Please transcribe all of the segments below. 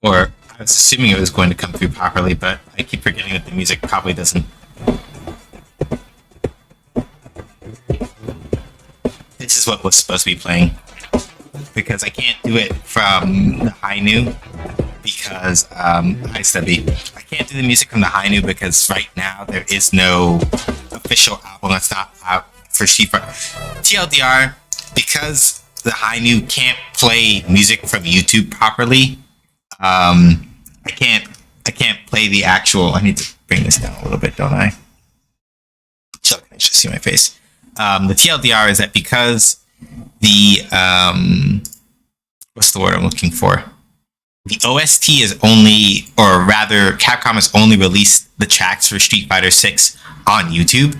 Or I was assuming it was going to come through properly, but I keep forgetting that the music probably doesn't. This is what was supposed to be playing. Because I can't do it from the high new because hi Stubby. I can't do the music from the high new because right now there is no official album that's not out for Shifa. TLDR, because the high new can't play music from YouTube properly. I can't play the actual. I need to bring this down a little bit, don't I? Chuck, I should see my face. The TLDR is that because the what's the word I'm looking for? The OST is only, or rather, Capcom has only released the tracks for Street Fighter 6 on YouTube.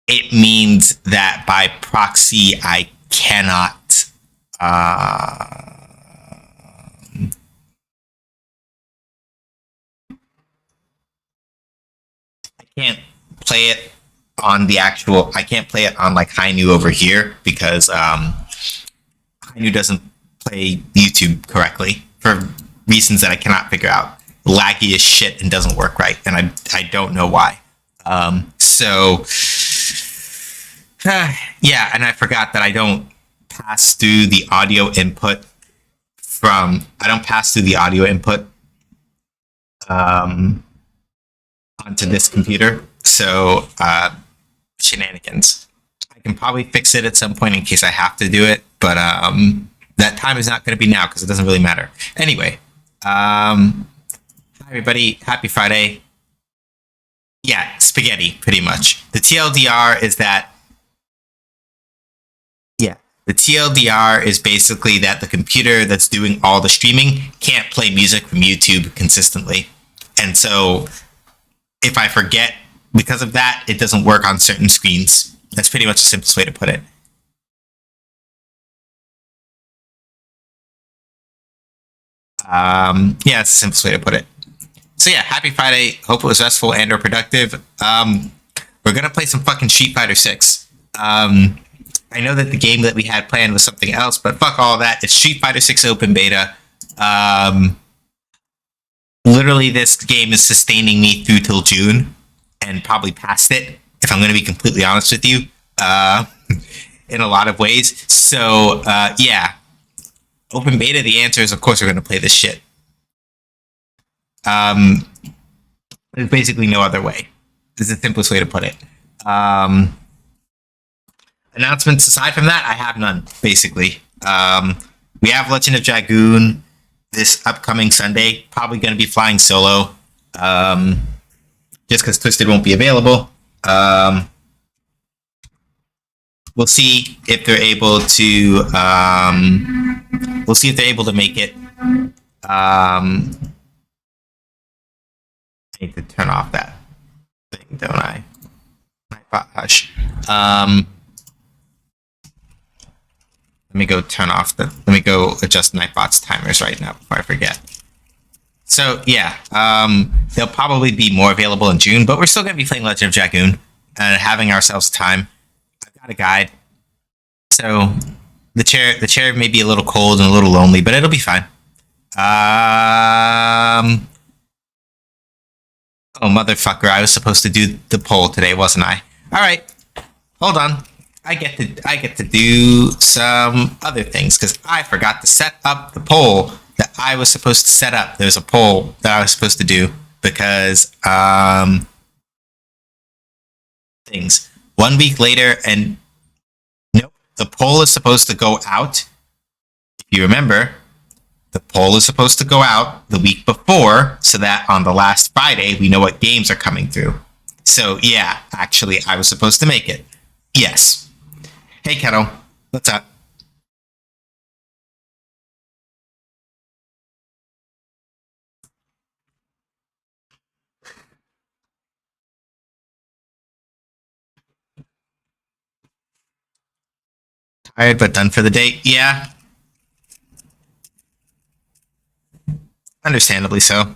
It means that by proxy, I cannot. I can't play it on the actual. I can't play it on like Hainu over here because Hainu doesn't play YouTube correctly for reasons that I cannot figure out. Laggy as shit and doesn't work right, and I don't know why. Yeah, and I forgot that I don't pass through the audio input from. I don't pass through the audio input onto this computer. So shenanigans. I can probably fix it at some point in case I have to do it, but that time is not going to be now because it doesn't really matter. Anyway, hi everybody, happy Friday. Yeah, spaghetti, pretty much. The TLDR is that. Yeah, the TLDR is basically that the computer that's doing all the streaming can't play music from YouTube consistently, and so if I forget because of that, it doesn't work on certain screens. That's pretty much the simplest way to put it. Yeah, it's the simplest way to put it. So yeah, happy Friday. Hope it was restful and or productive. We're gonna play some fucking Street Fighter 6. I know that the game that we had planned was something else, but fuck all that. It's Street Fighter 6 open beta. Literally, this game is sustaining me through till June, and probably past it, if I'm going to be completely honest with you, in a lot of ways. So, yeah. Open beta, the answer is, of course, we're going to play this shit. There's basically no other way. This is the simplest way to put it. Announcements aside from that, I have none, basically. We have Legend of Dragoon this upcoming Sunday. Probably going to be flying solo. Just because Twisted won't be available. We'll see if they're able to. We'll see if they're able to make it. I need to turn off that thing, don't I? Hush. Let me go turn off the. Let me go adjust Nightbot's timers right now before I forget. So yeah, they'll probably be more available in June, but we're still going to be playing Legend of Dragoon and having ourselves time. I've got a guide, so the chair may be a little cold and a little lonely, but it'll be fine. Oh motherfucker! I was supposed to do the poll today, wasn't I? All right, hold on. I get to do some other things because I forgot to set up the poll that I was supposed to set up. There's a poll that I was supposed to do because things 1 week later, and nope, the poll is supposed to go out. If you remember, the poll is supposed to go out the week before so that on the last Friday we know what games are coming through. So yeah, actually I was supposed to make it. Yes. Hey, Kettle. What's up? Tired but done for the day? Yeah. Understandably so. All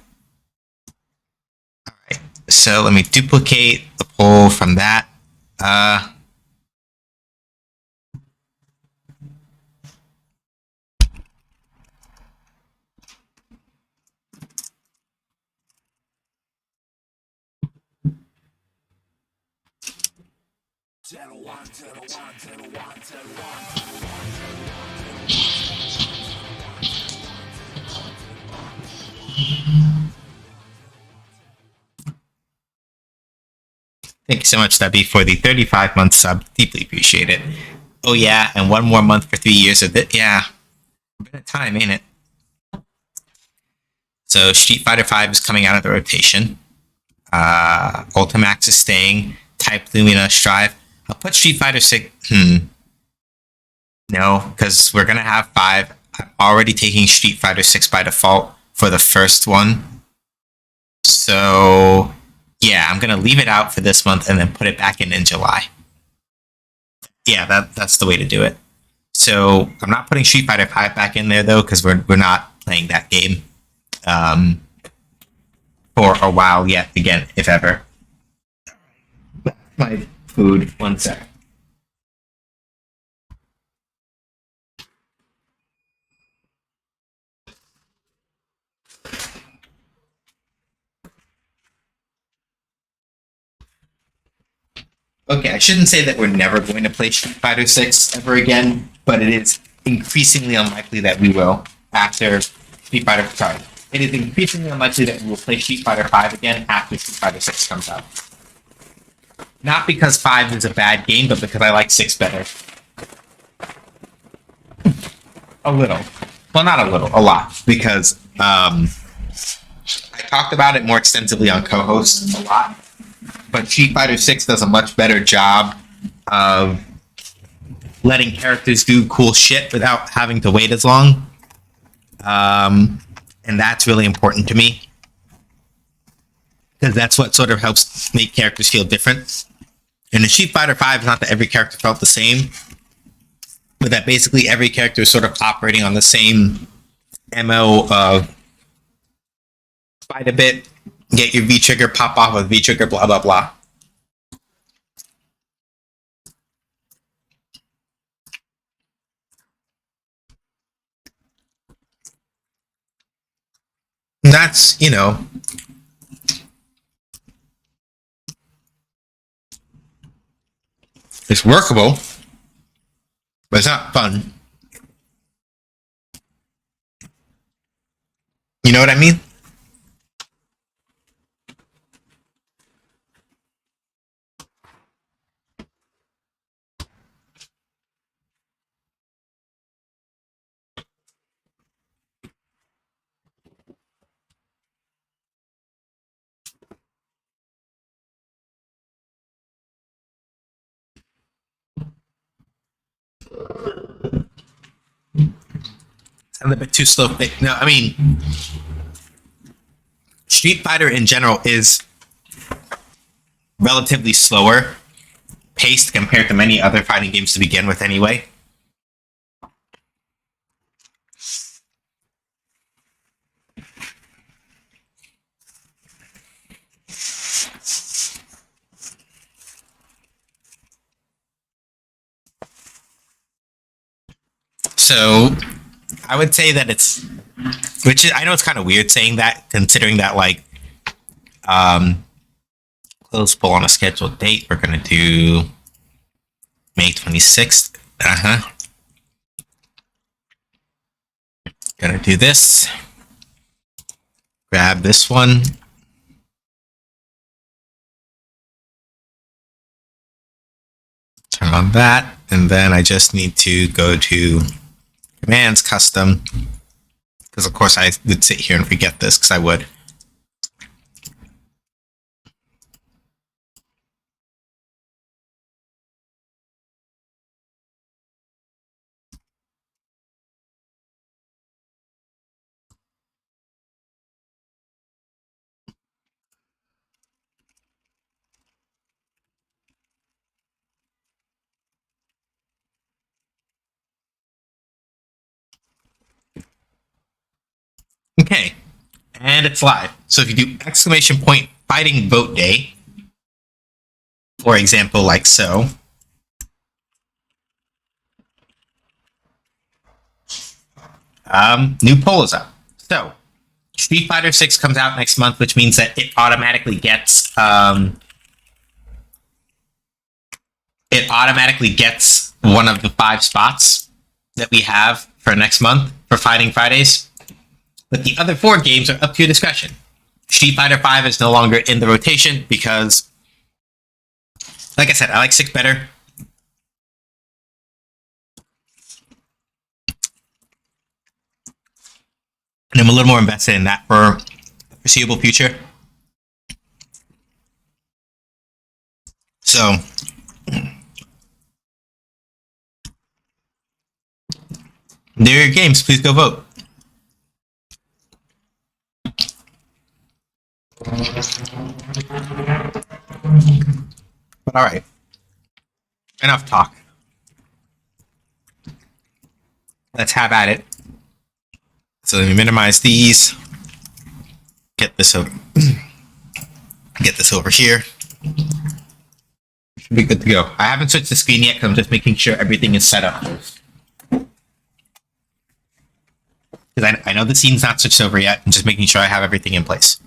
right. So let me duplicate the poll from that. Thank you so much, Debbie, for the 35-month sub. Deeply appreciate it. Oh, yeah, and one more month for 3 years of it. Yeah, a bit of time, ain't it? So Street Fighter V is coming out of the rotation. Ultimax is staying. Type Lumina Strive. I'll put Street Fighter 6. No, because we're going to have 5. I'm already taking Street Fighter 6 by default for the first one. So, yeah, I'm going to leave it out for this month and then put it back in July. Yeah, that's the way to do it. So, I'm not putting Street Fighter 5 back in there, though, because we're not playing that game for a while yet, again, if ever. My food, one sec. Okay, I shouldn't say that we're never going to play Street Fighter 6 ever again, but it is increasingly unlikely that we will after Street Fighter. Sorry, it is increasingly unlikely that we will play Street Fighter 5 again after Street Fighter 6 comes out. Not because 5 is a bad game, but because I like 6 better. A little. Well, not a little, a lot. Because I talked about it more extensively on co-host a lot. But Street Fighter 6 does a much better job of letting characters do cool shit without having to wait as long. And that's really important to me. Because that's what sort of helps make characters feel different. And in Street Fighter 5, it's not that every character felt the same, but that basically every character is sort of operating on the same MO of fight a bit, get your V-trigger, pop off with V-trigger, blah, blah, blah. And that's, it's workable, but it's not fun. You know what I mean? I'm a bit too slow. No, I mean, Street Fighter in general is relatively slower paced compared to many other fighting games to begin with anyway. So I would say that which is, I know it's kind of weird saying that, considering that close pull on a scheduled date. We're gonna do May 26th. Gonna do this. Grab this one. Turn on that, and then I just need to go to commands custom, because of course I would sit here and forget this, because I would. Okay, and it's live. So if you do exclamation point fighting vote day, for example, like so, new poll is up. So Street Fighter 6 comes out next month, which means that it automatically gets it automatically gets one of the 5 spots that we have for next month for Fighting Fridays. But the other 4 games are up to your discretion. Street Fighter V is no longer in the rotation because, like I said, I like 6 better. And I'm a little more invested in that for the foreseeable future. So, there are your games. Please go vote. But alright. Enough talk. Let's have at it. So let me minimize these. Get this over. Get this over here. Should be good to go. I haven't switched the screen yet because I'm just making sure everything is set up. Because I know the scene's not switched over yet. I'm just making sure I have everything in place.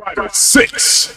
Fighter 6.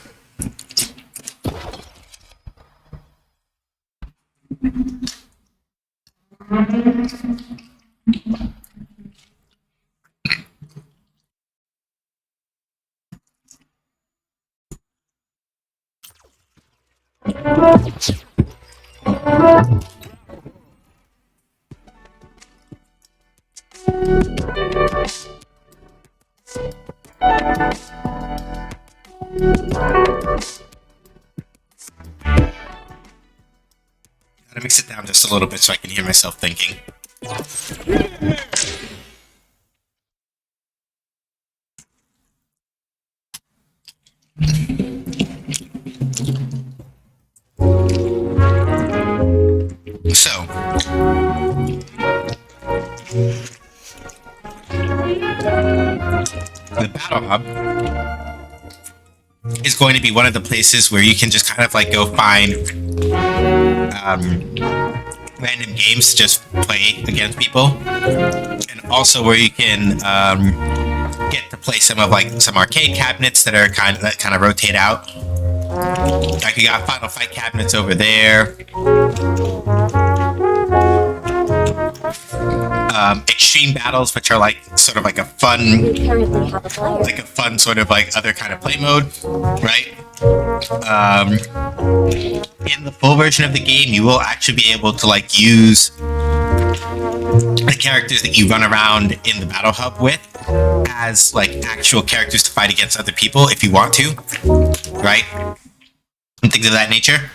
Gotta mix it down just a little bit so I can hear myself thinking. So, the Battle Hub is going to be one of the places where you can just kind of like go find random games to just play against people, and also where you can get to play some of like some arcade cabinets that are kind of rotate out. Like you got Final Fight cabinets over there. Extreme battles, which are like sort of like a fun sort of like other kind of play mode, right? In the full version of the game, you will actually be able to like use the characters that you run around in the Battle Hub with as like actual characters to fight against other people if you want to, right? And things of that nature.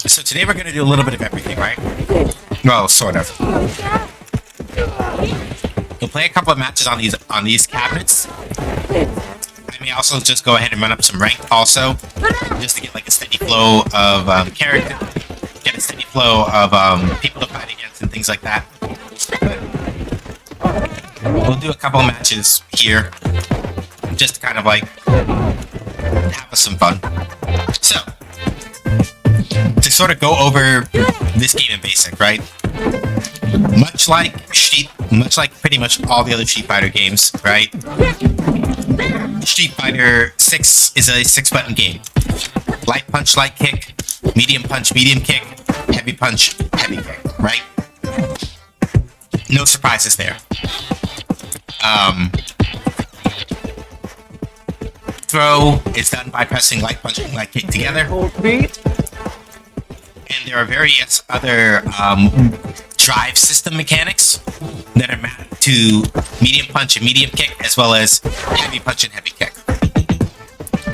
So today we're going to do a little bit of everything, right? Well, sort of. We'll play a couple of matches on these cabinets. I may also just go ahead and run up some rank also, just to get like a steady flow of character, get a steady flow of people to fight against and things like that. We'll do a couple of matches here, just to kind of like have some fun. So, to sort of go over this game in basic, right? Much like pretty much all the other Street Fighter games, right? Street Fighter 6 is a 6-button game. Light punch, light kick, medium punch, medium kick, heavy punch, heavy kick, right? No surprises there. throw is done by pressing light punch and light kick together. And there are various other drive system mechanics that are mapped to medium punch and medium kick, as well as heavy punch and heavy kick.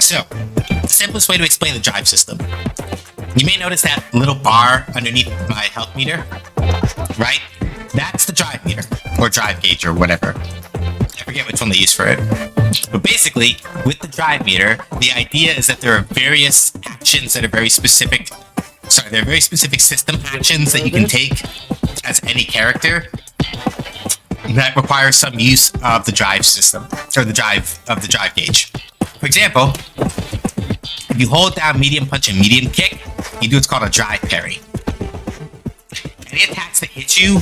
So, the simplest way to explain the drive system. You may notice that little bar underneath my health meter, right? That's the drive meter, or drive gauge, or whatever. I forget which one they use for it. But basically, with the drive meter, the idea is that there are various actions that are very specific. Sorry, there are very specific system actions that you can take as any character that require some use of the drive system, or the drive gauge. For example, if you hold down medium punch and medium kick, you do what's called a drive parry. Any attacks that hit you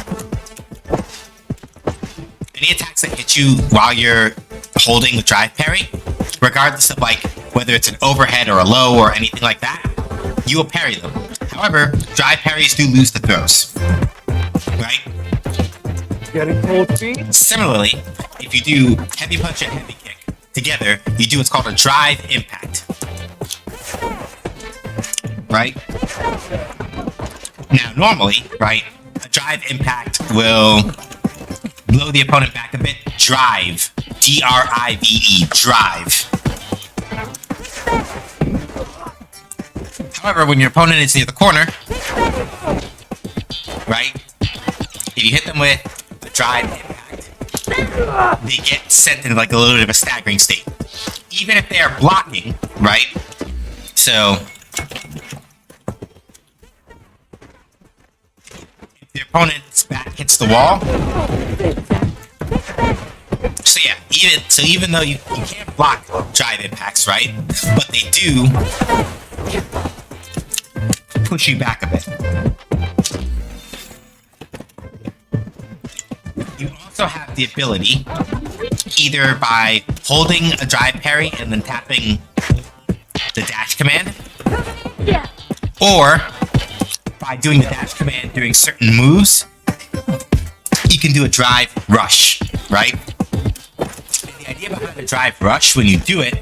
while you're holding the drive parry, regardless of like whether it's an overhead or a low or anything like that, you will parry them. However, drive parries do lose the throws, right? Getting cold feet? Similarly, if you do heavy punch and heavy kick together, you do what's called a drive impact, right? Now, normally, right, a drive impact will blow the opponent back a bit. Drive, D-R-I-V-E, drive. However, when your opponent is near the corner, right, if you hit them with a drive impact, they get sent into like a little bit of a staggering state. Even if they are blocking, right? So, if the opponent's back hits the wall, so yeah, even though you can't block drive impacts, right? But they do push you back a bit. You also have the ability, either by holding a drive parry and then tapping the dash command, or by doing the dash command during certain moves, you can do a drive rush, right? And the idea behind the drive rush, when you do it,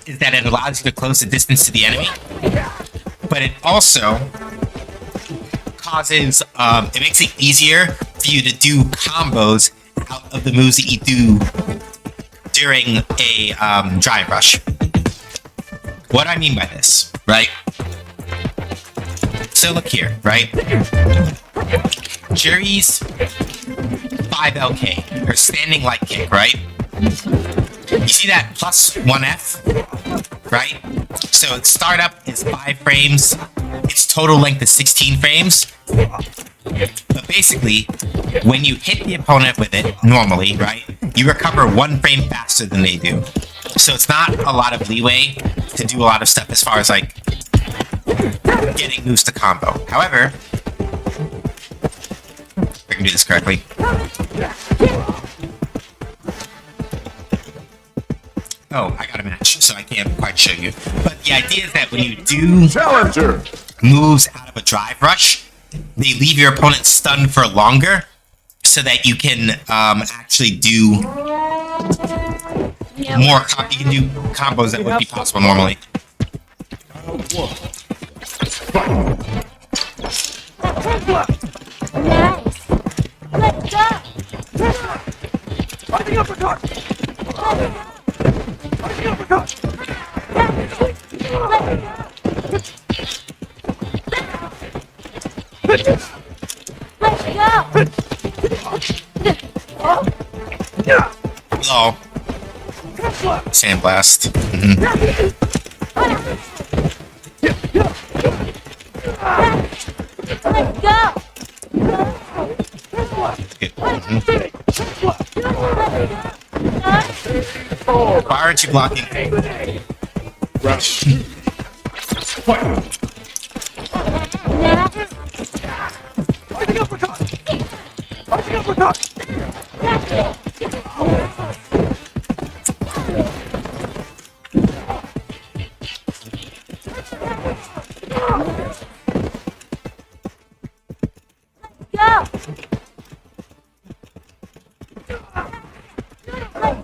is that it allows you to close the distance to the enemy, but it also causes, it makes it easier for you to do combos out of the moves that you do during a drive rush. What I mean by this, right? So look here, right? Jerry's 5LK, or standing light kick, right? You see that plus 1F, right? So its startup is 5 frames, its total length is 16 frames. But basically, when you hit the opponent with it, normally, right, you recover 1 frame faster than they do. So it's not a lot of leeway to do a lot of stuff as far as like getting moves to combo. However, if I can do this correctly. Oh, I got a match, so I can't quite show you. But the idea is that when you do Challenger. moves out of a drive rush, they leave your opponent stunned for longer, so that you can actually do more. You can do combos that would be possible normally. Nice. Let's go. Fighting uppercut! Fighting uppercut! Let's go. Hello. Sandblast. Mm-hmm. Let's go. Why aren't you blocking? Rush. Fight. Fighting uppercut! Fighting uppercut!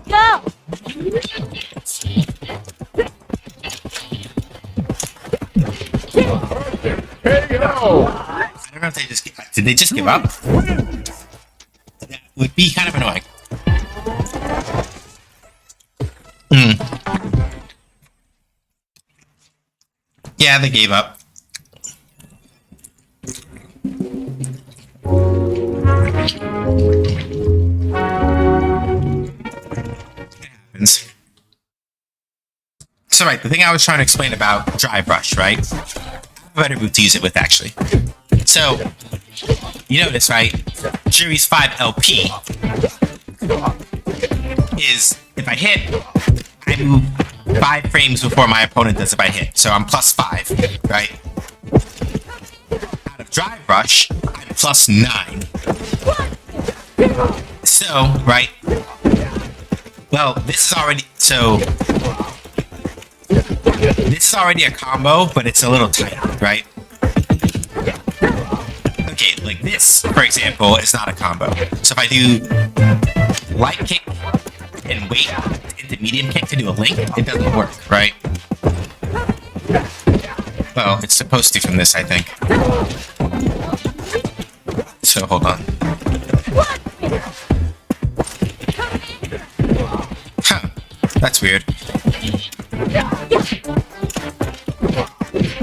Go. Let's go. I don't know if they just did they just give up? That would be kind of annoying. Yeah, they gave up. So right, the thing I was trying to explain about dry brush, right? I have a better boot to use it with, actually. So, you notice, right? Jury's 5 LP is, if I hit, I move 5 frames before my opponent does if I hit. So I'm plus 5, right? Out of dry brush, I'm plus 9. So, right? Well, this is already, so this is already a combo, but it's a little tight, right? Okay, like this, for example, is not a combo. So if I do light kick and wait into medium kick to do a link, it doesn't work, right? Well, it's supposed to from this, I think. So hold on. Huh, that's weird.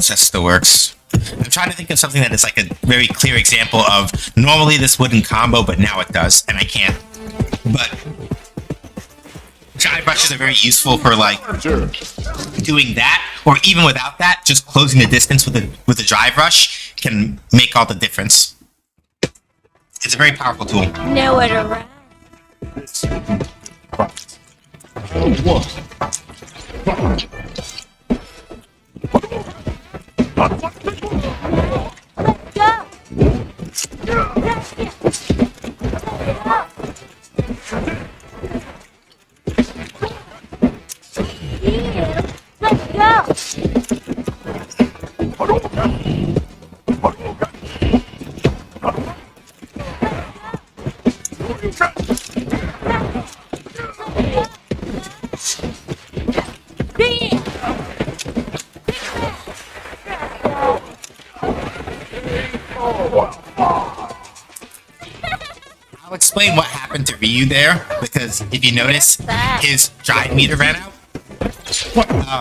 That still works. I'm trying to think of something that is like a very clear example of normally this wouldn't combo, but now it does, and I can't. But dry brushes are very useful for like doing that, or even without that, just closing the distance with a dry brush can make all the difference. It's a very powerful tool. Nowhere to run. Let's go. Let's I'll explain what happened to Ryu there, because if you notice, his drive meter ran out.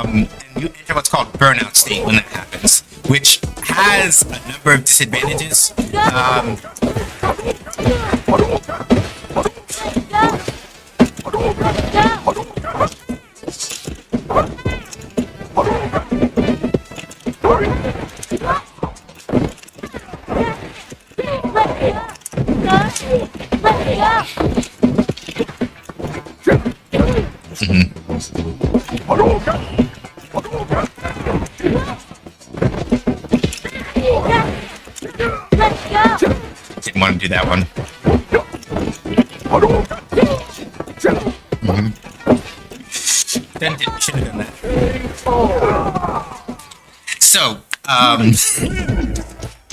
And you enter what's called burnout state when that happens, which has a number of disadvantages. Didn't want to do that one. Should have done that. So,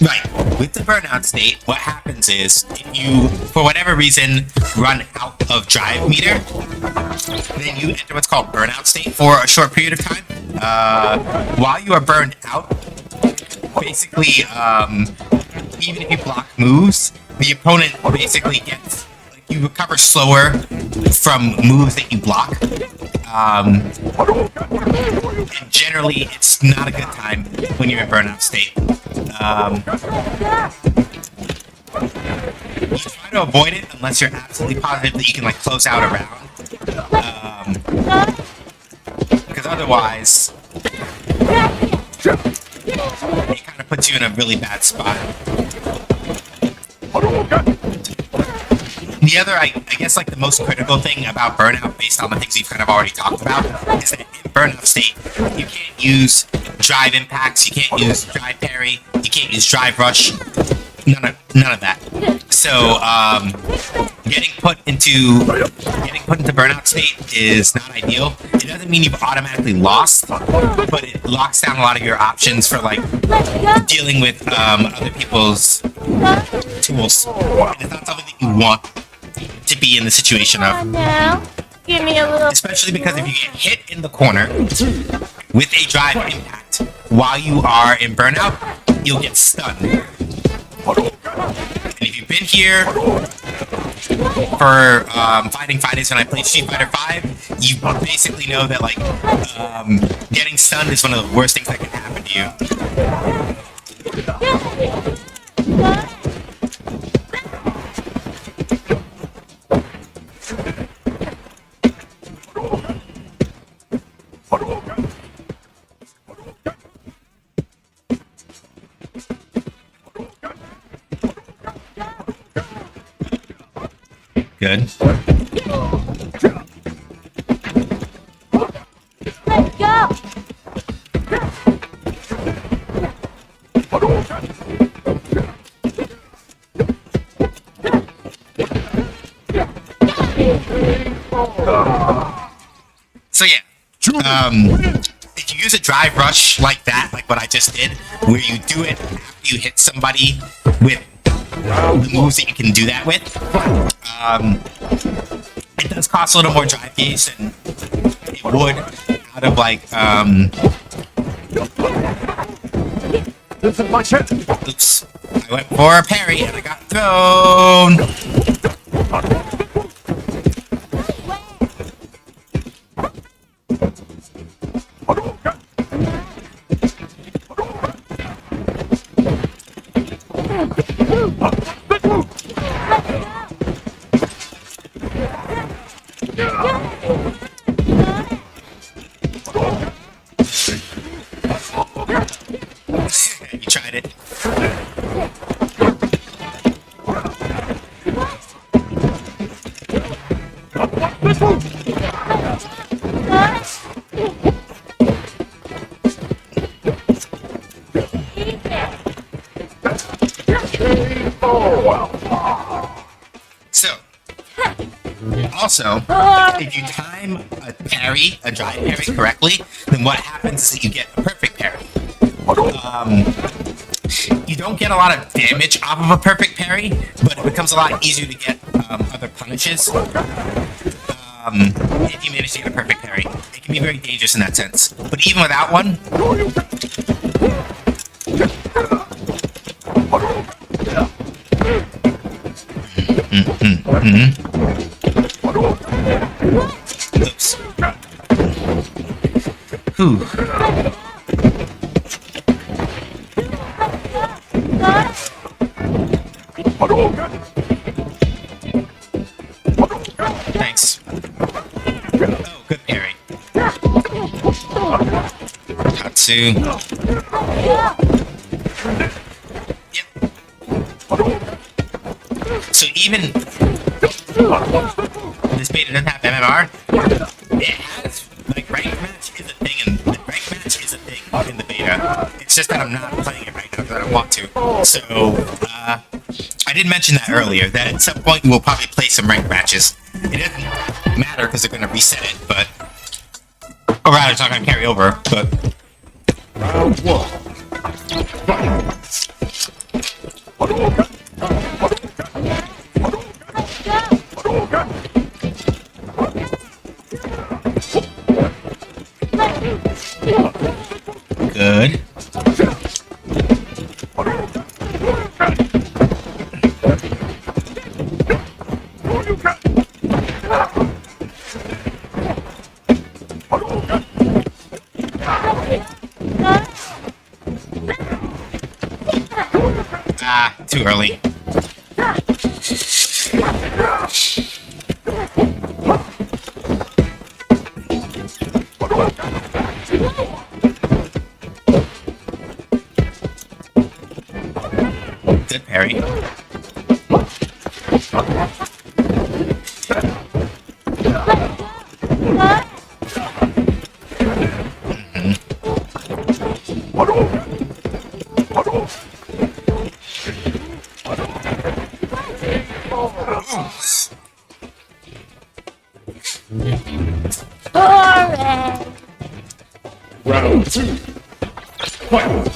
right, with the burnout state, what happens is, if you, for whatever reason, run out of drive meter, then you enter what's called burnout state for a short period of time. While you are burned out, basically, even if you block moves, the opponent basically gets, like, you recover slower from moves that you block. And generally, it's not a good time when you're in burnout state. You try to avoid it unless you're absolutely positive that you can like close out a round. Because otherwise, it kind of puts you in a really bad spot. The other, I guess, like the most critical thing about burnout, based on the things we've kind of already talked about, is that in burnout state, you can't use drive impacts, you can't use drive parry, you can't use drive rush, none of that. So, getting put into burnout state is not ideal. It doesn't mean you've automatically lost, but it locks down a lot of your options for like dealing with other people's tools. And it's not something that you want to be in the situation of. now. Give me a little. Especially because if you get hit in the corner with a drive impact while you are in burnout, you'll get stunned. And if you've been here for Fighting Fridays when I played Street Fighter 5, you basically know that like getting stunned is one of the worst things that can happen to you. Good. Let's go. So yeah, if you use a drive rush like that, like what I just did, where you do it after you hit somebody with the moves that you can do that with, it does cost a little more drive gauge than it would out of like, This is my chance. oops, I went for a parry and I got thrown. You tried it. So, also, if you time a parry, a drive parry correctly, then what happens is that you get a perfect parry. You don't get a lot of damage off of a perfect parry, but it becomes a lot easier to get other punishes if you manage to get a perfect parry. It can be very dangerous in that sense. But even without one, oops. Whew. Thanks. Oh, good parry. Tatsu. Yep. So even this beta doesn't have MMR, it has like ranked match is a thing, and the ranked match is a thing in the beta. It's just that I'm not playing it right now because I don't want to. So I did mention that earlier, that at some point we'll probably play some ranked matches. It doesn't matter because they're going to reset it, but or rather, it's not going to carry over. But Round one. good. Ah, too early. Good parry. Alright. Round two. Fight.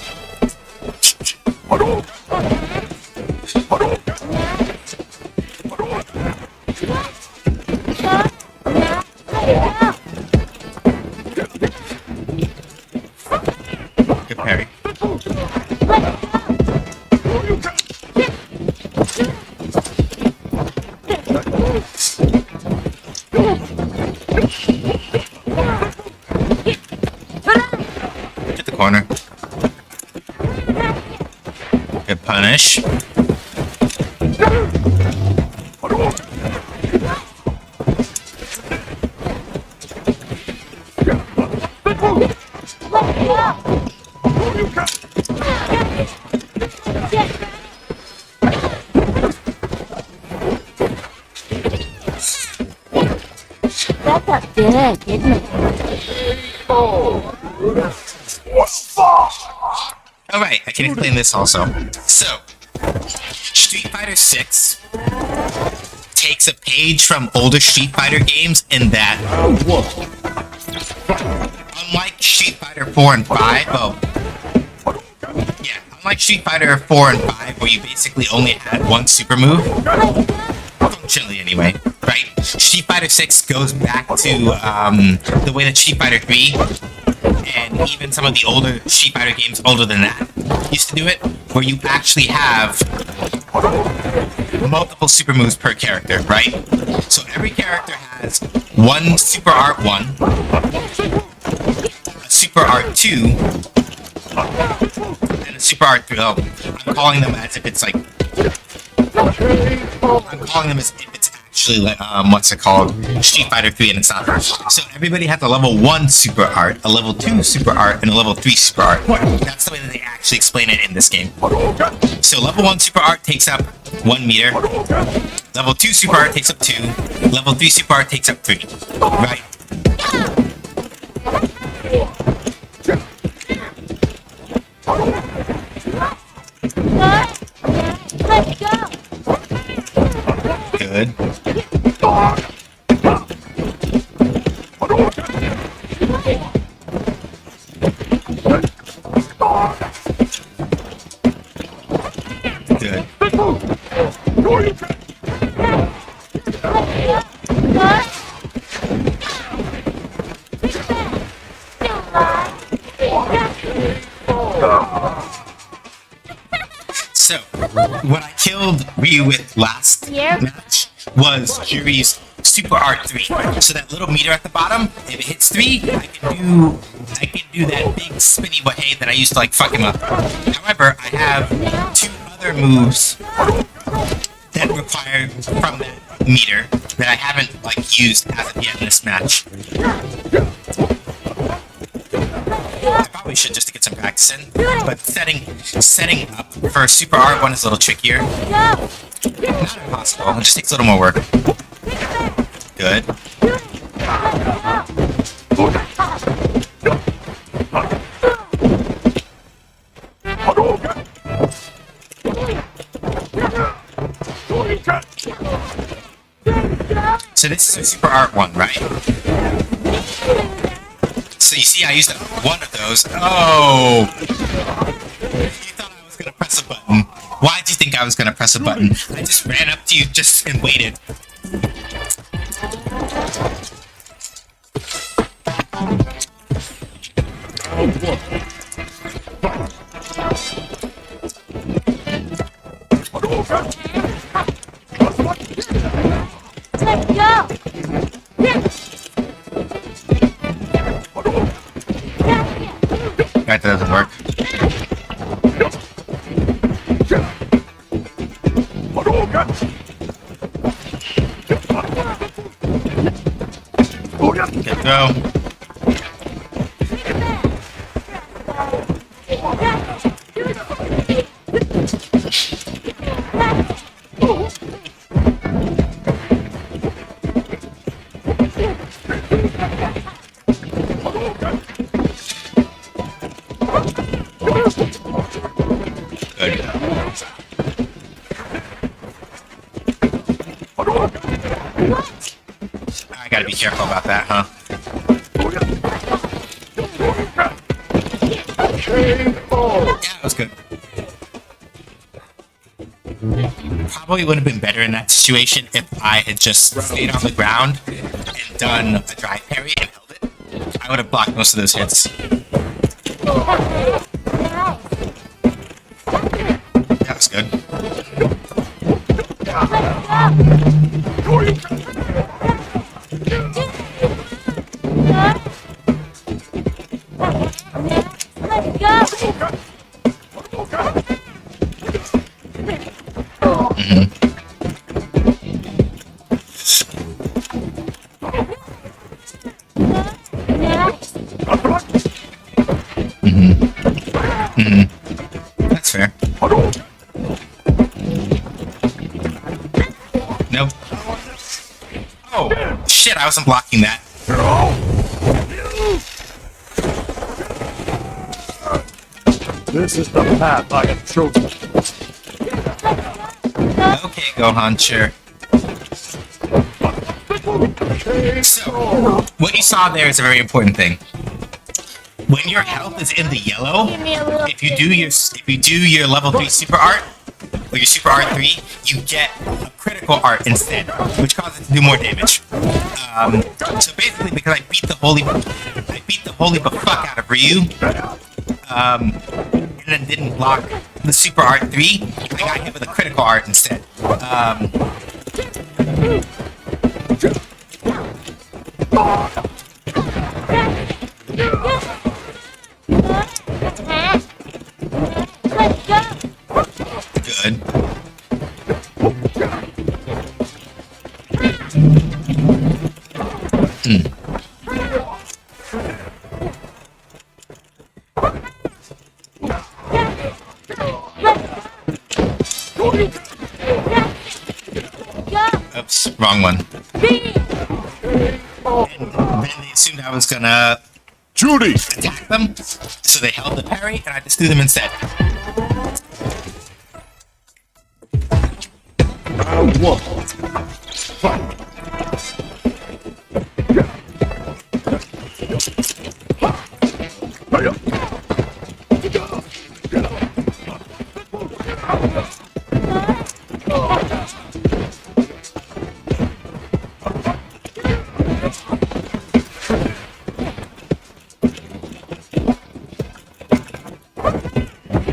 Good parry. That got good, didn't it? Alright, I can explain this also. So, Street Fighter 6 takes a page from older Street Fighter games in that, unlike Street Fighter 4 and 5, unlike Street Fighter 4 and 5, where you basically only had one super move, functionally anyway, right? Street Fighter 6 goes back to the way that Street Fighter 3 and even some of the older Street Fighter games older than that used to do it, where you actually have multiple super moves per character, right? So every character has one Super Art 1, a Super Art 2, and a Super Art 3. Oh, I'm calling them as if it's like... I'm calling them as if it's actually like, what's it called? Street Fighter 3, and it's not. So everybody has a level 1 Super Art, a level 2 Super Art, and a level 3 Super Art. That's the way that they actually explain it in this game. So level 1 Super Art takes up 1 meter. Level 2 Super Art takes up 2. Level 3 Super Art takes up 3. Right? Let's go. Good. Good. So, what I killed Ryu with last match was Yuri's Super Art 3. So that little meter at the bottom, if it hits 3, I can do that big spinny way that I used to like fuck him up. However, I have 2 other moves that require from that meter that I haven't like used as of yet in this match. I probably should just to get some practice in, but setting up for Super Art 1 is a little trickier. Not impossible, it just takes a little more work. Good. So this is Super Art 1, right? So you see I used one of those. Oh! You thought I was gonna press a button. Why do you think I was gonna press a button? I just ran up to you and waited. Let's go. That doesn't work. Good throw. Good. I gotta be careful about that, huh? Yeah, that was good. Probably would have been better in that situation if I had just stayed on the ground and done a drive parry and held it. I would have blocked most of those hits. That was good. Let's go. Oh, shit, I wasn't blocking that. This is the path I have chosen. Okay, Gohan, sure. So, what you saw there is a very important thing. When your health is in the yellow, Give me a little if you do your level 3 super art, or your super art 3, you get a critical art instead, which causes it to do more damage. So basically, because I beat the holy fuck out of Ryu, and then didn't block the super art 3, I got hit with a critical art instead. Let's go. Good. Oops, wrong one. And then they assumed I was gonna Judy! attack them, so they held the parry, and I just threw them instead. Round one. Fight.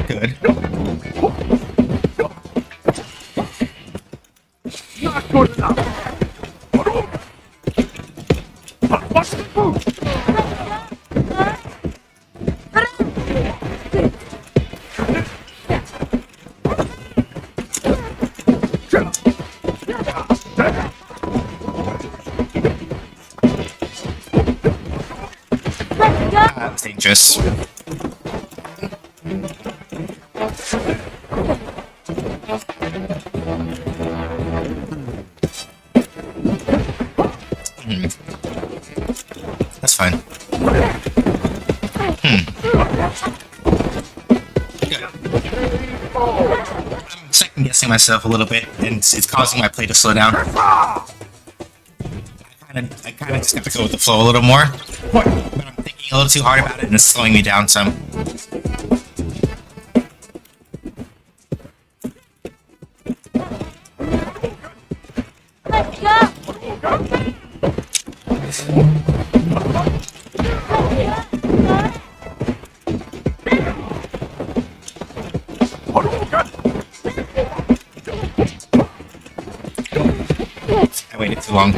Good. Not good enough! What's the move? That's dangerous. That's fine. Good. I'm second guessing myself a little bit, and it's causing my play to slow down. I kind of just got to go with the flow a little more, but I'm thinking a little too hard about it, and it's slowing me down some. Let's go. I waited too long.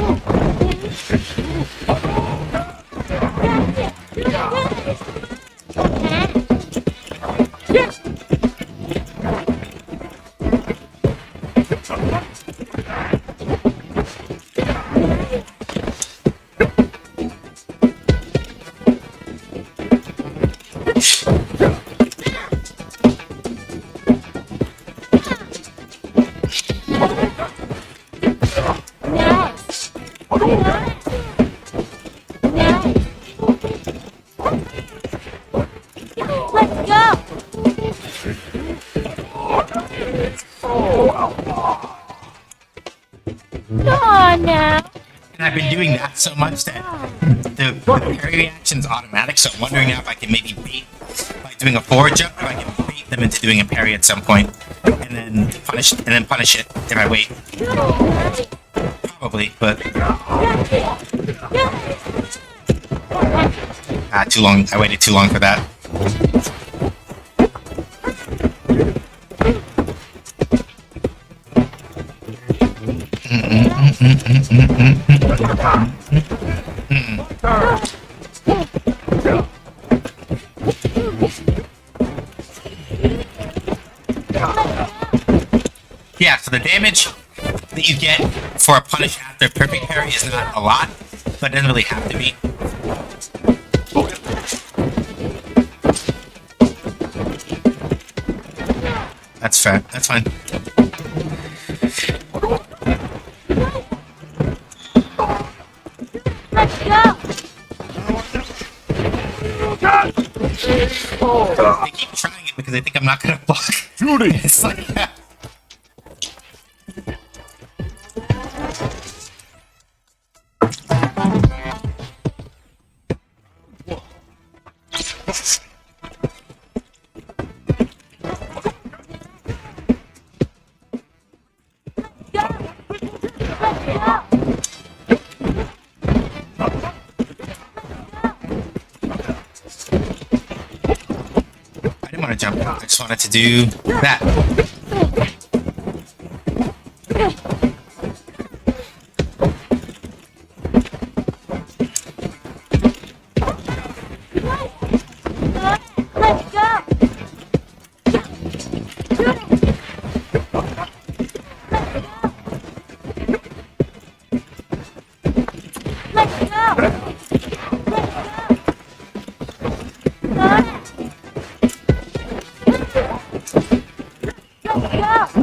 Nice. Let's go. Come on now. And I've been doing that so much that the parry reaction is automatic, so I'm wondering now if I can maybe bait, by doing a forward jump, if I can bait them into doing a parry at some point, and then punish it if I wait. Probably, but too long. I waited too long for that. Yeah, so the damage that you get for a punish after perfect parry is not a lot, but it doesn't really have to be. That's fair. That's fine. They keep trying it because they think I'm not gonna block. Shooting. It's like, yeah. I didn't want to jump. I just wanted to do that. Let's go. Let's go.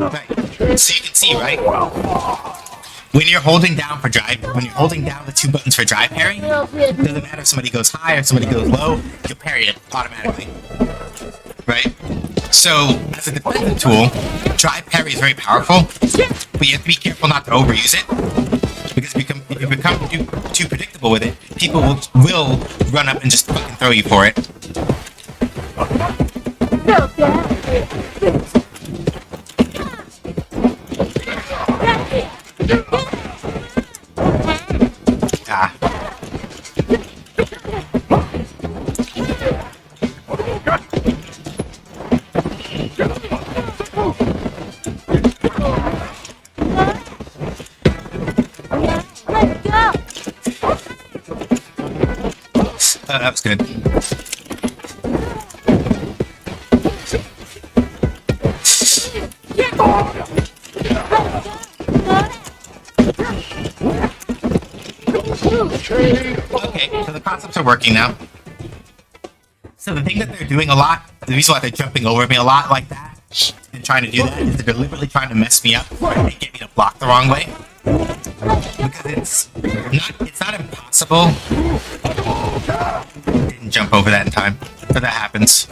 Right. So you can see, right? When you're holding down for drive, when you're holding down the two buttons for drive parry, it doesn't matter if somebody goes high or somebody goes low, you'll parry it automatically. Right? So, as a defensive tool, drive parry is very powerful, but you have to be careful not to overuse it. Because if you become too predictable with it, people will run up and just fucking throw you for it. Ah. That was good. Okay, so the concepts are working now. So the thing that they're doing a lot, the reason why they're jumping over me a lot like that, and trying to do that, is they're deliberately trying to mess me up and get me to block the wrong way. Because it's not impossible. Didn't jump over that in time, but that happens.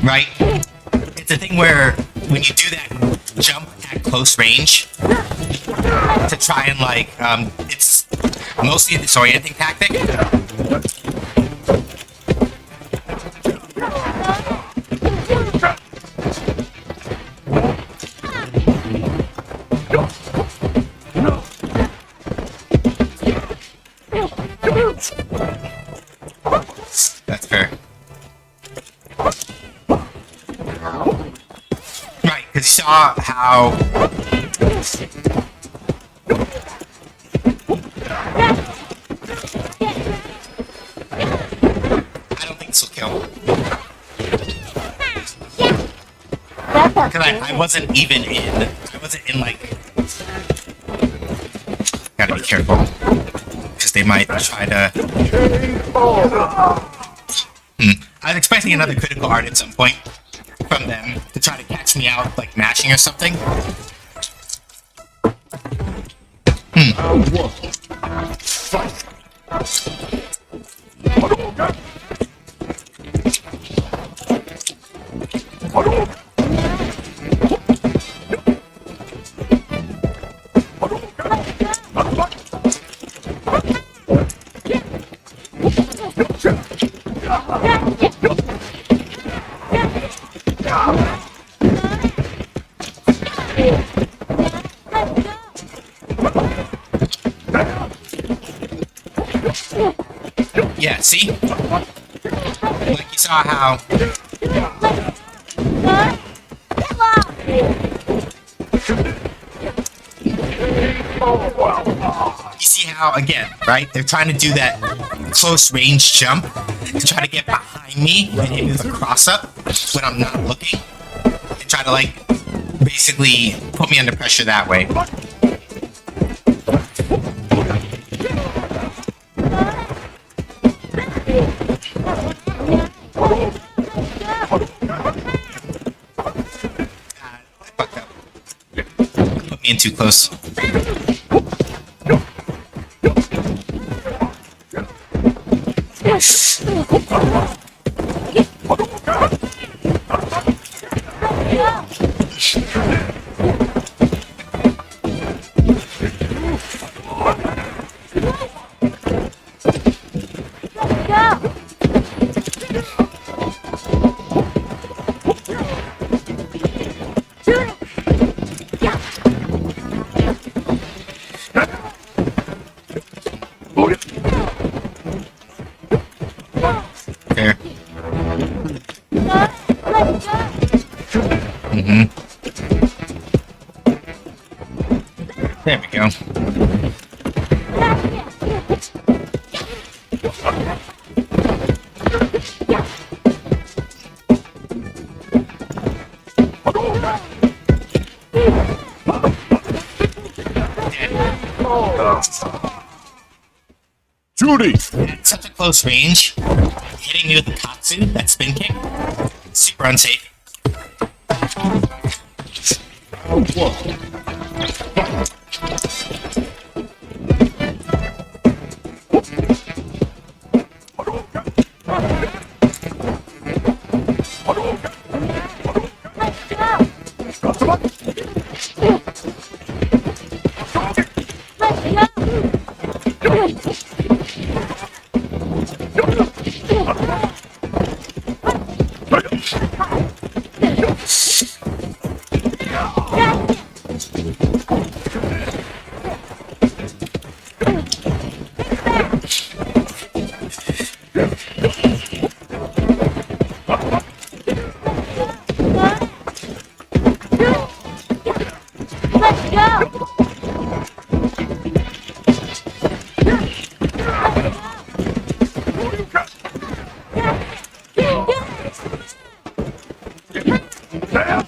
Right? It's a thing where when you do that jump at close range to try and like, it's mostly a disorienting tactic. That's fair. Right, because you saw how... I don't think this will kill. Because I wasn't even in... I wasn't in, like... Gotta be careful. Because they might try to... I was expecting another critical art at some point from them to try to catch me out, like mashing or something. Round one. Fight. Yeah, see? Like you saw how... You see how, again, right? They're trying to do that close range jump to try to get behind me and hit me with a cross-up when I'm not looking. And try to, like, basically put me under pressure that way. I fucked up. Put me in too close. There. Let's go. Mm-hmm. There we go. Judy! At such a close range, hitting me with the katsu, that spin kick, super unsafe. Round one. Fight! Let's go.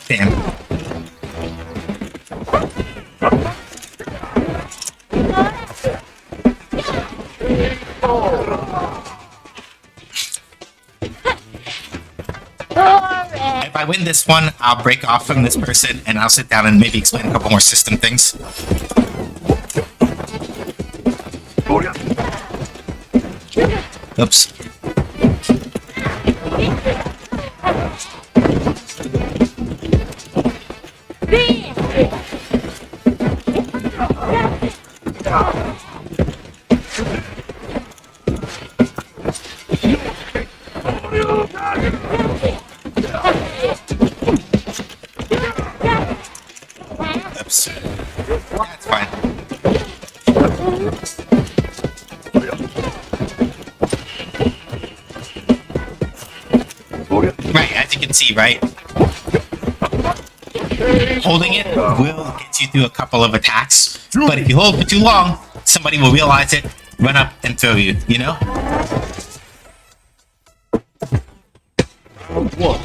Damn. If I win this one, I'll break off from this person and I'll sit down and maybe explain a couple more system things. Oops. Oops. That's fine. Right, as you can see, right? Holding it will get you through a couple of attacks, but if you hold for too long, somebody will realize it, run up, and throw you, you know? Round one.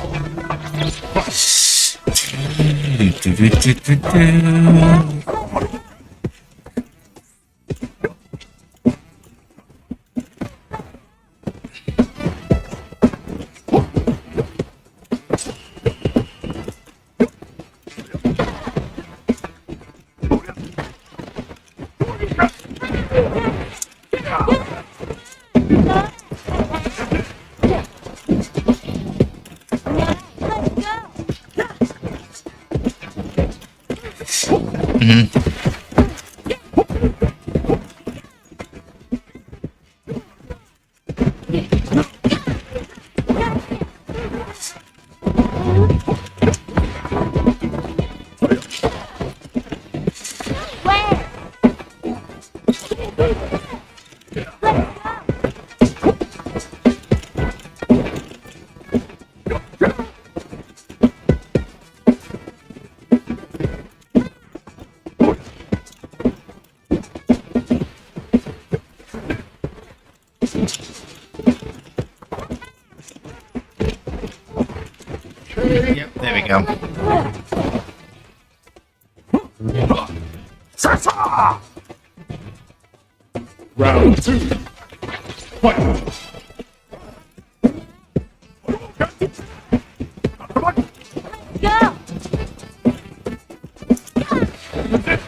Yep, there we go. Round two. Fight! Go. Let's go.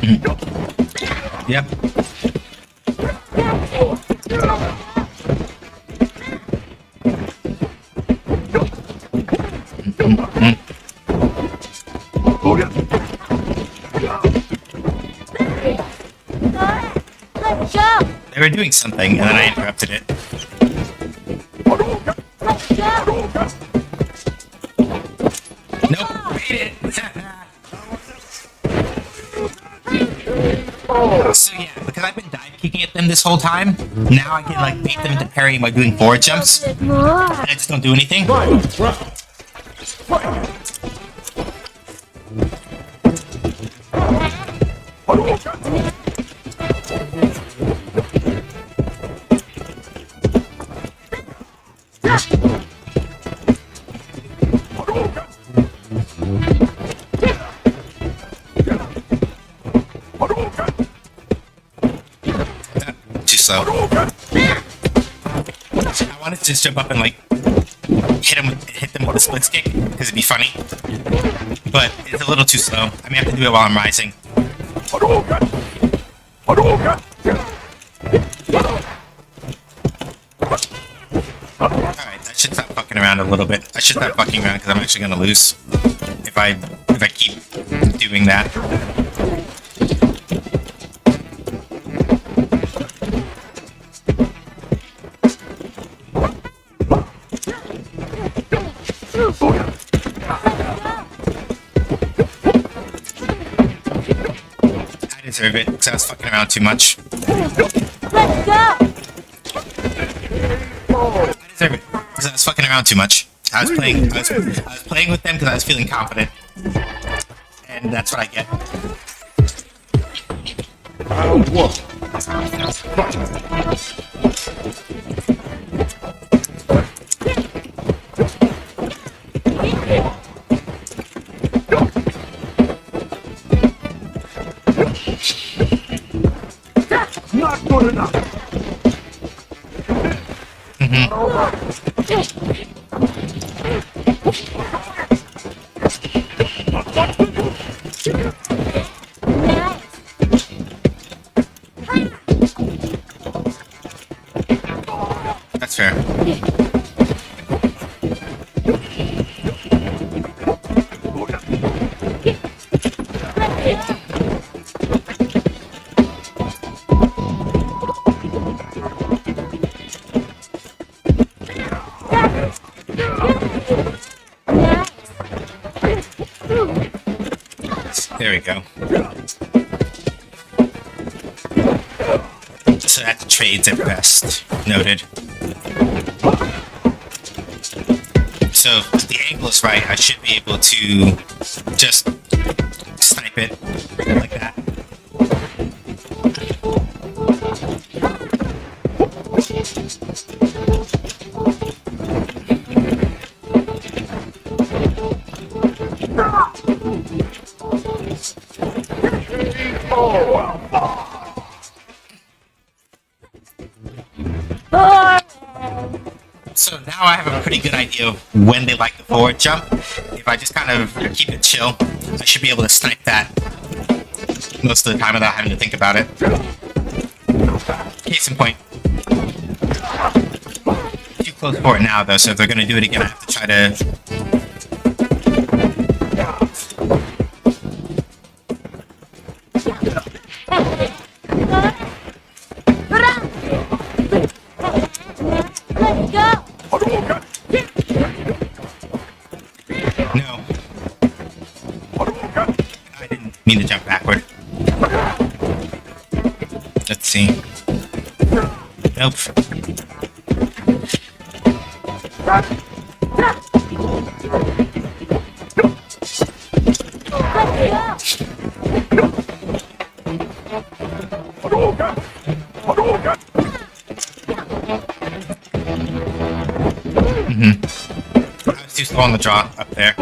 Yep. Oh, yeah. Let's go. They were doing something, and then I interrupted it. Let's go. Nope, made it! So yeah, because I've been dive kicking at them this whole time, now I can like bait them into parrying by doing forward jumps, and More. I just don't do anything. Final round. Fight. Too slow. I wanted to just jump up and like hit them with a split kick because it'd be funny, but it's a little too slow. I may have to do it while I'm rising. Alright, I should stop fucking around a little bit. I should stop fucking around because I'm actually gonna lose if I keep doing that. I deserve it because I was fucking around too much. Let's go. I deserve it because I was fucking around too much. I was playing with them because I was feeling confident, and that's what I get. Round one. Fight. Not good enough. That's fair. There we go. So that trades at best. Noted. So if the angle is right, I should be able to just snipe it like that. So now I have a pretty good idea of when they like the forward jump. If I just kind of keep it chill, I should be able to snipe that most of the time without having to think about it. Case in point. Too close for it now though, so if they're gonna do it again, I have to try to... Let's go. No. I didn't mean to jump backward. Let's see. Nope. I was too slow on the draw up there.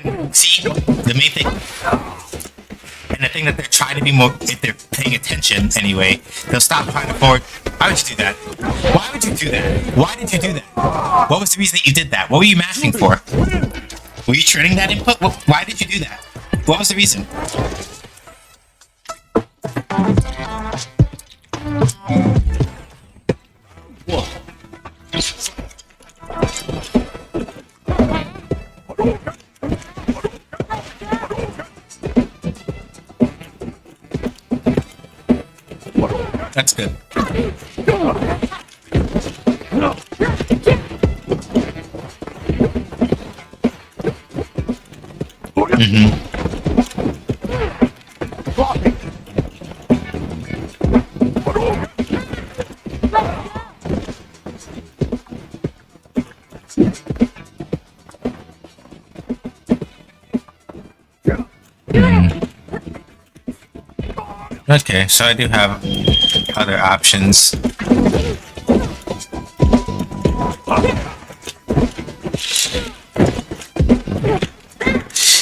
And see, the main thing, and the thing that they're trying to be more, if they're paying attention anyway, they'll stop trying to forward. Why would you do that? Why would you do that? Why did you do that? What was the reason that you did that? What were you mashing for? Were you trading that input? Why did you do that? What was the reason? That's good. Okay, so I do have other options.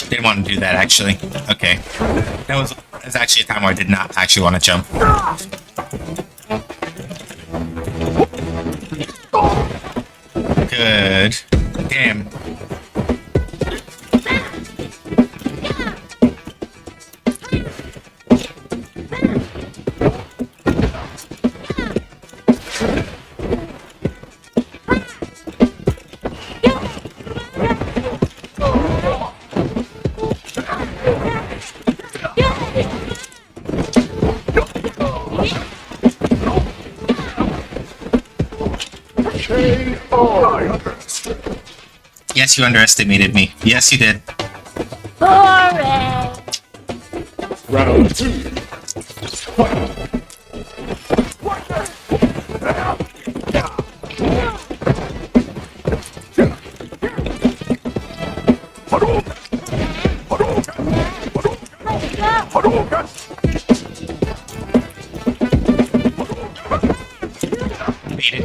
Didn't want to do that actually. Okay. That was actually a time where I did not actually want to jump. Good. Damn. Yes, you underestimated me. Yes, you did. Boring. Round 2. Fight. Beat it.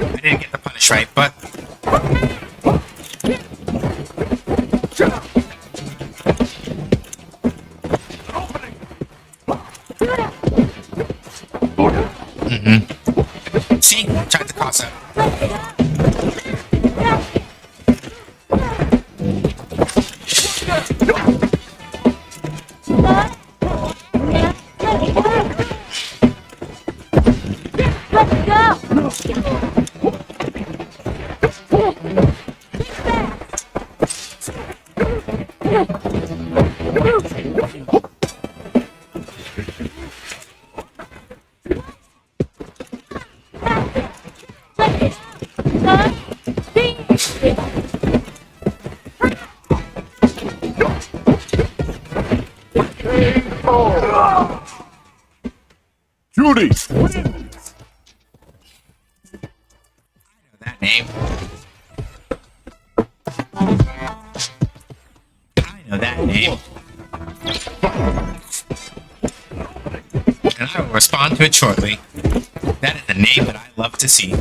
I didn't get the punish right, but see, tried to cross up. Judy! That name. I know that name. And I will respond to it shortly. That is a name that I love to see.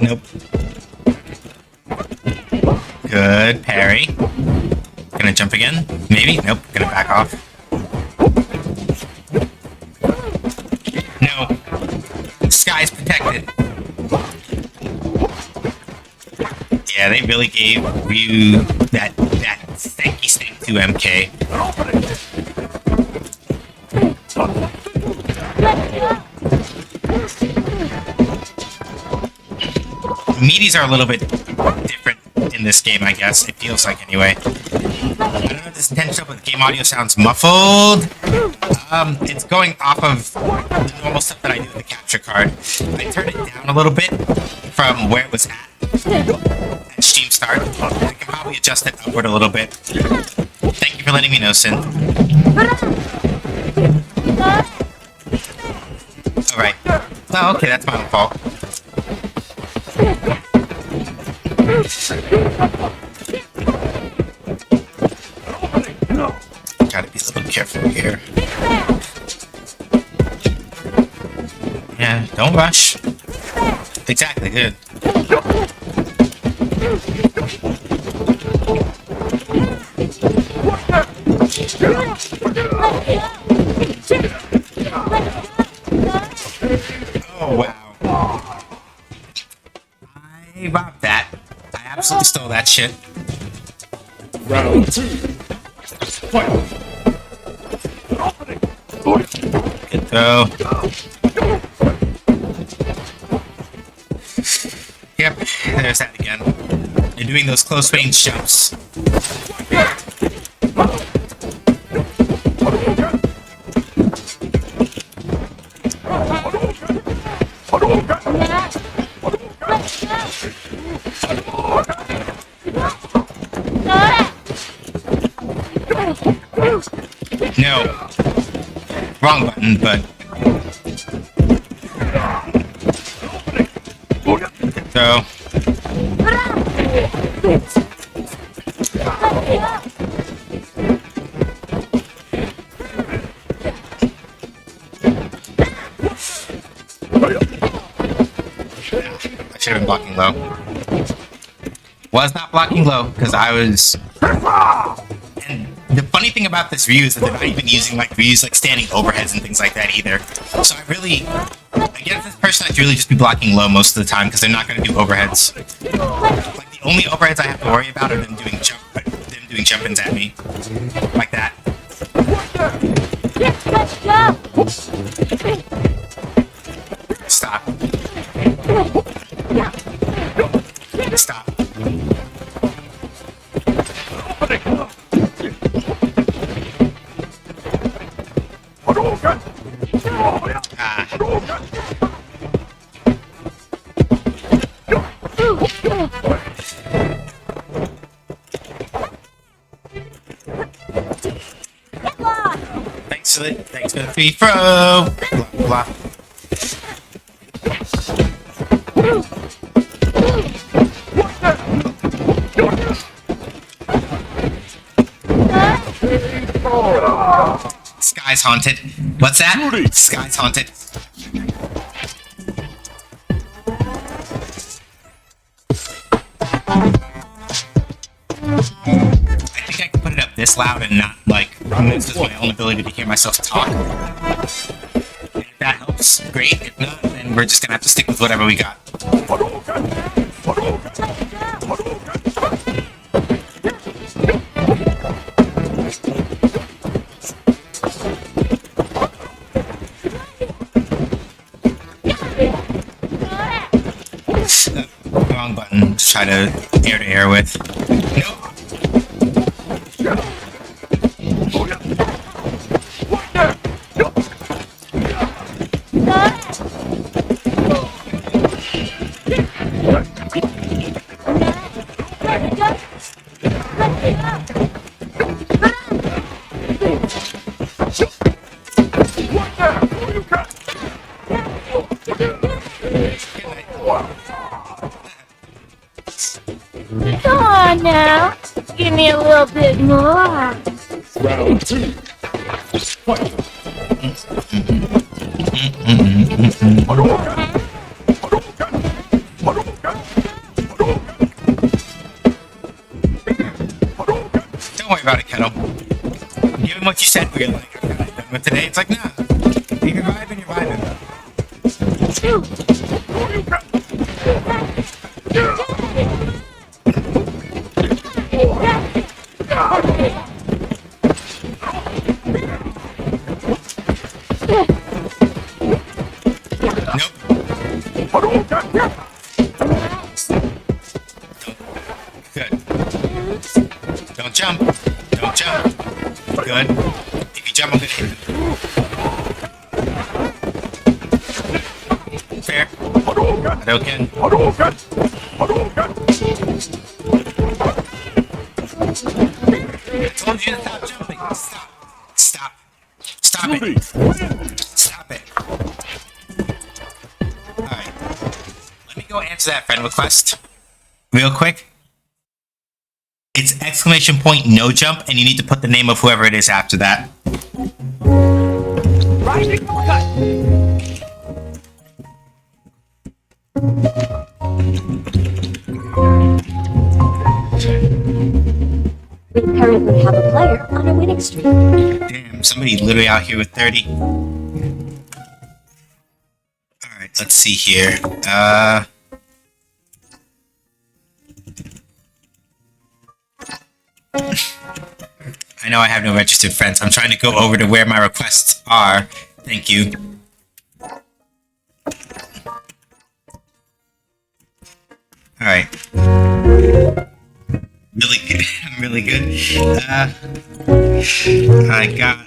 Nope. Good parry. Gonna jump again? Maybe? Nope. Gonna back off. No. Sky's protected. Yeah, they really gave Ryu that stanky stink to MK. Meaties are a little bit different in this game, I guess. It feels like, anyway. I don't know if this is intentional, but the game audio sounds muffled. It's going off of the normal stuff that I do with the capture card. I turned it down a little bit from where it was at Steam Start. I can probably adjust it upward a little bit. Thank you for letting me know, Sin. Alright. Oh, okay, that's my own fault. Gotta be a little careful here. Yeah, don't rush. Exactly, good. Oh, wow. that shit. Round 2. Fight. Good throw. Yep, there's that again. They're doing those close range jumps. No. Wrong button, but... So... I should have been blocking low. Was not blocking low, because I was... And the funny thing about this view is that they're not even using like views like standing overheads and things like that either. So I guess this person has to really just be blocking low most of the time because they're not going to do overheads. Like the only overheads I have to worry about are them doing jump-ins at me. Like that. Stop. Stop. Thanks for the free throw. Blah, blah. Sky's haunted. What's that? Sky's haunted. I think I can put it up this loud and not like this is my own ability to hear myself talk. And if that helps, great. If not, then we're just gonna have to stick with whatever we got. Wrong button to try to air with. Nope. Come on now. Give me a little bit more. Round 2. Fight. Don't worry about it, Kettle. Given what you said, we're like, but today it's like, nah. If you're vibing, you're vibing. Don't jump. Don't jump. Good. If you jump, I'm gonna hit you. Fair. Hadouken. I told you to stop jumping. Stop. Stop. Stop it. Stop it. Alright. Let me go answer that friend request. Real quick. It's exclamation point no jump, and you need to put the name of whoever it is after that. Rising cut. We currently have a player on a winning streak. Damn, somebody literally out here with 30. Alright, let's see here. I know I have no registered friends. I'm trying to go over to where my requests are. Thank you. Alright. Really good. I'm really good. I got...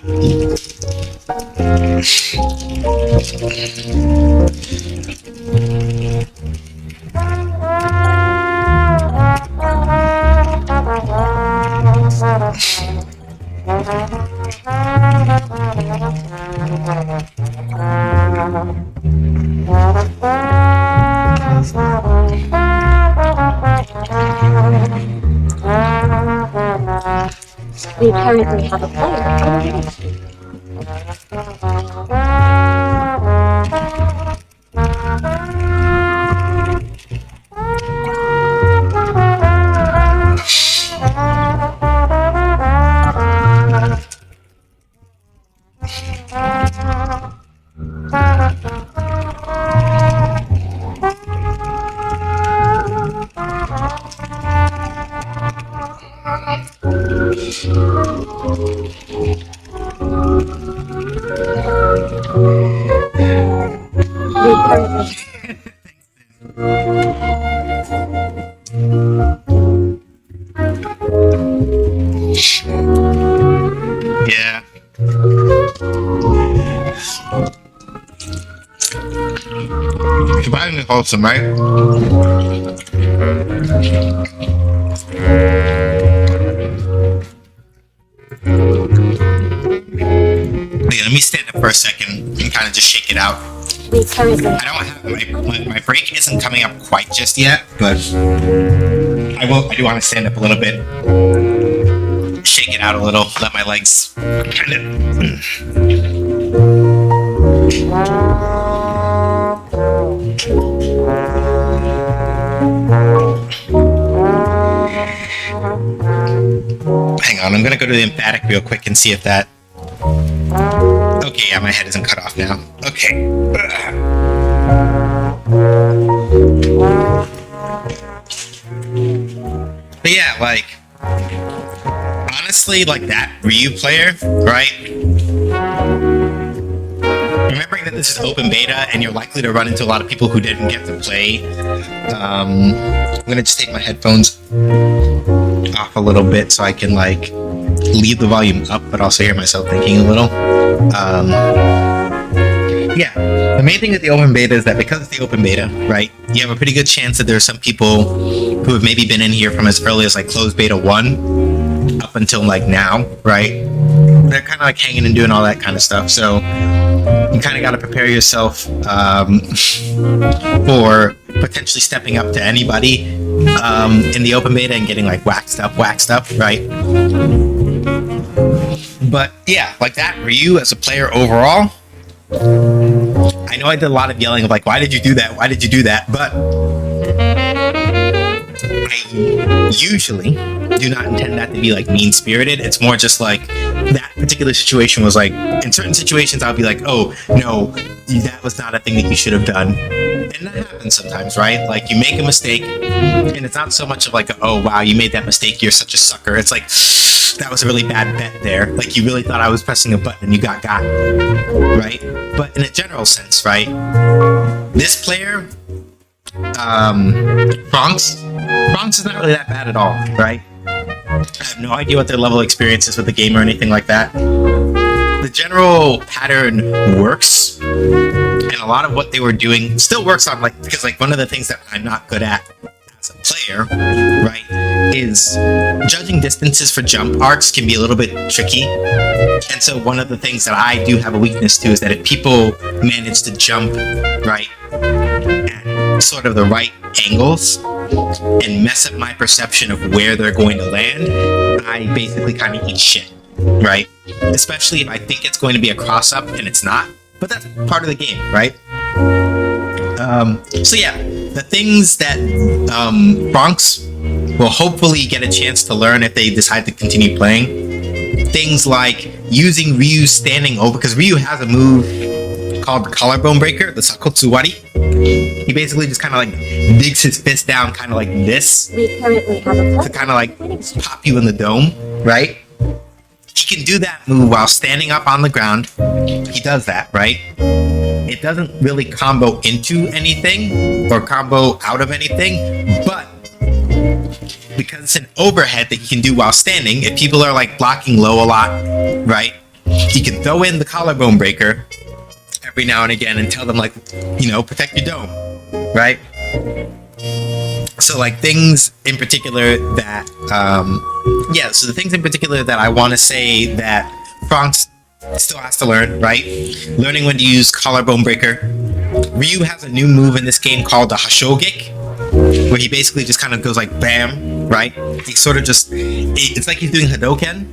We currently have a player on a waiting list. We currently Yeah. Surprisingly wholesome, right? Yeah, let me stand up for a second and kind of just shake it out. we currently I don't have my break isn't coming up quite just yet, but I do want to stand up a little bit, shake it out a little, let my legs kind of. Hang on, I'm gonna go to the emphatic real quick and see if that. Okay, yeah, my head isn't cut off now. Okay. But yeah, like, honestly, like that Ryu player, right? Remembering that this is open beta and you're likely to run into a lot of people who didn't get to play, I'm gonna just take my headphones off a little bit so I can like leave the volume up but also hear myself thinking a little. Yeah, the main thing with the open beta is that because it's the open beta, right, you have a pretty good chance that there's some people who have maybe been in here from as early as like closed beta 1 up until like now, right? They're kind of like hanging and doing all that kind of stuff, so you kind of got to prepare yourself for potentially stepping up to anybody in the open beta and getting like waxed up, right? But yeah, like that Ryu as a player overall, I know I did a lot of yelling of like, why did you do that? Why did you do that? But I usually do not intend that to be like mean spirited. It's more just like that particular situation was like, in certain situations, I'll be like, oh no, that was not a thing that you should have done. And that happens sometimes, right? Like you make a mistake and it's not so much of like, oh wow, you made that mistake, you're such a sucker. It's like, that was a really bad bet there. Like you really thought I was pressing a button and you got, right? But in a general sense, right? This player, Bronx is not really that bad at all, right? I have no idea what their level of experience is with the game or anything like that. The general pattern works, and a lot of what they were doing still works on, like, because like one of the things that I'm not good at as a player, right, is judging distances for jump arcs can be a little bit tricky. And so one of the things that I do have a weakness to is that if people manage to jump, right, at sort of the right angles and mess up my perception of where they're going to land, I basically kind of eat shit, right? Especially if I think it's going to be a cross-up and it's not. But that's part of the game, right? So yeah, the things that Bronx will hopefully get a chance to learn if they decide to continue playing. Things like using Ryu standing over, because Ryu has a move called the Collarbone Breaker, the Sakotsuwari, He basically just kind of like digs his fist down kind of like this We currently have a to player kind of like on a winning streak. pop you in the dome, right? He can do that move while standing up on the ground. He does that, right? It doesn't really combo into anything or combo out of anything, but because it's an overhead that he can do while standing, if people are like blocking low a lot, right? He can throw in the collarbone breaker every now and again and tell them like, you know, protect your dome, right? So like things in particular that, so the things in particular that I want to say that Franks still has to learn, right? Learning when to use collarbone breaker. Ryu has a new move in this game called the Hashogeki, where he basically just kind of goes like bam, right? He sort of just, it's like he's doing Hadoken,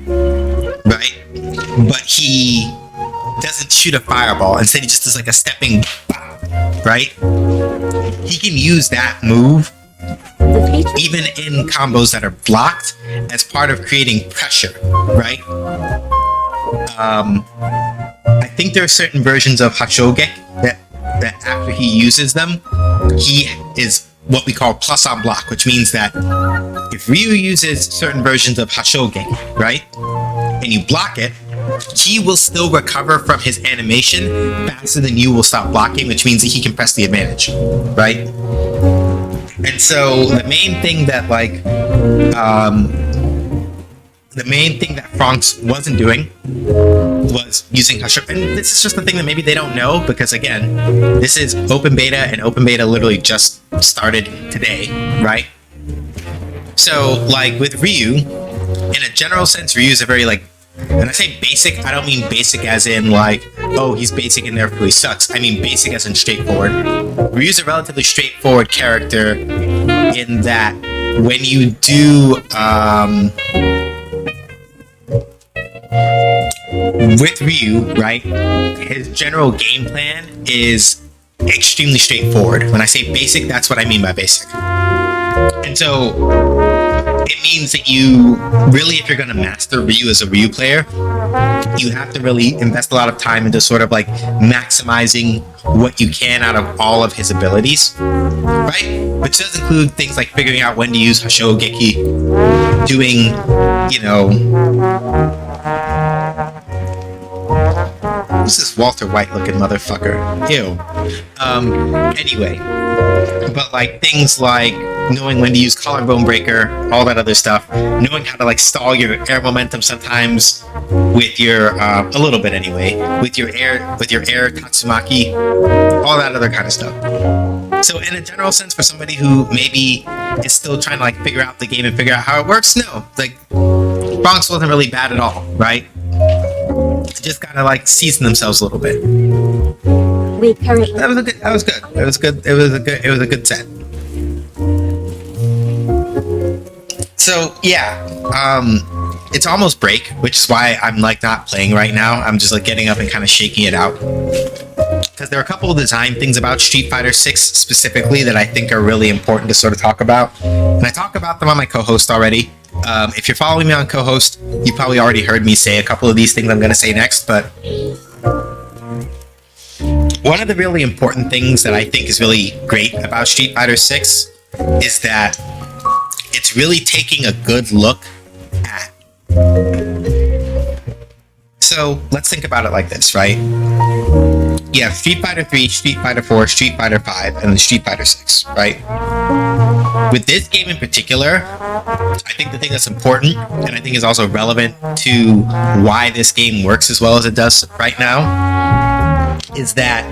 right? But he doesn't shoot a fireball. Instead, he just does like a stepping, right? He can use that move The feature even in combos that are blocked as part of creating pressure, right? I think there are certain versions of Hashogeki that after he uses them, he is what we call plus on block, which means that if Ryu uses certain versions of Hashogeki, right, and you block it, he will still recover from his animation faster than you will stop blocking, which means that he can press the advantage, right? And so the main thing that Franks wasn't doing was using Hashogeki. And this is just the thing that maybe they don't know, because again, this is open beta, and open beta literally just started today, right? So like with Ryu, in a general sense, Ryu is a very like, and I say basic, I don't mean basic as in like, oh, he's basic and therefore he sucks. I mean basic as in straightforward. Ryu's a relatively straightforward character in that when you do with Ryu, right, his general game plan is extremely straightforward. When I say basic, that's what I mean by basic. And so it means that you really, if you're going to master Ryu as a Ryu player, you have to really invest a lot of time into sort of like maximizing what you can out of all of his abilities, right? Which does include things like figuring out when to use Hashogeki, doing, you know, who's this Walter White looking motherfucker? Ew. Anyway, but like things like knowing when to use collarbone breaker, all that other stuff, knowing how to like stall your air momentum sometimes with your a little bit anyway, with your air tatsumaki, all that other kind of stuff. So in a general sense, for somebody who maybe is still trying to like figure out the game and figure out how it works, no, like Bronx wasn't really bad at all, right? Just gotta like season themselves a little bit. we currently That was good. It was a good set. So yeah, it's almost break, which is why I'm like not playing right now. I'm just like getting up and kind of shaking it out, because there are a couple of design things about Street Fighter 6 specifically that I think are really important to sort of talk about, and I talk about them on my co-host already. If you're following me on co-host, you probably already heard me say a couple of these things I'm going to say next, but one of the really important things that I think is really great about Street Fighter 6 is that it's really taking a good look at. So let's think about it like this, right? You have Street Fighter 3, Street Fighter 4, Street Fighter 5, and then Street Fighter 6, right? With this game in particular, I think the thing that's important, and I think is also relevant to why this game works as well as it does right now, is that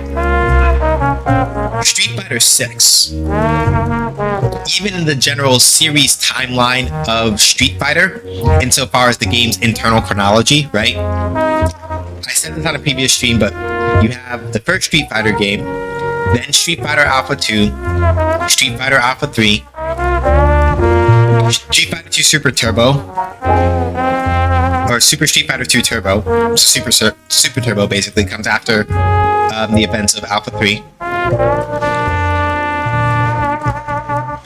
Street Fighter 6, even in the general series timeline of Street Fighter, insofar as the game's internal chronology, right? I said this on a previous stream, but you have the first Street Fighter game, then Street Fighter Alpha 2, Street Fighter Alpha 3, Street Fighter 2 Super Turbo, or Super Street Fighter 2 Turbo, Super Turbo basically comes after the events of Alpha 3.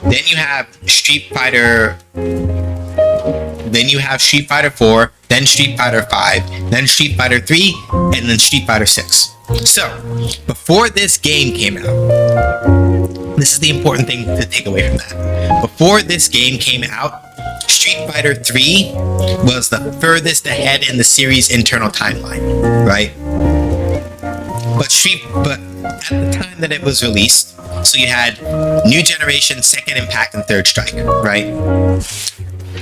Then you have Street Fighter 4, then Street Fighter 5, then Street Fighter 3, and then Street Fighter 6, So, before this game came out, this is the important thing to take away from that. Before this game came out, Street Fighter 3 was the furthest ahead in the series' internal timeline, right? But at the time that it was released, so you had New Generation, Second Impact, and Third Strike, right?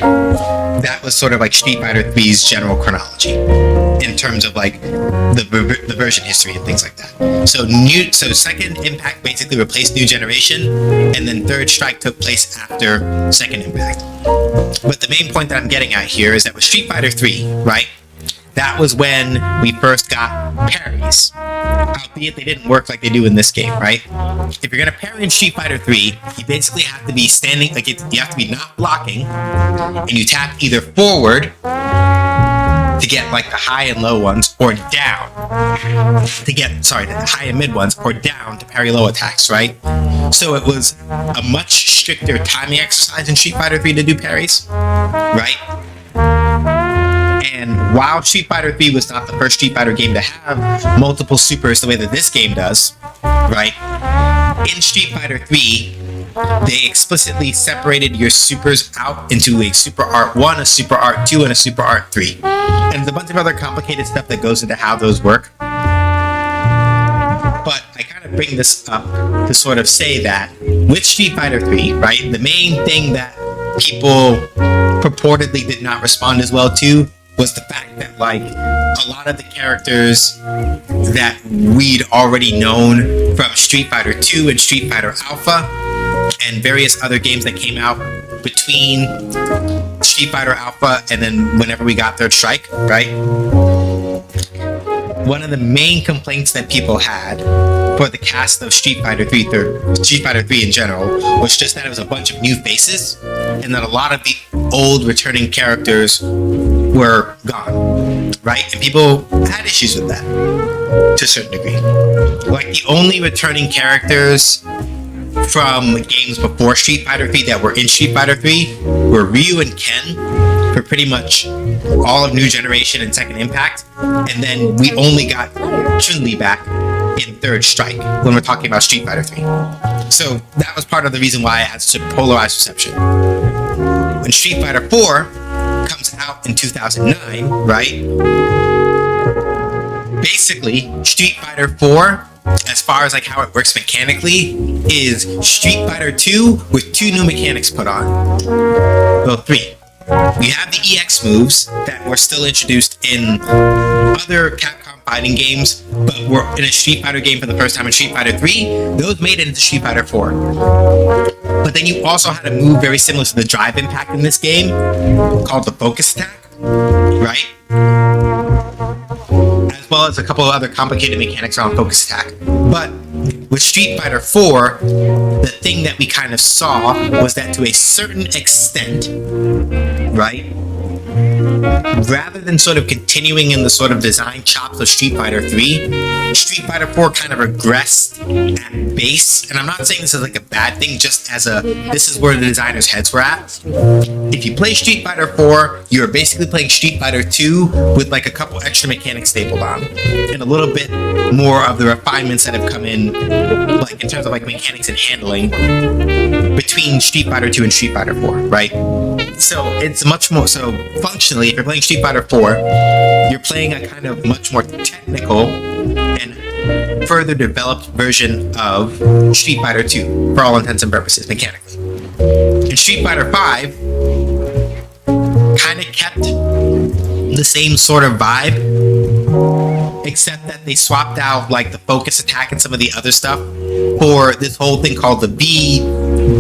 That was sort of like Street Fighter 3's general chronology in terms of like the version history and things like that. So Second Impact basically replaced New Generation, and then Third Strike took place after Second Impact. But the main point that I'm getting at here is that with Street Fighter 3, right? That was when we first got parries. Albeit they didn't work like they do in this game, right? If you're gonna parry in Street Fighter 3, you basically have to be standing, like you have to be not blocking, and you tap either forward to get like the high and low ones, or down to get, the high and mid ones, or down to parry low attacks, right? So it was a much stricter timing exercise in Street Fighter 3 to do parries, right? And while Street Fighter 3 was not the first Street Fighter game to have multiple supers the way that this game does, right? In Street Fighter 3, they explicitly separated your supers out into a Super Art 1, a Super Art 2, and a Super Art 3. And there's a bunch of other complicated stuff that goes into how those work. But I kind of bring this up to sort of say that with Street Fighter 3, right, the main thing that people purportedly did not respond as well to was the fact that like a lot of the characters that we'd already known from Street Fighter 2 and Street Fighter Alpha and various other games that came out between Street Fighter Alpha and then whenever we got Third Strike, right? One of the main complaints that people had for the cast of Street Fighter 3 in general was just that it was a bunch of new faces and that a lot of the old returning characters were gone, right? And people had issues with that to a certain degree. Like the only returning characters from games before Street Fighter 3 that were in Street Fighter 3 were Ryu and Ken for pretty much all of New Generation and Second Impact, and then we only got Chun-Li back in Third Strike when we're talking about Street Fighter 3. So that was part of the reason why it had such a polarized reception. When Street Fighter 4 comes out in 2009, right? Basically, Street Fighter 4, as far as like how it works mechanically, is Street Fighter 2 with 2 new mechanics put on. Well, 3. We have the EX moves that were still introduced in other Capcom fighting games, but were in a Street Fighter game for the first time in Street Fighter 3. Those made it into Street Fighter 4. But then you also had a move very similar to the drive impact in this game called the focus attack, right? As well as a couple of other complicated mechanics around focus attack. But with Street Fighter 4, the thing that we kind of saw was that to a certain extent, right, rather than sort of continuing in the sort of design chops of Street Fighter 3, Street Fighter 4 kind of regressed at base. And I'm not saying this is like a bad thing, just as this is where the designers' heads were at. If you play Street Fighter 4, you're basically playing Street Fighter 2 with like a couple extra mechanics stapled on, and a little bit more of the refinements that have come in, like in terms of like mechanics and handling between Street Fighter 2 and Street Fighter 4, right? So it's much more, so functionally, if you're playing Street Fighter 4, you're playing a kind of much more technical and further developed version of Street Fighter 2, for all intents and purposes, mechanically. And Street Fighter 5 kind of kept the same sort of vibe, except that they swapped out like the focus attack and some of the other stuff for this whole thing called the V.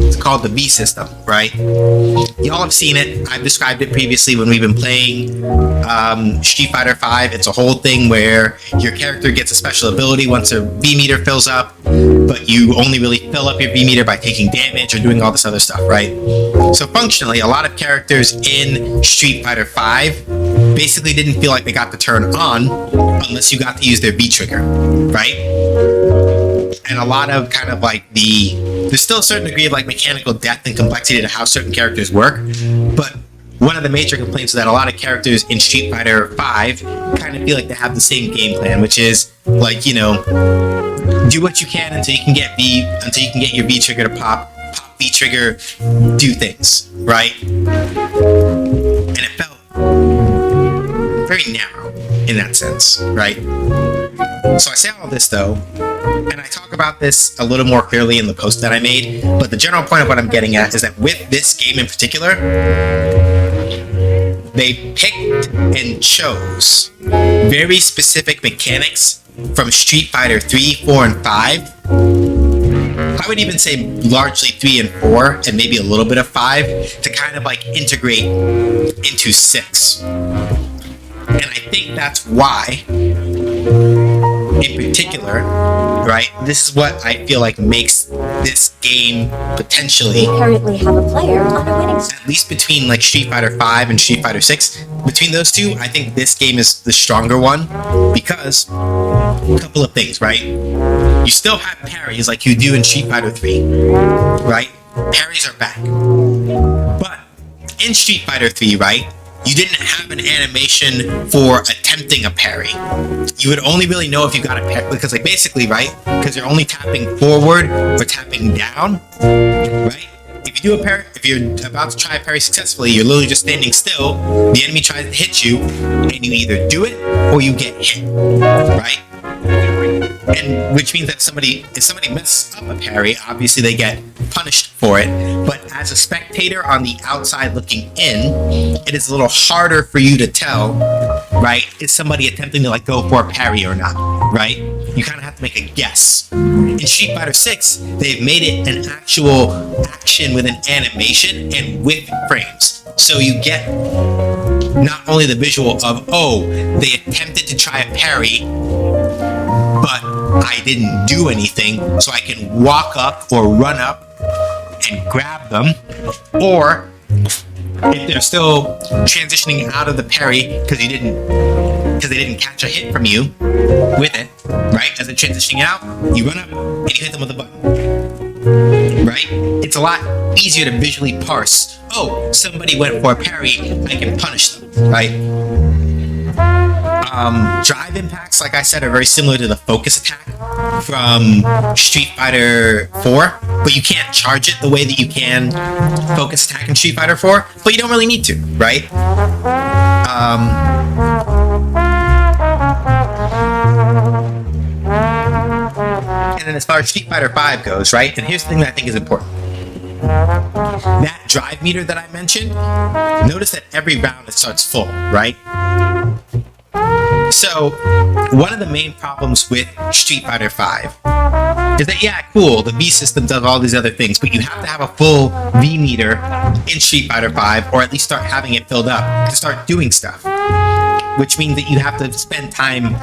It's called the V system, right? Y'all have seen it. I've described it previously when we've been playing Street Fighter 5. It's a whole thing where your character gets a special ability once a V meter fills up, but you only really fill up your V meter by taking damage or doing all this other stuff, right? So functionally, a lot of characters in Street Fighter 5 basically didn't feel like they got the turn on unless you got to use their V trigger, right? And a lot of kind of like there's still a certain degree of like mechanical depth and complexity to how certain characters work, but one of the major complaints is that a lot of characters in Street Fighter 5 kind of feel like they have the same game plan, which is like, you know, do what you can until you can get your V trigger to pop V trigger, do things, right? And it felt very narrow in that sense, right? So I say all this though, and I talk about this a little more clearly in the post that I made, but the general point of what I'm getting at is that with this game in particular, they picked and chose very specific mechanics from Street Fighter 3, 4, and 5. I would even say largely 3 and 4, and maybe a little bit of 5, to kind of like integrate into 6. And I think that's why, in particular, right, this is what I feel like makes this game potentially, We currently have a player on a winning streak. at least between like Street Fighter 5 and Street Fighter 6, between those two, I think this game is the stronger one, because a couple of things, right? You still have parries like you do in Street Fighter 3, right? Parries are back. But in Street Fighter 3, right, you didn't have an animation for attempting a parry. You would only really know if you got a parry, because like basically, right, because you're only tapping forward or tapping down, right? If you do a parry, if you're about to try a parry successfully, you're literally just standing still, the enemy tries to hit you, and you either do it or you get hit, right? And which means that if somebody messes up a parry, obviously they get punished for it. But as a spectator on the outside looking in, it is a little harder for you to tell, right? Is somebody attempting to like go for a parry or not, right? You kind of have to make a guess. In Street Fighter 6, they've made it an actual action with an animation and with frames. So you get not only the visual of, oh, they attempted to try a parry, but I didn't do anything, so I can walk up or run up and grab them, or if they're still transitioning out of the parry because they didn't catch a hit from you with it, right? As they're transitioning out, you run up and you hit them with a button, right? It's a lot easier to visually parse. Oh, somebody went for a parry, I can punish them, right? Drive impacts, like I said, are very similar to the focus attack from Street Fighter 4, but you can't charge it the way that you can focus attack in Street Fighter 4, but you don't really need to, right? And then as far as Street Fighter 5 goes, right, and here's the thing that I think is important. That drive meter that I mentioned, notice that every round it starts full, right? So, one of the main problems with Street Fighter 5 is that, yeah, cool, the V system does all these other things, but you have to have a full V meter in Street Fighter 5, or at least start having it filled up to start doing stuff. Which means that you have to spend time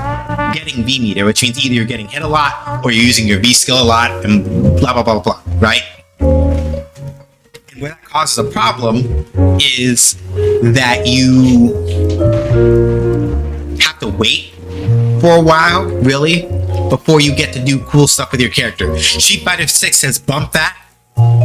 getting V meter, which means either you're getting hit a lot, or you're using your V skill a lot, and blah, blah, blah, blah, blah, right? And where that causes a problem is that you have to wait for a while, really, before you get to do cool stuff with your character. Street Fighter 6 has bumped that.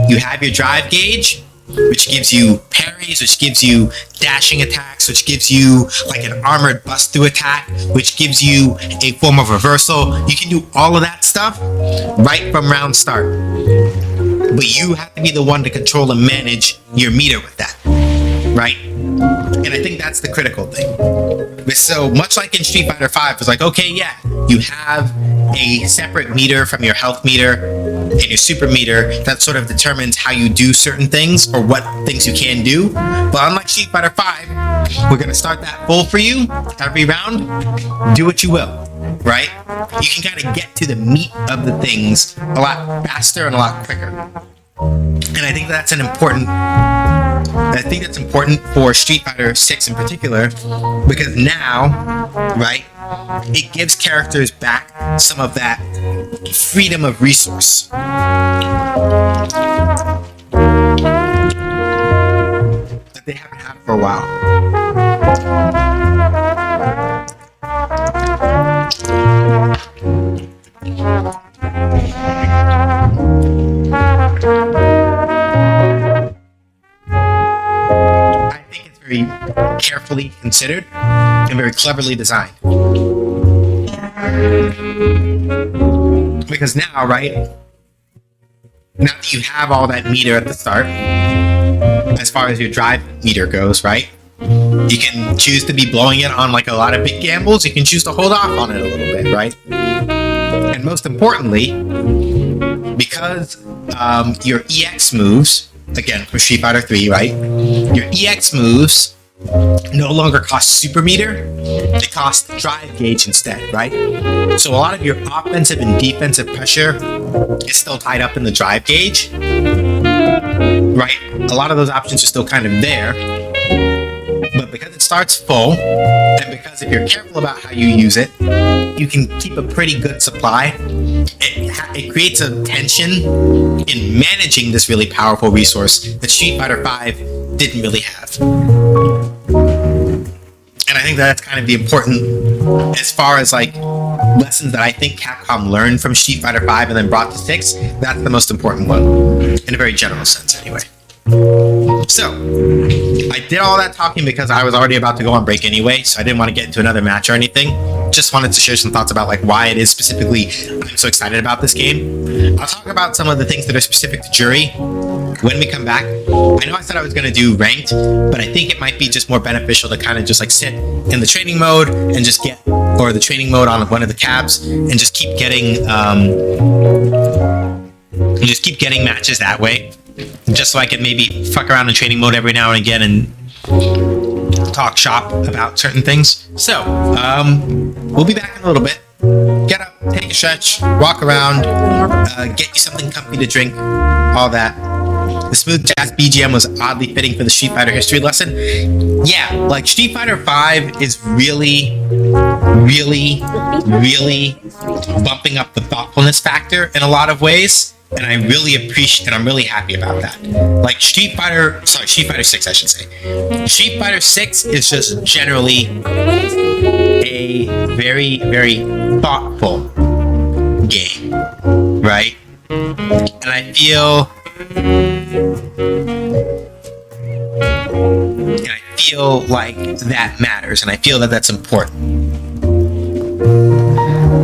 You have your drive gauge, which gives you parries, which gives you dashing attacks, which gives you like an armored bust through attack, which gives you a form of reversal. You can do all of that stuff right from round start. But you have to be the one to control and manage your meter with that, right? And I think that's the critical thing. But so much like in Street Fighter 5, it's like, okay, yeah, you have a separate meter from your health meter and your super meter that sort of determines how you do certain things or what things you can do. But unlike Street Fighter 5, we're going to start that full for you every round. Do what you will, right? You can kind of get to the meat of the things a lot faster and a lot quicker. And I think that's important for Street Fighter 6 in particular, because now, right, it gives characters back some of that freedom of resource. That they haven't had for a while. carefully considered and very cleverly designed. Because now, right, now that you have all that meter at the start, as far as your drive meter goes, right, you can choose to be blowing it on like a lot of big gambles. You can choose to hold off on it a little bit, right? And most importantly, because your EX moves, again, for Street Fighter 3, right? Your EX moves no longer cost super meter, they cost drive gauge instead, right? So a lot of your offensive and defensive pressure is still tied up in the drive gauge, right? A lot of those options are still kind of there, but because it starts full, and because if you're careful about how you use it, you can keep a pretty good supply. It creates a tension in managing this really powerful resource that Street Fighter V didn't really have. And I think that's kind of the important, as far as like lessons that I think Capcom learned from Street Fighter V and then brought to 6, that's the most important one, in a very general sense anyway. So, I did all that talking because I was already about to go on break anyway, so I didn't want to get into another match or anything. Just wanted to share some thoughts about like why it is specifically I'm so excited about this game. I'll talk about some of the things that are specific to Jury when we come back. I know I said I was going to do ranked, but I think it might be just more beneficial to kind of just like sit in the training mode and just get, or the training mode on one of the cabs and just keep getting matches that way. Just so I can maybe fuck around in training mode every now and again and talk shop about certain things. So, we'll be back in a little bit. Get up, take a stretch, walk around, get you something comfy to drink, all that. The smooth jazz BGM was oddly fitting for the Street Fighter history lesson. Yeah, like Street Fighter V is really bumping up the thoughtfulness factor in a lot of ways. And I really appreciate, and I'm really happy about that. Like Street Fighter 6, I should say. Street Fighter 6 is just generally a very, very thoughtful game, right? And I feel like that matters, and I feel that that's important.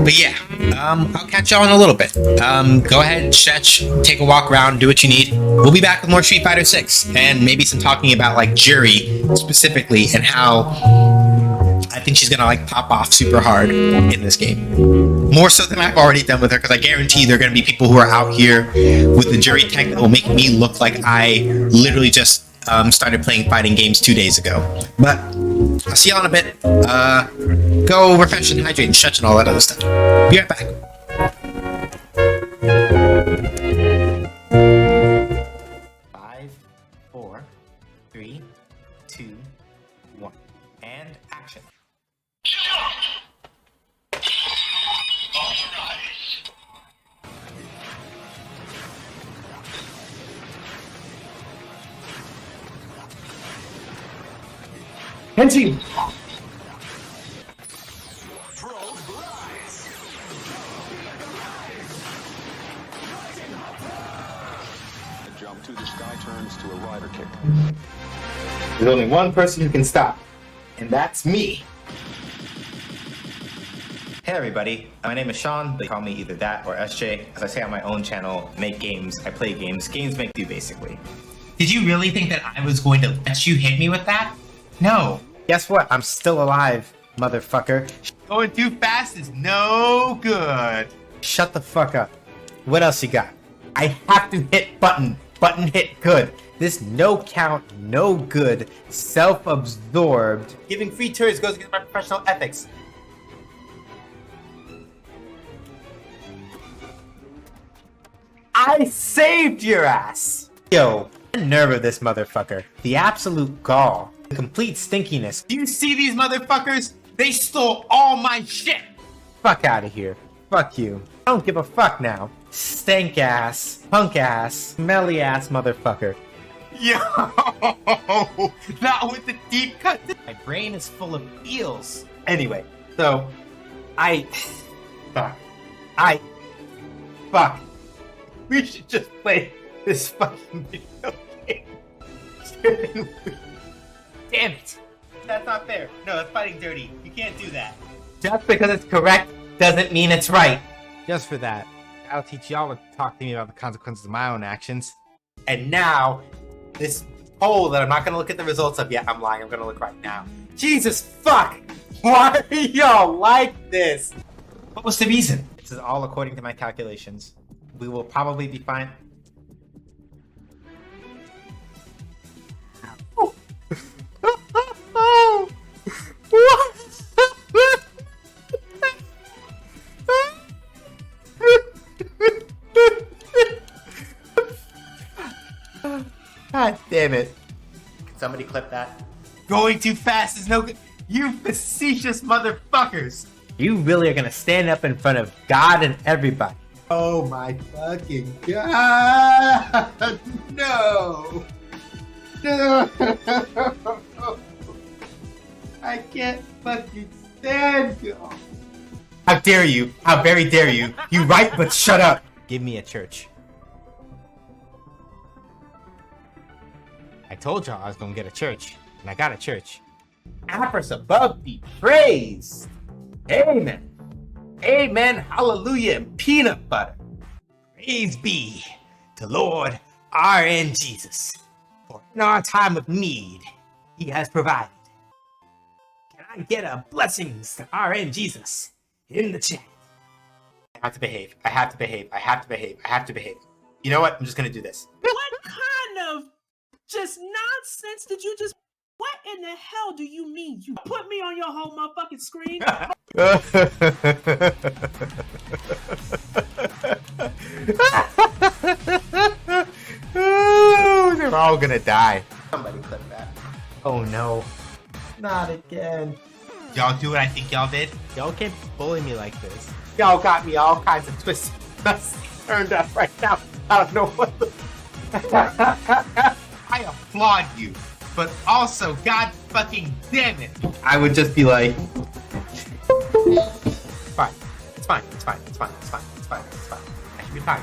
But yeah, I'll catch y'all in a little bit. Go ahead, stretch, take a walk around, do what you need. We'll be back with more Street Fighter 6 and maybe some talking about like Jury specifically and how I think she's gonna like pop off super hard in this game. More so than I've already done with her, because I guarantee there are gonna be people who are out here with the Jury tech that will make me look like I literally just started playing fighting games 2 days ago. But I'll see y'all in a bit. Go refresh and hydrate and stretch and all that other stuff. Be right back. Five, 4, 3, 2, 1, and action. Henty! The jump to the sky turns to a rider kick. There's only one person who can stop, and that's me. Hey everybody, my name is Sean. They call me either that or SJ. As I say on my own channel, make games, I play games. Games make you, basically. Did you really think that I was going to let you hit me with that? No. Guess what? I'm still alive, motherfucker. Going too fast is no good. Shut the fuck up. What else you got? I have to hit button. Button hit good. This no count, no good, self-absorbed. Giving free turns goes against my professional ethics. I saved your ass! Yo, the nerve of this motherfucker. The absolute gall. The complete stinkiness. Do you see these motherfuckers? They stole all my shit! Fuck out of here. Fuck you. I don't give a fuck now. Stank ass, punk ass, smelly ass motherfucker. Yo! Not with the deep cut. My brain is full of eels. Anyway, so Fuck. We should just play this fucking video game. Damn it. That's not fair. No, that's fighting dirty. You can't do that. Just because it's correct doesn't mean it's right. Just for that, I'll teach y'all to talk to me about the consequences of my own actions. And now, this poll that I'm not gonna look at the results of yet, I'm lying, I'm gonna look right now. Jesus fuck! Why are y'all like this? What was the reason? This is all according to my calculations. We will probably be fine. God damn it. Can somebody clip that? Going too fast is no good. You facetious motherfuckers. You really are gonna stand up in front of God and everybody. Oh my fucking God. No. No. I can't fucking stand you. How dare you? How very dare you? You right, but shut up. Give me a church. I told y'all I was gonna get a church, and I got a church. Apris above be praised. Amen. Amen. Hallelujah. And peanut butter. Praise be to Lord RN Jesus. For in our time of need, He has provided. Can I get a blessings to RN Jesus in the chat? I have to behave. I have to behave. I have to behave. I have to behave. You know what? I'm just gonna do this. What kind of just nonsense did you just... What in the hell do you mean? You put me on your whole motherfucking screen? They're all gonna die. Somebody clip that. Oh no. Not again. Y'all do what I think y'all did? Y'all can't bully me like this. Y'all got me all kinds of twists turned up right now. I don't know what the... I applaud you, but also, God fucking damn it, I would just be like, fine, it's fine, it's fine, it's fine, it's fine, it's fine, it's fine, I should be fine.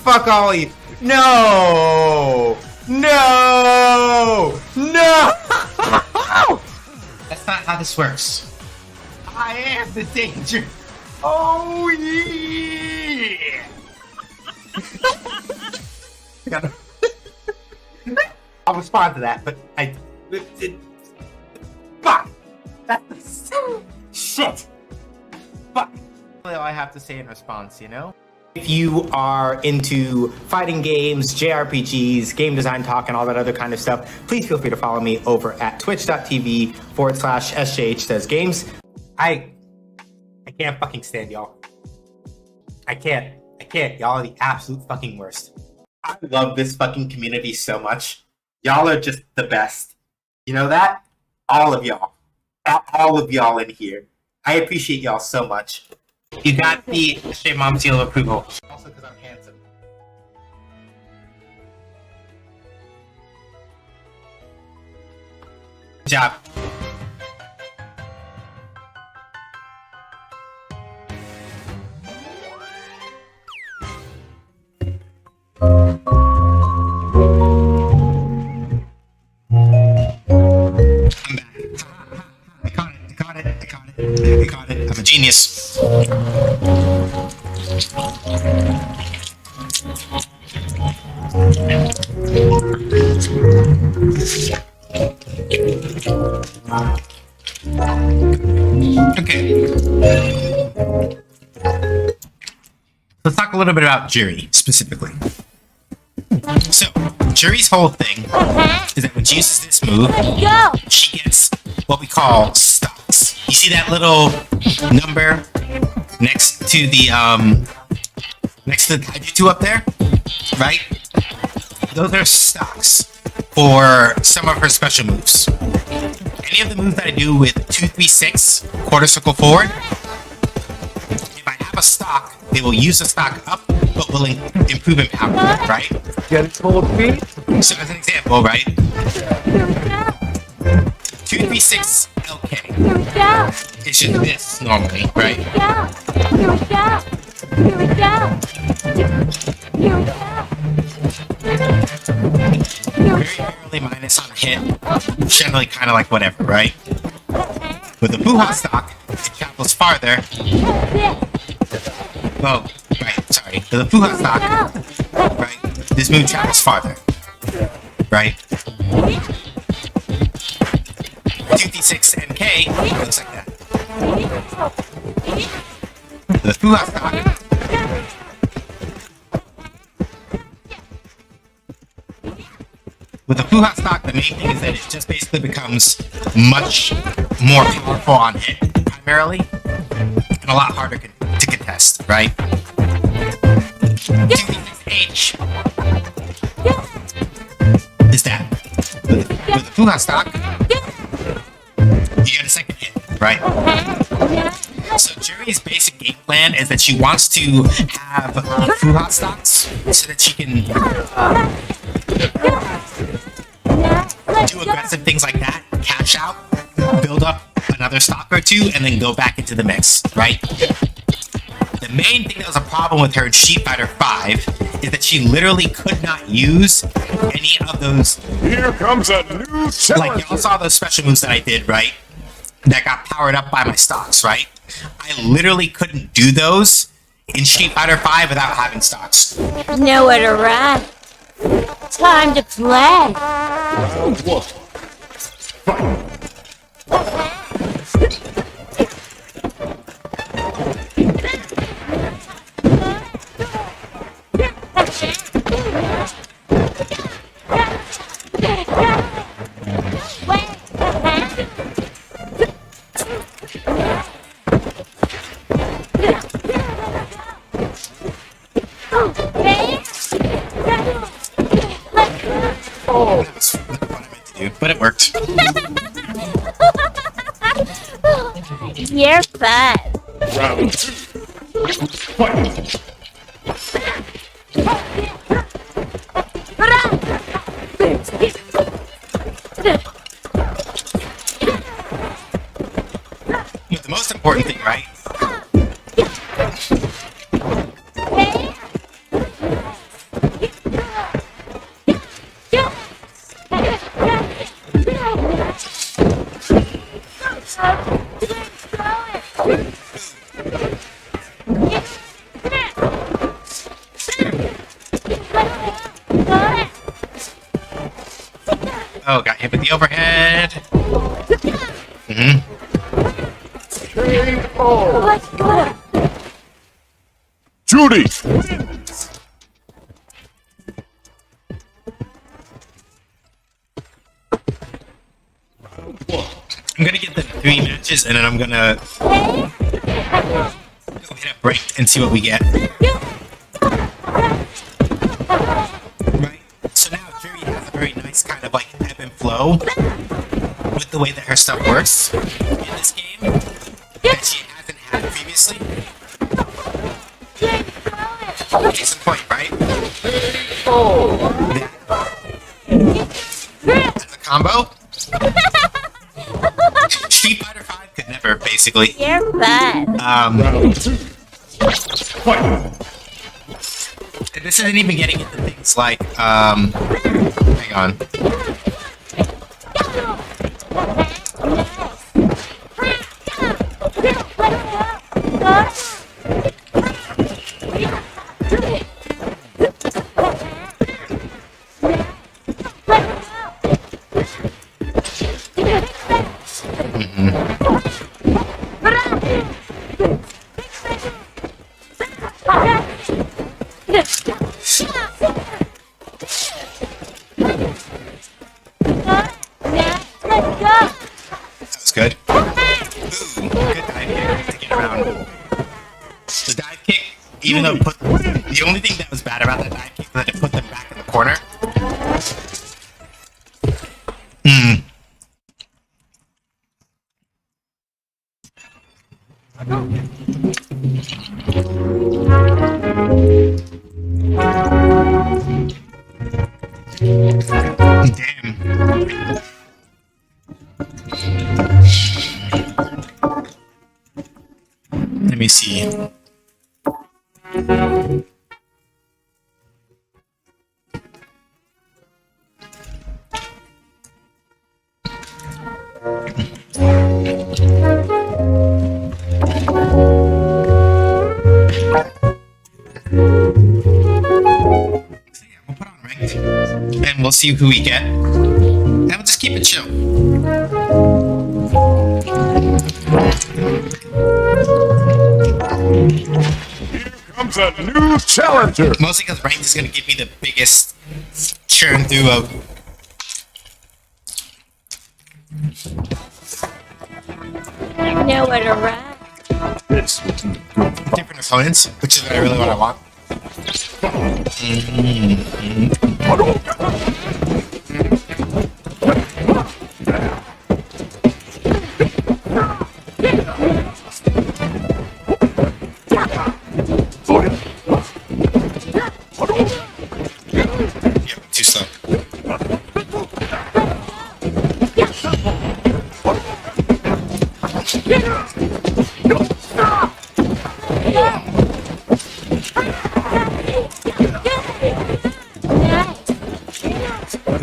Fuck all of you. No! No! No! That's not how this works. I am the danger. Oh yeah! I'll respond to that, but fuck! That's shit! Fuck! That's all I have to say in response, you know? If you are into fighting games, JRPGs, game design talk, and all that other kind of stuff, please feel free to follow me over at twitch.tv/SJH says games. I can't fucking stand y'all. I can't. Y'all are the absolute fucking worst. I love this fucking community so much. Y'all are just the best. You know that? All of y'all. All of y'all in here. I appreciate y'all so much. You got the Straight Mom seal of approval. Also because I'm handsome. Good job. I caught it. I'm a genius. Okay. Let's talk a little bit about Jury, specifically. So, Jury's whole thing is that when she uses this move, she gets what we call stocks. You see that little number next to the Kaiju up there? Right? Those are stocks for some of her special moves. Any of the moves that I do with 2-3-6 quarter circle forward, if I have a stock, they will use the stock up, but will improve in power, right? Get cold feet. So as an example, right? 2-3-6 LK. It's just this normally, right? very barely minus on a hit. Generally kind of like whatever, right? With the Buha stock, it travels farther. Oh, right, sorry. With the Buha stock, right, this move travels farther. Right? 2d6 NK looks like that. The Fuha stock. With the Fuha stock, the main thing is that it just basically becomes much more powerful on hit, primarily, and a lot harder to contest, right? 2d6H is that. With the Fuha stock, you get a second hit, right? So Jerry's basic game plan is that she wants to have Fuha stocks so that she can do aggressive things like that, cash out, build up another stock or two, and then go back into the mix, right? The main thing that was a problem with her in Street Fighter 5 is that she literally could not use any of those. Here comes a new challenger. Like, y'all saw those special moves that I did, right? That got powered up by my stocks, right? I literally couldn't do those in Street Fighter 5 without having stocks. Nowhere to run. Time to play. Round one. Fight. That was not what I meant to do, but it worked. You're fun. Round two. Fight. But the most important thing, right? Oh, got hit with the overhead. Judy. I'm gonna get the 3 matches and then I'm gonna go hit a break and see what we get. Right? So now Jerry has a very nice kind of like ebb and flow with the way that her stuff works in this game that she hasn't had previously. Case in point, right? As a combo, Street Fighter 5 could never, basically. You're fun. Round two. Fight. And this isn't even getting into things like, hang on. That was good. Ooh, good dive kick to get around. The dive kick, even though it put, the only thing that was bad about that dive kick was that it put them back in the corner. Damn. Let me see. we'll see who we get. And we'll just keep it chill. Comes a new challenger. Mostly because ranked is going to give me the biggest churn through of Nowhere to run. This will be good. different opponents, which is what I really want. Yeah, too slow.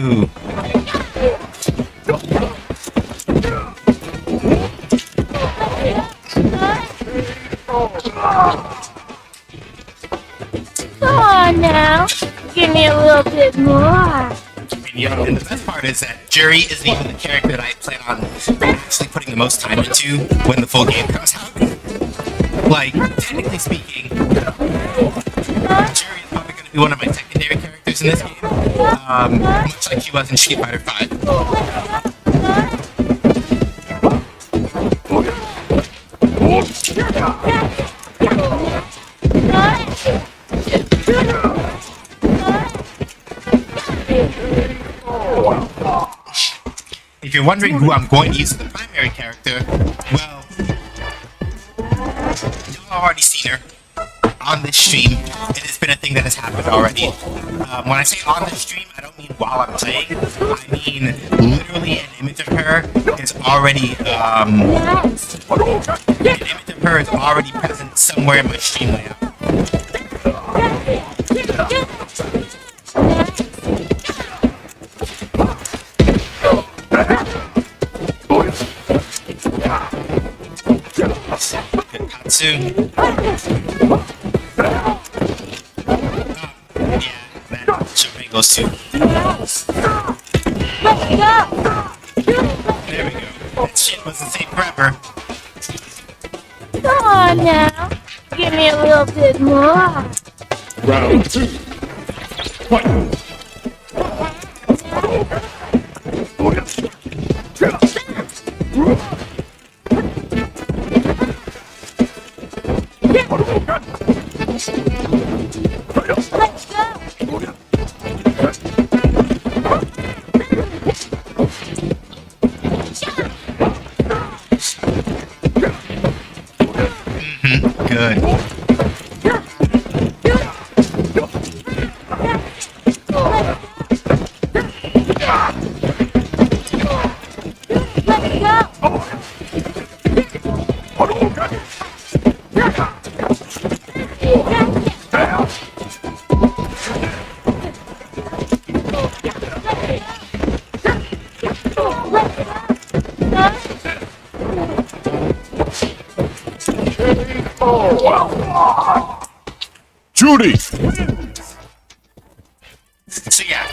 Ooh. Come on now. Give me a little bit more. And the best part is that Jury isn't even the character that I plan on actually putting the most time into when the full game comes out. Like, technically speaking, Jury is probably going to be one of my secondary characters in this game, much like she was in Street Fighter 5. If you're wondering who I'm going to use as the primary character, well, you've already seen her on this stream. It has been a thing that has happened already. When I say on the stream, I don't mean while I'm playing. I mean literally an image of her is already present somewhere in my stream layout. Katsu. Yeah, that jumping goes too. There we go. That shit wasn't safe forever. Come on now. Give me a little bit more. Round 2. Fight. Good. Judy. So yeah.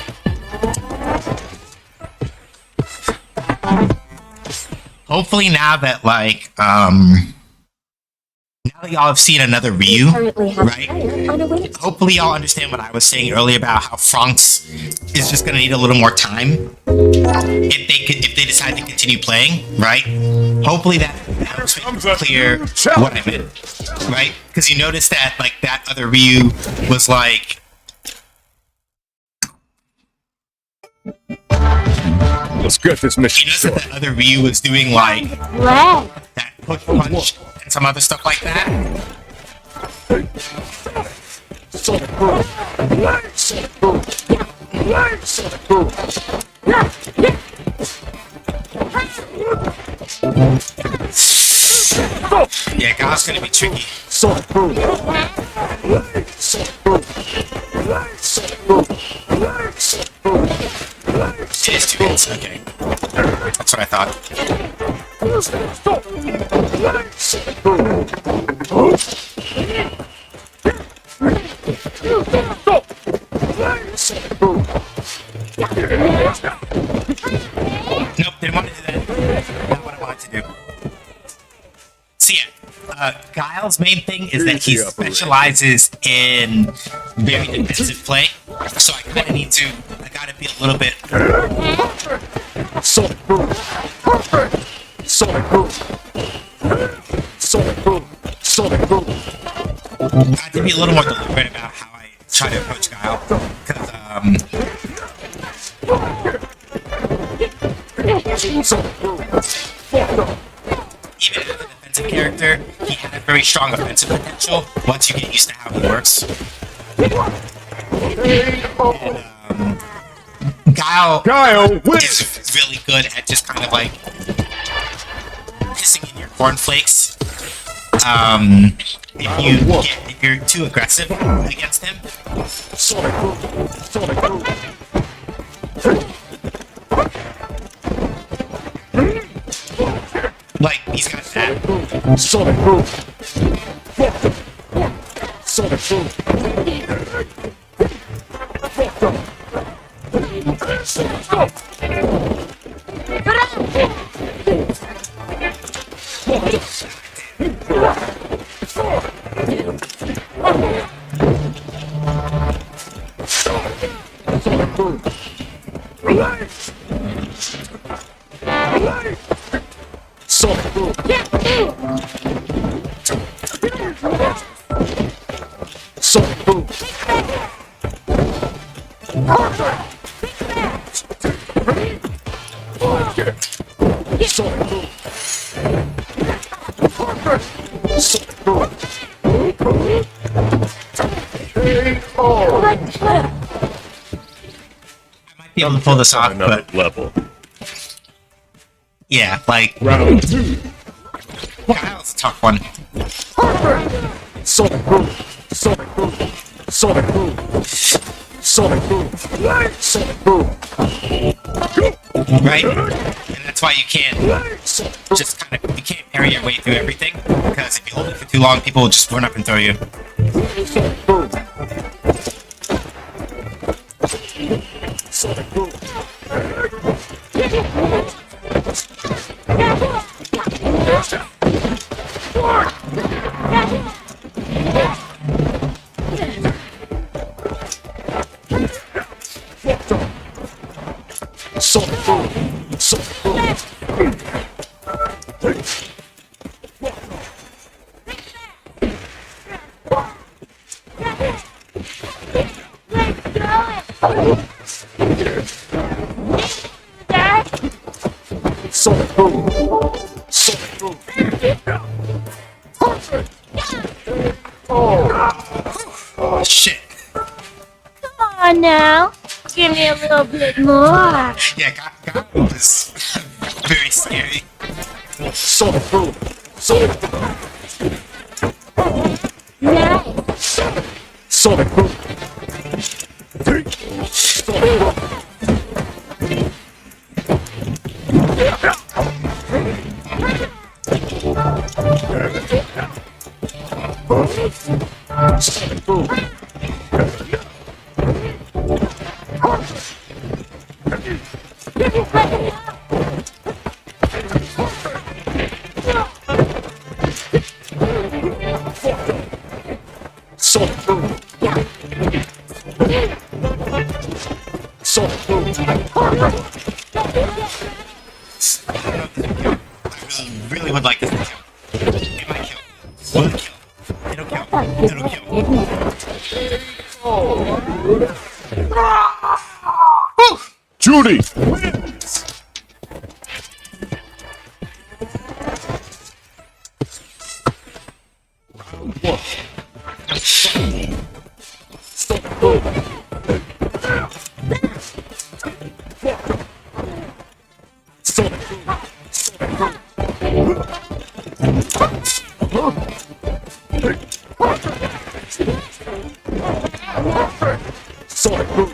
Hopefully now that now that y'all have seen another Ryu, Currently have right? a player on a waiting list. Hopefully y'all understand what I was saying earlier about how Franks is just gonna need a little more time if they decide to continue playing, right? Hopefully that helps make clear what I meant, right? Because you notice that like that other Ryu was like Let's get this you mission notice that started. that other Ryu was doing like Red. that push punch and some other stuff like that. Sonic Boom. Sonic Boom. Sonic Boom. Yeah, God's gonna be tricky. Sonic Boom. Sonic Boom. Sonic Boom. Sonic Boom. It is 2 hits, okay. That's what I thought. Guile's main thing is that he specializes in very defensive play, so I kind of need to. I gotta be a little bit. Sonic boom. Sonic boom. Sonic boom. Sonic boom. I have to be a little more deliberate about how I try to approach Guile, because Sonic boom. even as a defensive character, he has very strong offensive potential once you get used to how he works. And, Guile is really good at just kind of like pissing in your cornflakes. If you're too aggressive against him, Sonic boom. Sonic boom. like he's got that. Sonic boom. Sonic boom. Sonic boom. Sonic boom. Sonic boom. Sonic boom. Sonic boom. I might be able to pull this off, Another but level. yeah, like Round 2. Guile's a tough one. Sonic boom. Sonic boom. Sonic boom. Sonic boom. Sonic boom. Right? And that's why you can't just kind of, you can't parry your way through everything, because if you hold it for too long, people will just run up and throw you. Sonic boom. Sonic boom. Sonic boom. Sonic boom. Sonic boom. Sonic boom. Oh, shit. Come on now. Give me a little bit more. Yeah, Guile was very scary. Sonic boom. Sonic boom. Nice. Sonic boom. Sonic boom. Sonic boom. Sonic boom. Sonic boom. I really would like this to kill. It might kill. Will it kill? It'll kill. It'll kill. Whew. Judy! Sonic boom. Sonic boom. Sonic boom.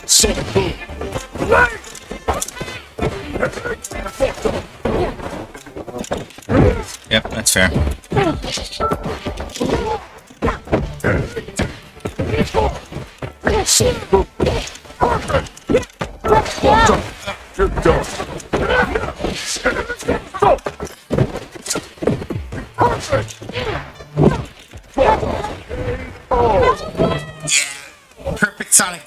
Sonic boom. Yep, that's fair. Sonic boom. Good dog.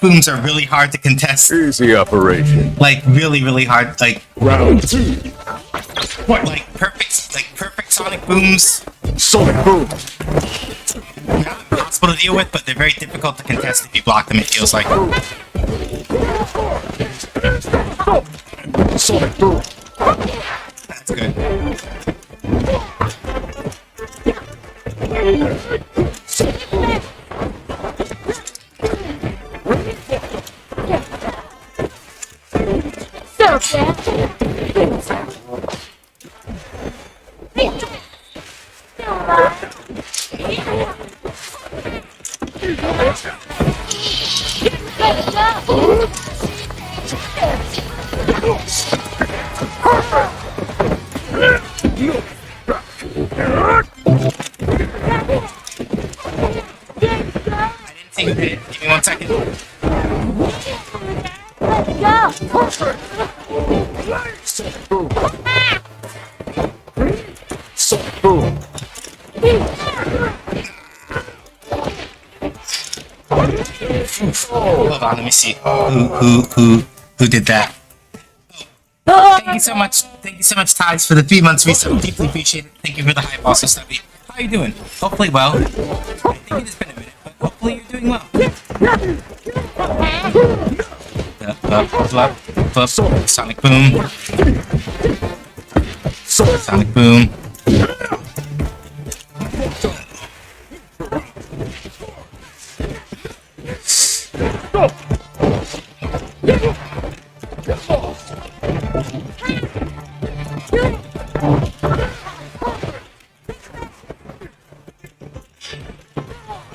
booms are really hard to contest. Easy operation. Like really, really hard. Round 2. Like perfect sonic booms. Sonic boom. Not impossible to deal with, but they're very difficult to contest if you block them. It feels like. Sonic boom. That's good. So bad. I didn't see who did it. Give me 1 second. Sonic boom. Sonic boom. Hold on, let me see. Who did that? Thank you so much. Thank you so much, Ties, for the 3 months resub. Deeply appreciate it. Thank you for the hype, also, Stubby. How are you doing? Hopefully well. I think it has been a minute, but hopefully you're doing well. Sonic boom. Sonic boom.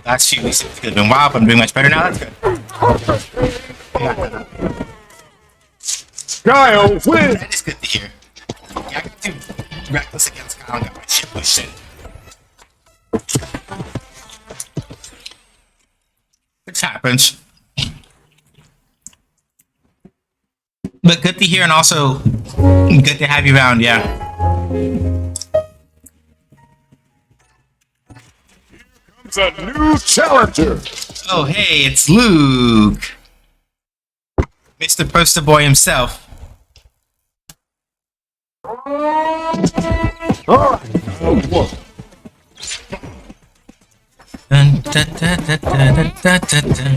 Last few weeks it's been wild, but I'm doing much better now. That's good. Kyle wins. That is good to hear. Yeah, I got too reckless against Kyle and got my shit pushed in. Which happens. But good to hear, and also good to have you around, yeah. It's a new challenger. Oh, hey, it's Luke. Mr. Poster Boy himself. Alright, round 1. Dun, dun, dun, dun, dun, dun, dun, dun.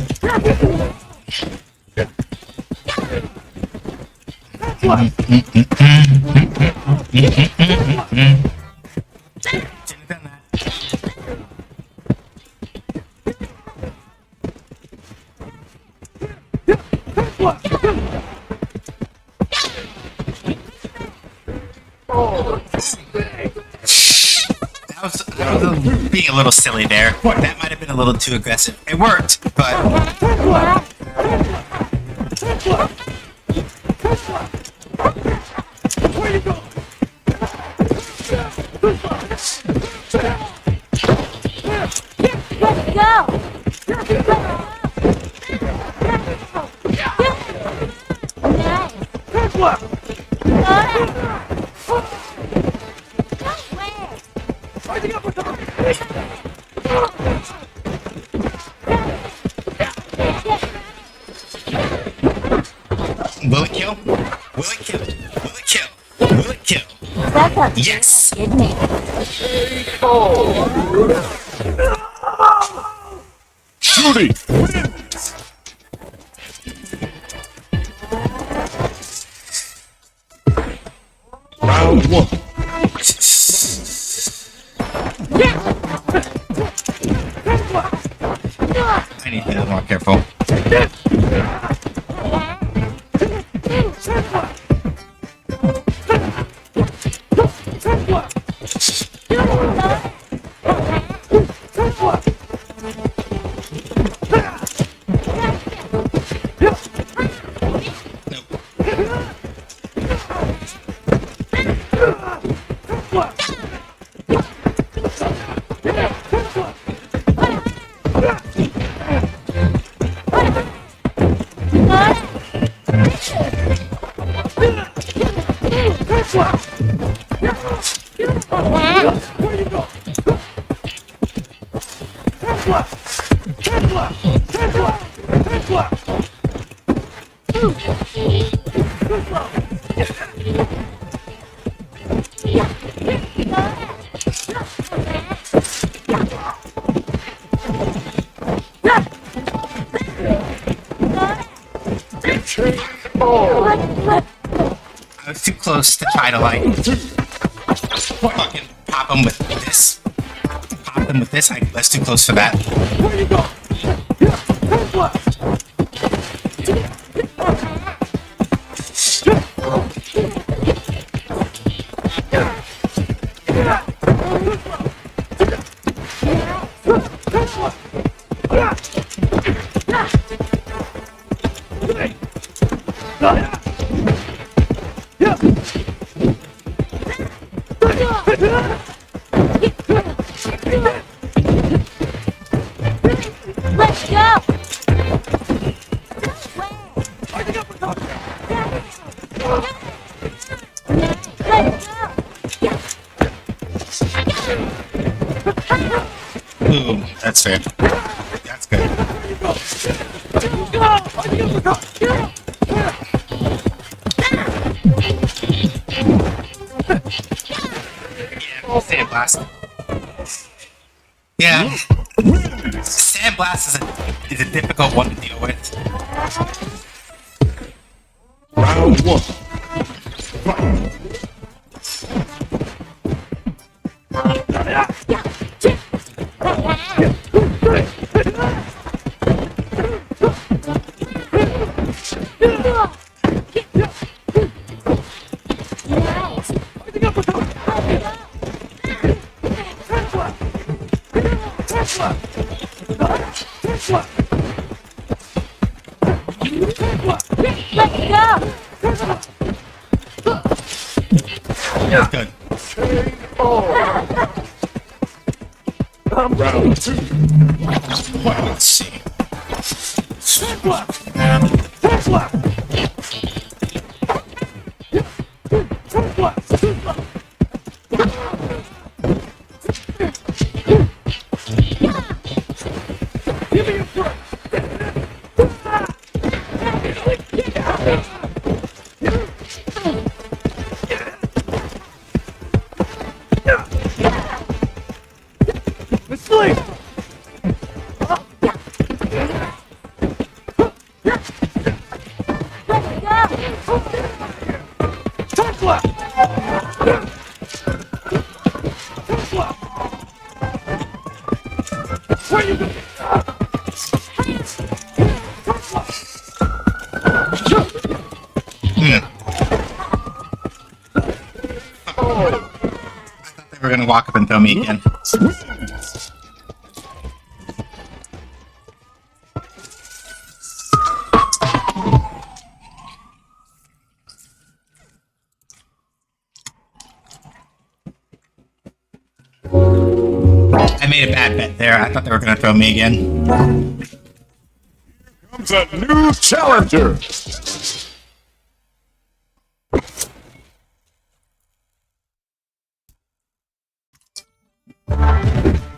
I was being a little silly there. That might have been a little too aggressive. It worked, but will it kill? Will it kill? Will it kill? Will it kill? Yes! Judy wins. Round 1. I need to be a little more careful. Nope. I was too close to try to like fucking pop him with this. Pop him with this. I was too close for that. Where you go? Let's go! Ooh, that's fair. That's good. Yeah, sandblast. Yeah, sandblast is a difficult one to deal with. Round one. That's good. Round two. Let's see. We're gonna walk up and throw me again. I made a bad bet there. I thought they were gonna throw me again. Comes a new challenger.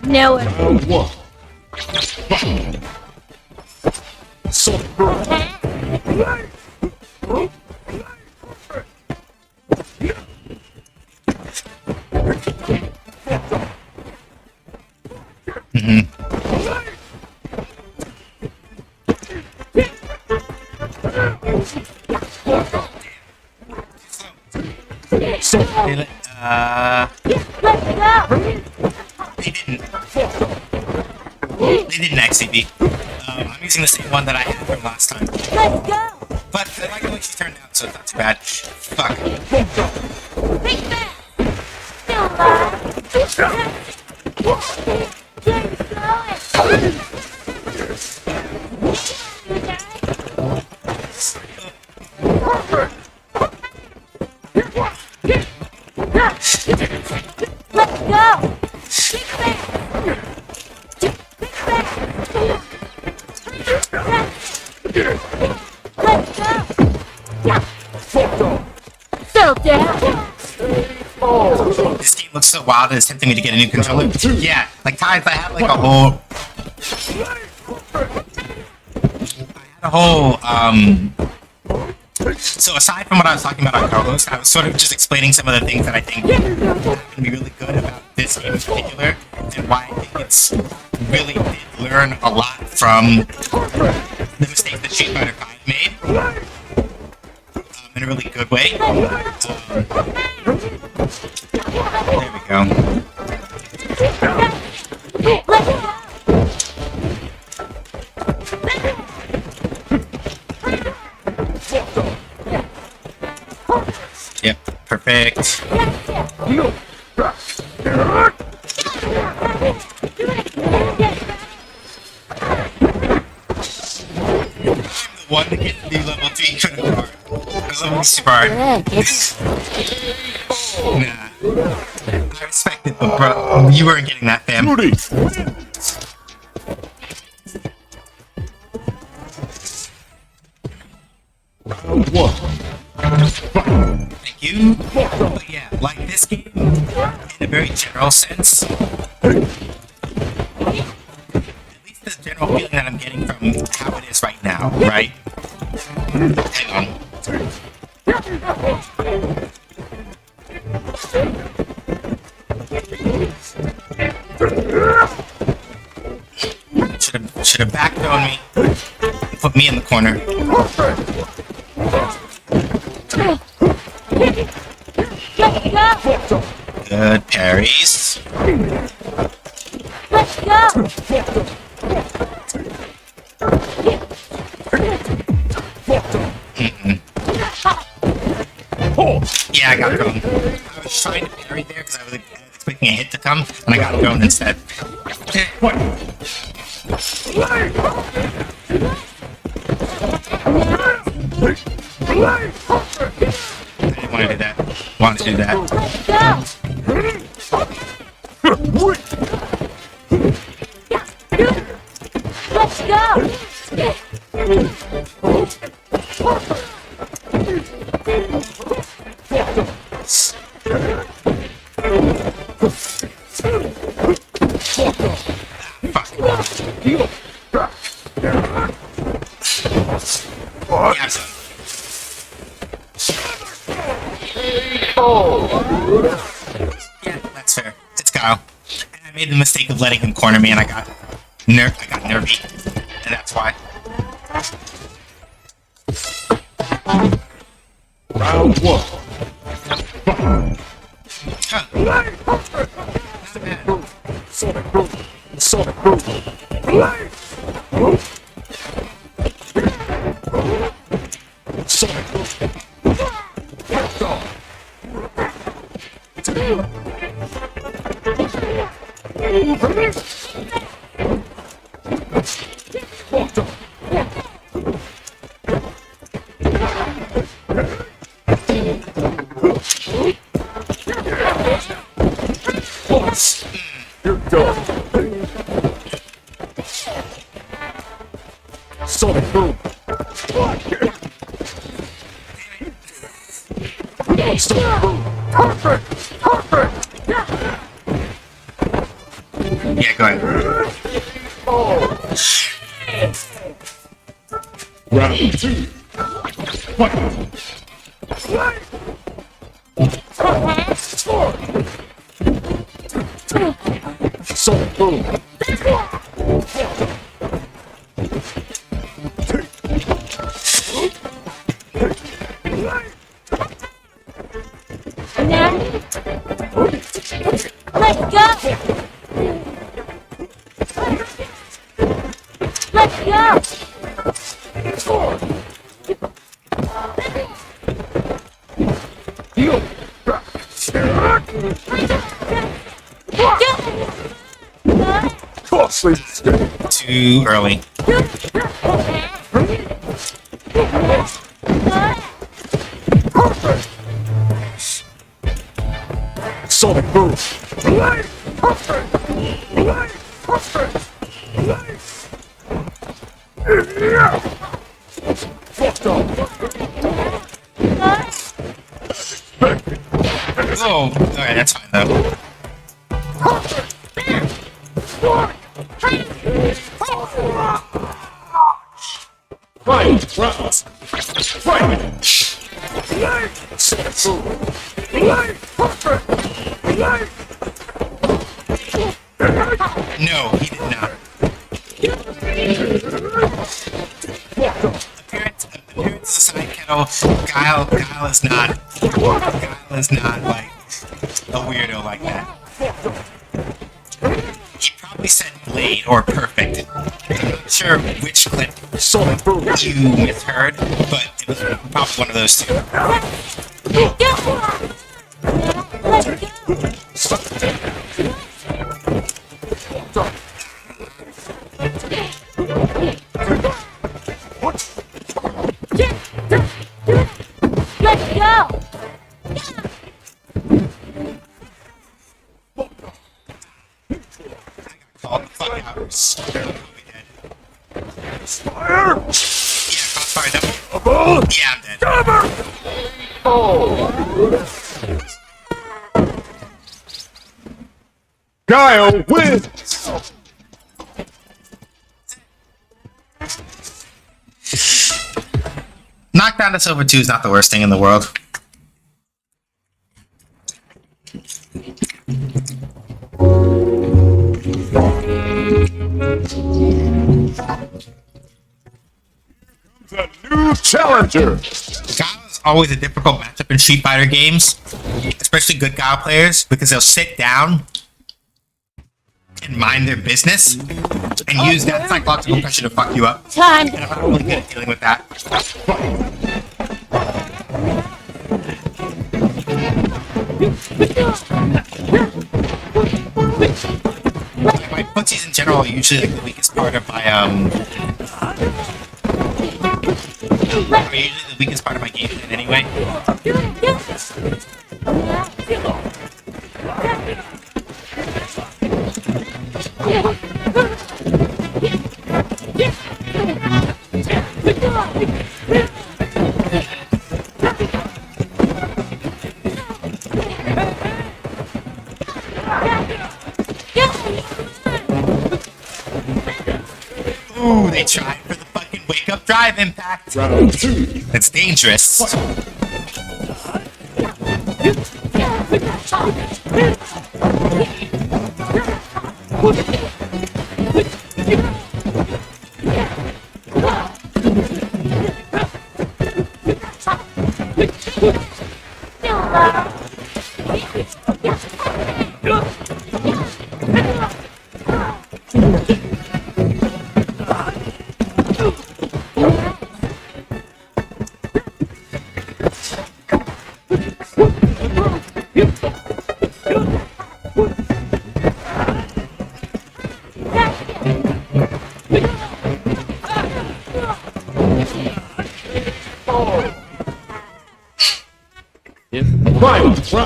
No one. Round one. Solid burn. Did it? They didn't actually beat. I'm using the same one that I had from last time. Let's go! But I like the way she turned out, so it's not too bad. Fuck. Big man! Still alive! Keep Let's go! Big man! Let's go! Settle down! This game looks so wild that it's tempting me to get a new controller. Yeah, like times I had like a whole... I had a whole, So aside from what I was talking about on co-host, I was sort of just explaining some of the things that I think can be really good about this game in particular, and why I think it's really did learn a lot from the mistakes that Street Fighter V made in a really good way. There we go. Yep, perfect. One to get the level 3 credit card. That's level super hard. Nah. I respect it, but bro, you weren't getting that, fam. Rudy. Round one. Thank you. But yeah, like this game, in a very general sense, at least the general feeling that I'm getting from how it is right now, right? Hang on. Should have backthrown me. Put me in the corner. Good parries. Let's go! Yeah, I got thrown. I was trying to parry there because I was expecting a hit to come, and I got thrown instead. I didn't want to do that. Wanted to do that. Let's go! Yeah, yeah, that's fair. It's Kyle. And I made the mistake of letting him corner me, and I got nervy, and that's why. Round one. Huh. Not bad. Sonic boom. Sonic boom. Sonic boom. You're done. Sonic boom. Sonic boom. Perfect. Perfect. Yeah, go ahead. Round two. Fight. Sonic boom. Now, let's go! Let's go! Costly mistake. Too early. Sonic boom. Fucked up. Oh, alright, that's fine though. Fight. Round. Fight. Sonic boom. Perfect. No, he did not. Appearance is a side kettle. Guile is not. Guile is not like a weirdo like that. He probably said blade or perfect. I'm not sure which clip Sonic boom. you misheard, but it was probably one of those two. Let's go! Call the fuck out. Fire. Yeah, crossfire double. Above. Yeah, I'm dead. Cover. Oh. Guile wins. Knockdown to Silver 2 is not the worst thing in the world. The new challenger. Guile is always a difficult matchup in Street Fighter games, especially good Guile players, because they'll sit down and mind their business and use that psychological pressure to fuck you up. Time. And I'm not really good at dealing with that. My footsies in general are usually like the weakest part of my are usually the weakest part of my game plan anyway. Ooh, they tried for the fucking wake up drive impact. Round 2. It's dangerous.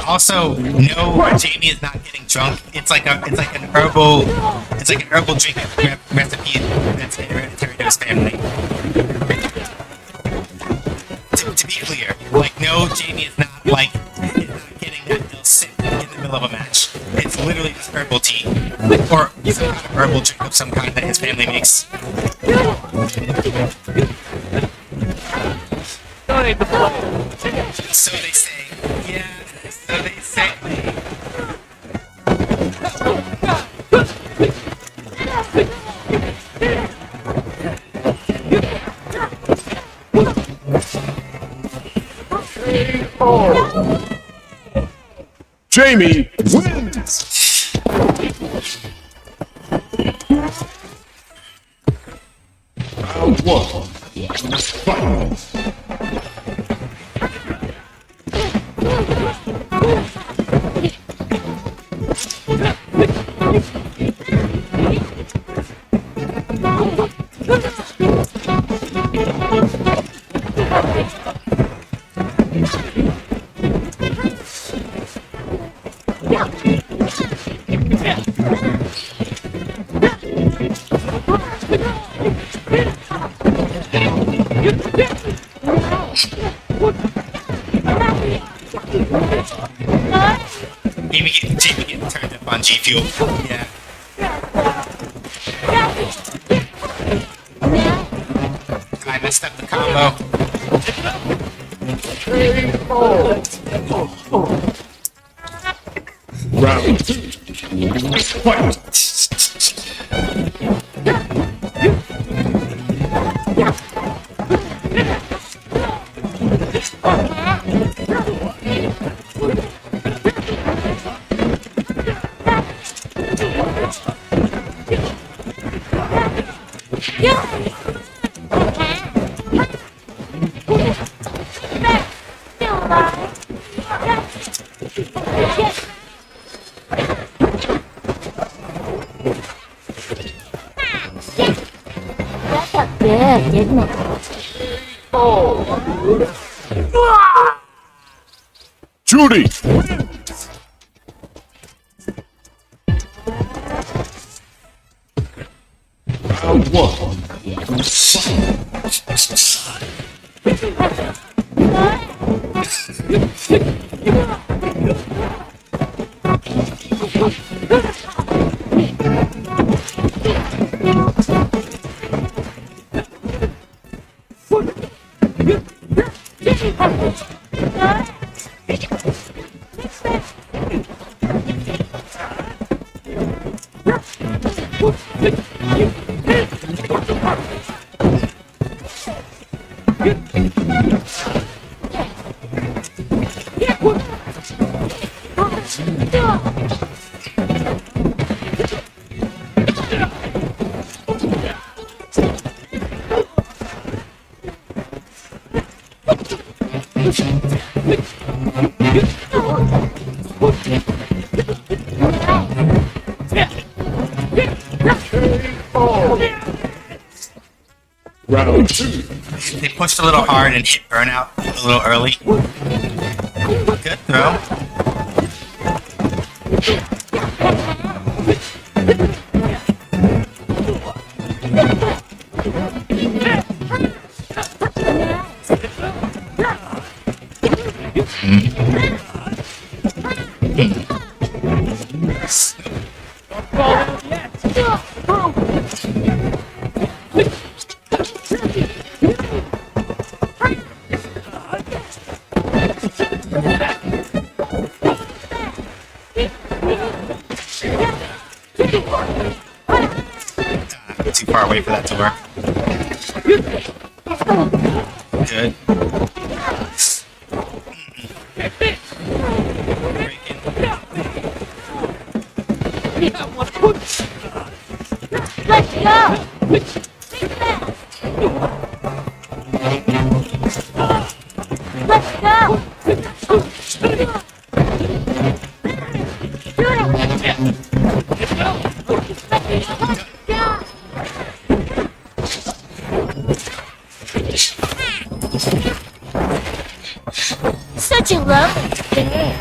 Also, no, Jamie is not getting drunk. It's like an herbal drink recipe that's hereditary to his family. To be clear, like no, Jamie is not getting that he'll sit in the middle of a match. It's literally just herbal tea or some kind of herbal drink of some kind that his family makes. So they say. Yeah. So they say. Jamie wins. Round 1. Fight. Jamie getting turned up on G Fuel. Yeah. I messed up the combo. Round 2. Fight! That felt good, didn't it? Judy! Round 1. Round 2. They pushed a little hard and hit burnout a little early. Good throw. Too far away for that to work. Good. Let's go! Let's go! Such a lovely day.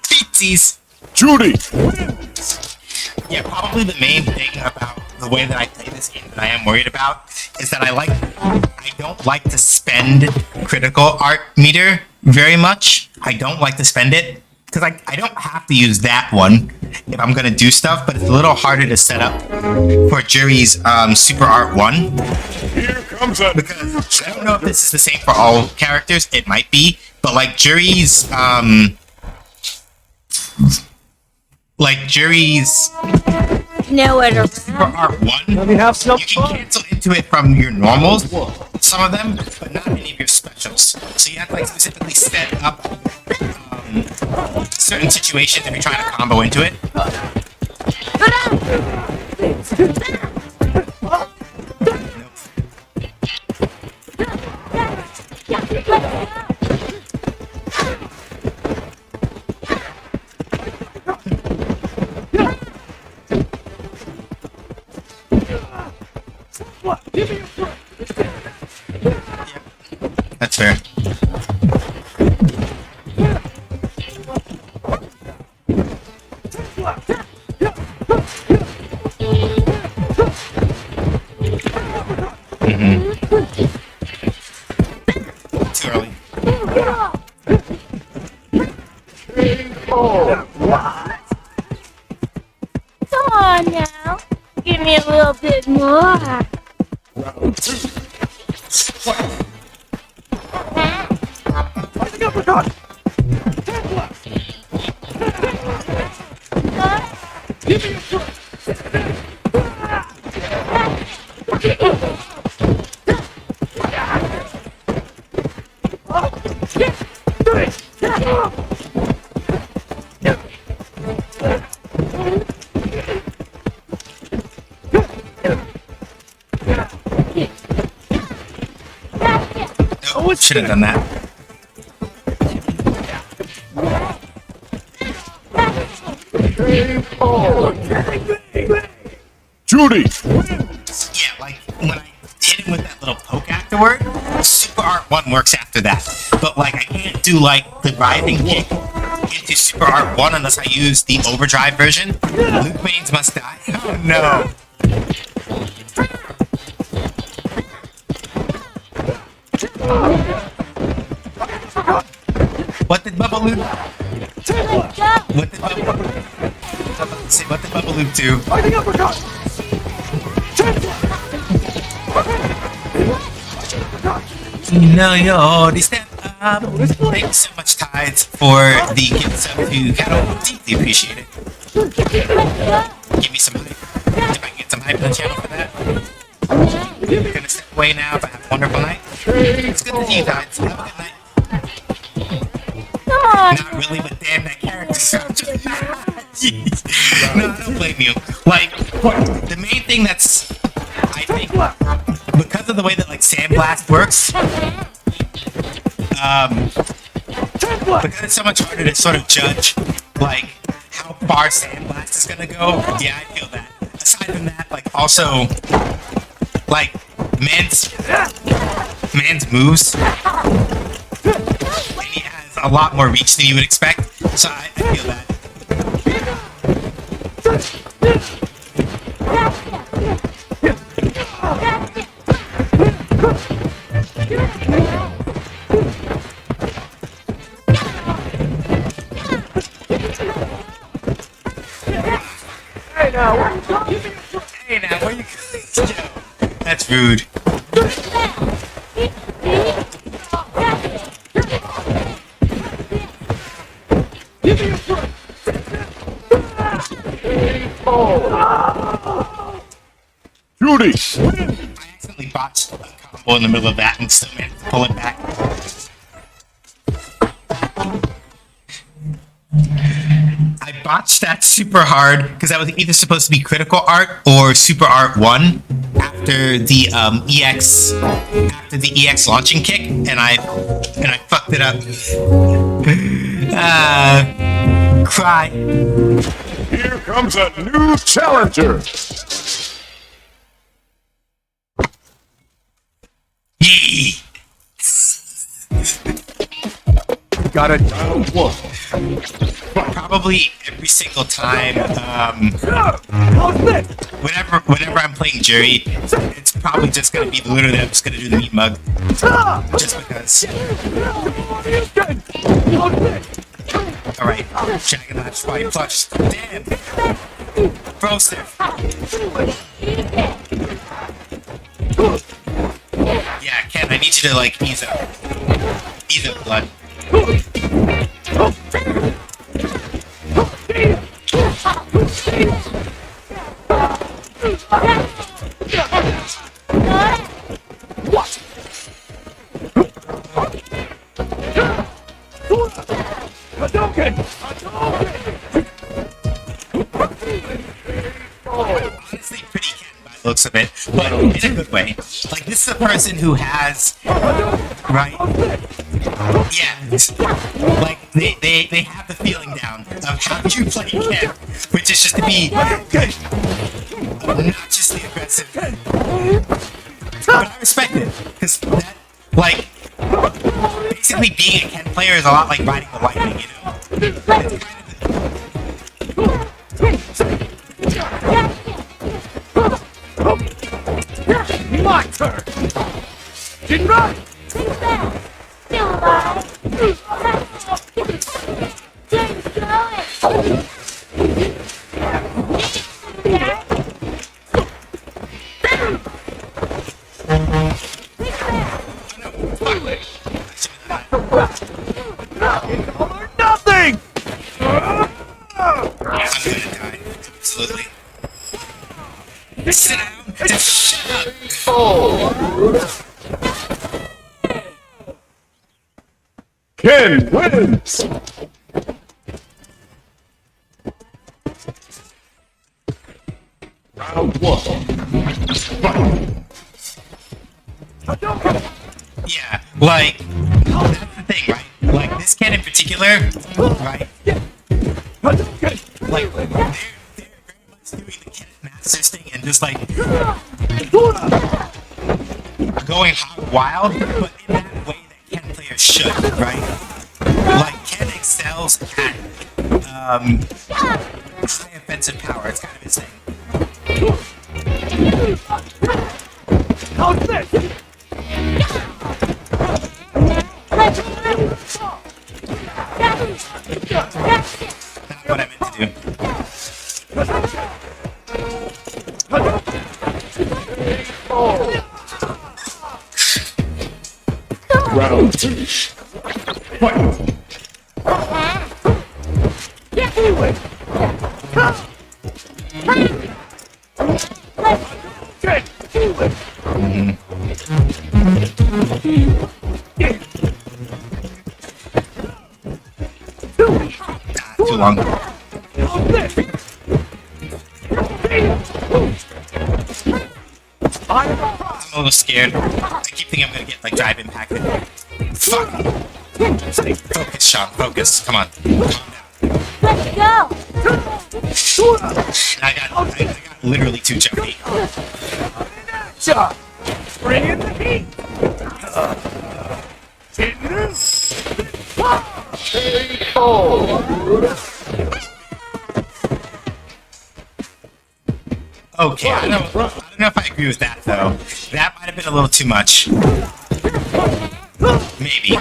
Beatsies! Judy! Yeah, probably the main thing about the way that I play this game that I am worried about is that I don't like to spend critical art meter very much. I don't like to spend it because I don't have to use that one if I'm gonna do stuff, but it's a little harder to set up for Jury's Super Art 1 Here comes a... because I don't know if this is the same for all characters. It might be, but like Jury's Nowhere to Super Art 1, Let me have some you can fun. cancel into it from your normals, some of them, but not any of your specials. So you have to like specifically set up certain situations if you're trying to combo into it. That's fair. Too early. Come on now. Give me a little bit more. Round 2. Fighting uppercut! Ten left! Give me a shot! Oh, should have done that. Judy! Yeah, like when I hit him with that little poke afterward, Super Art 1 works after that. But like I can't do like the writhing kick into Super Art 1 unless I use the overdrive version. Luke Mains must die. Oh no. What did Bubba Luke? What did Bubba? Say what did Bubba Luke do? Fighting uppercut! No, yo, this that. Thanks so much, Tides, for the gift sub to Cattle. Deeply appreciate it. Give me some hype. If I can get some hype on the channel for that. I'm gonna step away now, but have a wonderful night. It's good to see you, Tides. Have a good night. Come on. Not really, but damn, that character sounds just Jeez. No, I don't blame you. Like, the main thing that's, I think, because of the way that, like, Sandblast works, because it's so much harder to sort of judge, like, how far Sandblast is gonna go, yeah, I feel that. Aside from that, like, also, like, man's moves, and he has a lot more reach than you would expect, so I feel that. Hey now, where you going? That's rude. Judy! I accidentally botched a combo in the middle of that and still managed to pull it back. I botched that super hard because that was either supposed to be critical art or super art 1 after the EX launching kick, and I fucked it up. Cry. Here comes a new challenger! Yee. Got it down one. Probably every single time, whenever I'm playing Jury, it's probably just gonna be literally I'm just gonna do the meat mug. Just because. Alright, Dragon Lab Spy Plush. Damn! Froster. Yeah, Ken, I need you to like ease up. Ease up, blood. Honestly, pretty Ken by the looks of it, but in a good way. Like, this is a person who has, right? Yeah, like they have the feeling down of how you play Ken, which is just to be obnoxiously aggressive. But I respect it, because that, like, basically being a Ken player is a lot like riding the lightning, you know? It's kind of My turn! Get right! Still alive. Keep going. Sit down. Just shut up. Ken wins! Round one. Fight! Yeah, like, that's the thing, right? Like, this Ken in particular, right? Like, they're very much doing the Ken Masters thing and just, like, going hog wild, but in that way that Ken players should, right? Like, Ken excels at, high offensive power. It's kind of his thing. How's this? Not what I meant to do. Round two. Fight! Too long. I'm a little scared. I keep thinking I'm gonna get like drive impacted. Fuck! Focus, Sean. Focus. Come on. Let's go. I got literally 2 jeopardy. Shot! Bring in the heat! Okay, I don't know if I agree with that though. That might have been a little too much. Maybe.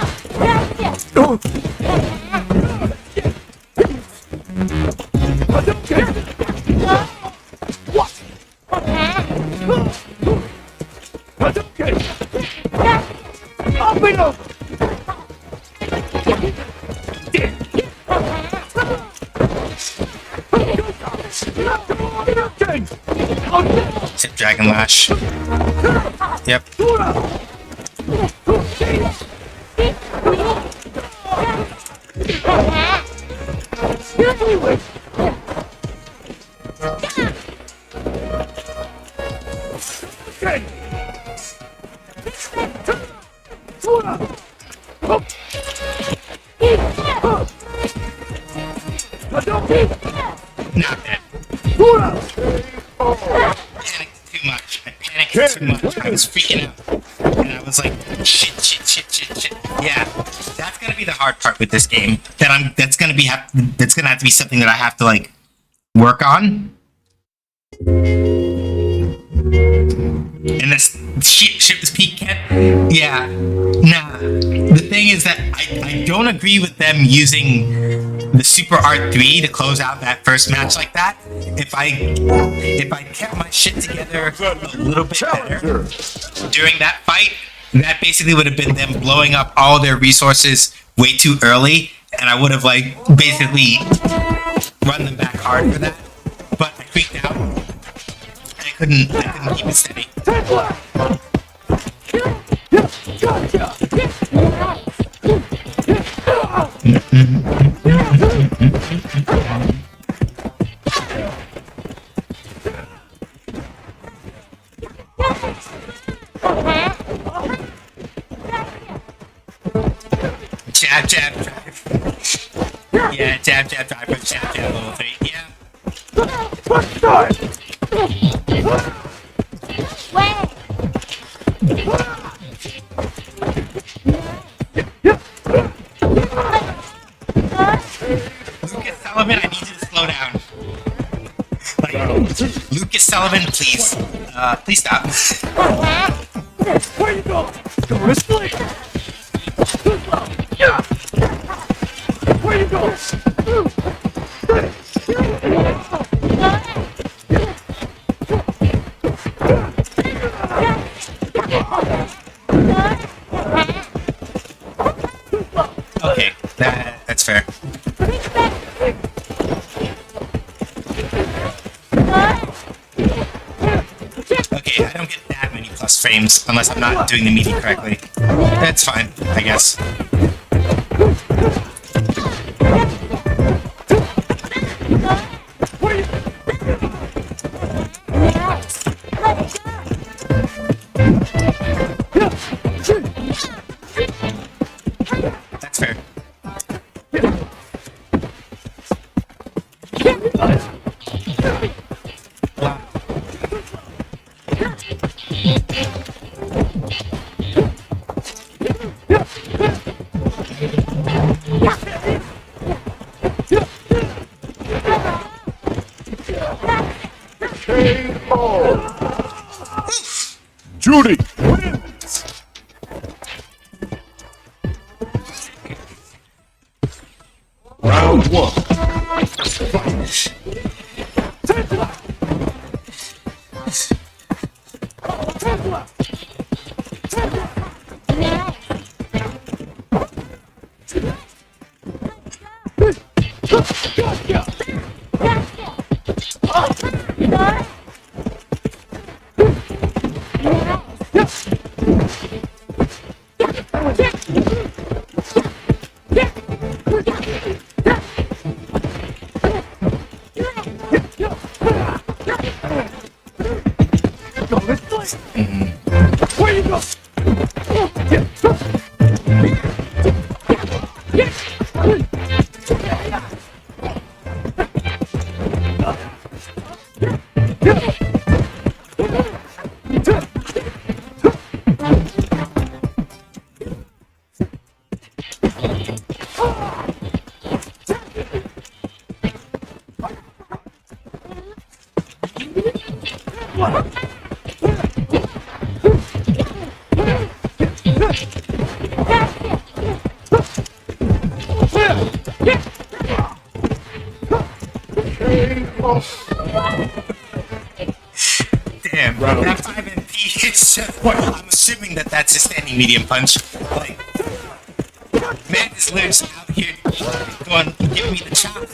Hit Dragon Lash. Yep. Not that. Panicked too much. I panicked too much. I was freaking out. And I was like, shit. Yeah. That's gonna be the hard part with this game. That's gonna have to be something that I have to like work on. And this ship this peak Ken. Yeah. Nah. The thing is that I don't agree with them using the Super R3 to close out that first match like that. If I kept my shit together a little bit better during that fight, that basically would have been them blowing up all their resources way too early, and I would have like basically run them back hard for that. But I freaked out. I couldn't keep it steady. Jab, drive. Yeah, jab, drive from jab, level 3. Yeah. Lucas Sullivan, I need you to slow down. Like, Lucas Sullivan, please. Please stop. Where you go? Go this way! Where you go? Okay, that's fair. guess. Unless I'm not doing the meaty correctly. That's fine, I guess. That's fair. Judy wins! Round one. Where you go? Damn, that 5 MP is just, I'm assuming that that's a standing medium punch. Like, man is literally out here going, give me the chop.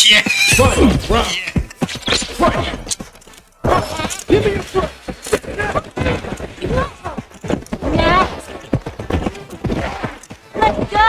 Yeah. Give me a foot! Let's go! Let's go!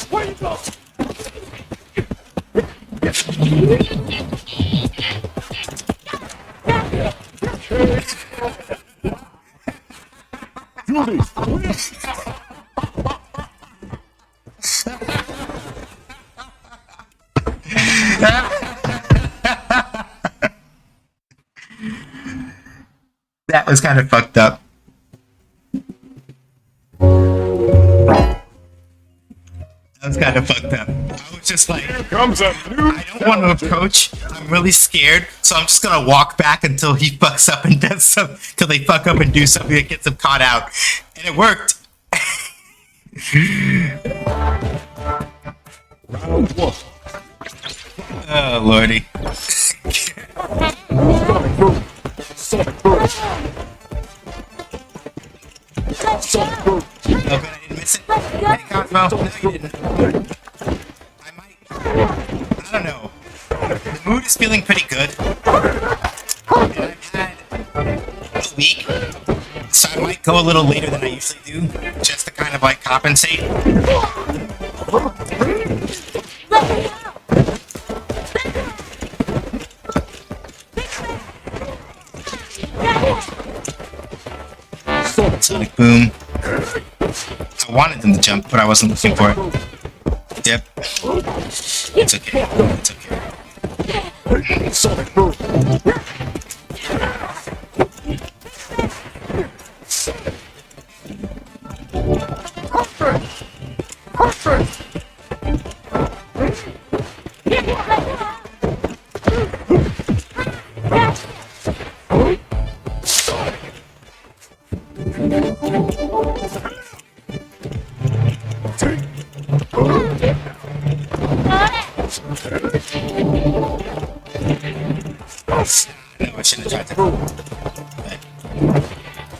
Where you go? Judy wins! That was kind of fucked up. That was kind of fucked up. I was just like, Comes a new I don't want to approach. I'm really scared, so I'm just gonna walk back until he fucks up and does something. Till they fuck up and do something that gets him caught out, and it worked. round one. Oh lordy. Sonic boom. Sonic boom. Sonic boom. Oh, good, I didn't miss it. Hey, Cosmo. No, you didn't. I might. I don't know. The mood is feeling pretty good. And I've had a week, so I might go a little later than I usually do, just to kind of like compensate. Sonic boom. I wanted them to jump, but I wasn't looking for it. Yep. It's okay. It's okay. Sonic boom. No, I shouldn't have tried to.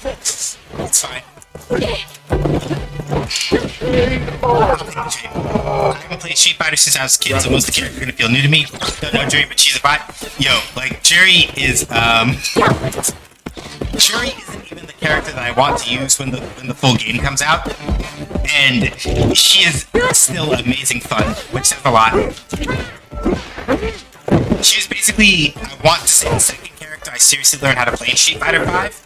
But it's fine. I haven't played Street Fighter since I was a kid, so most of the characters are gonna feel new to me. Don't know Jerry, but she's a bot. Yo, like Jerry is Jerry isn't even the character that I want to use when the full game comes out, and she is still amazing fun, which says a lot. She was basically, I want to say, the second character I seriously learned how to play in Street Fighter 5.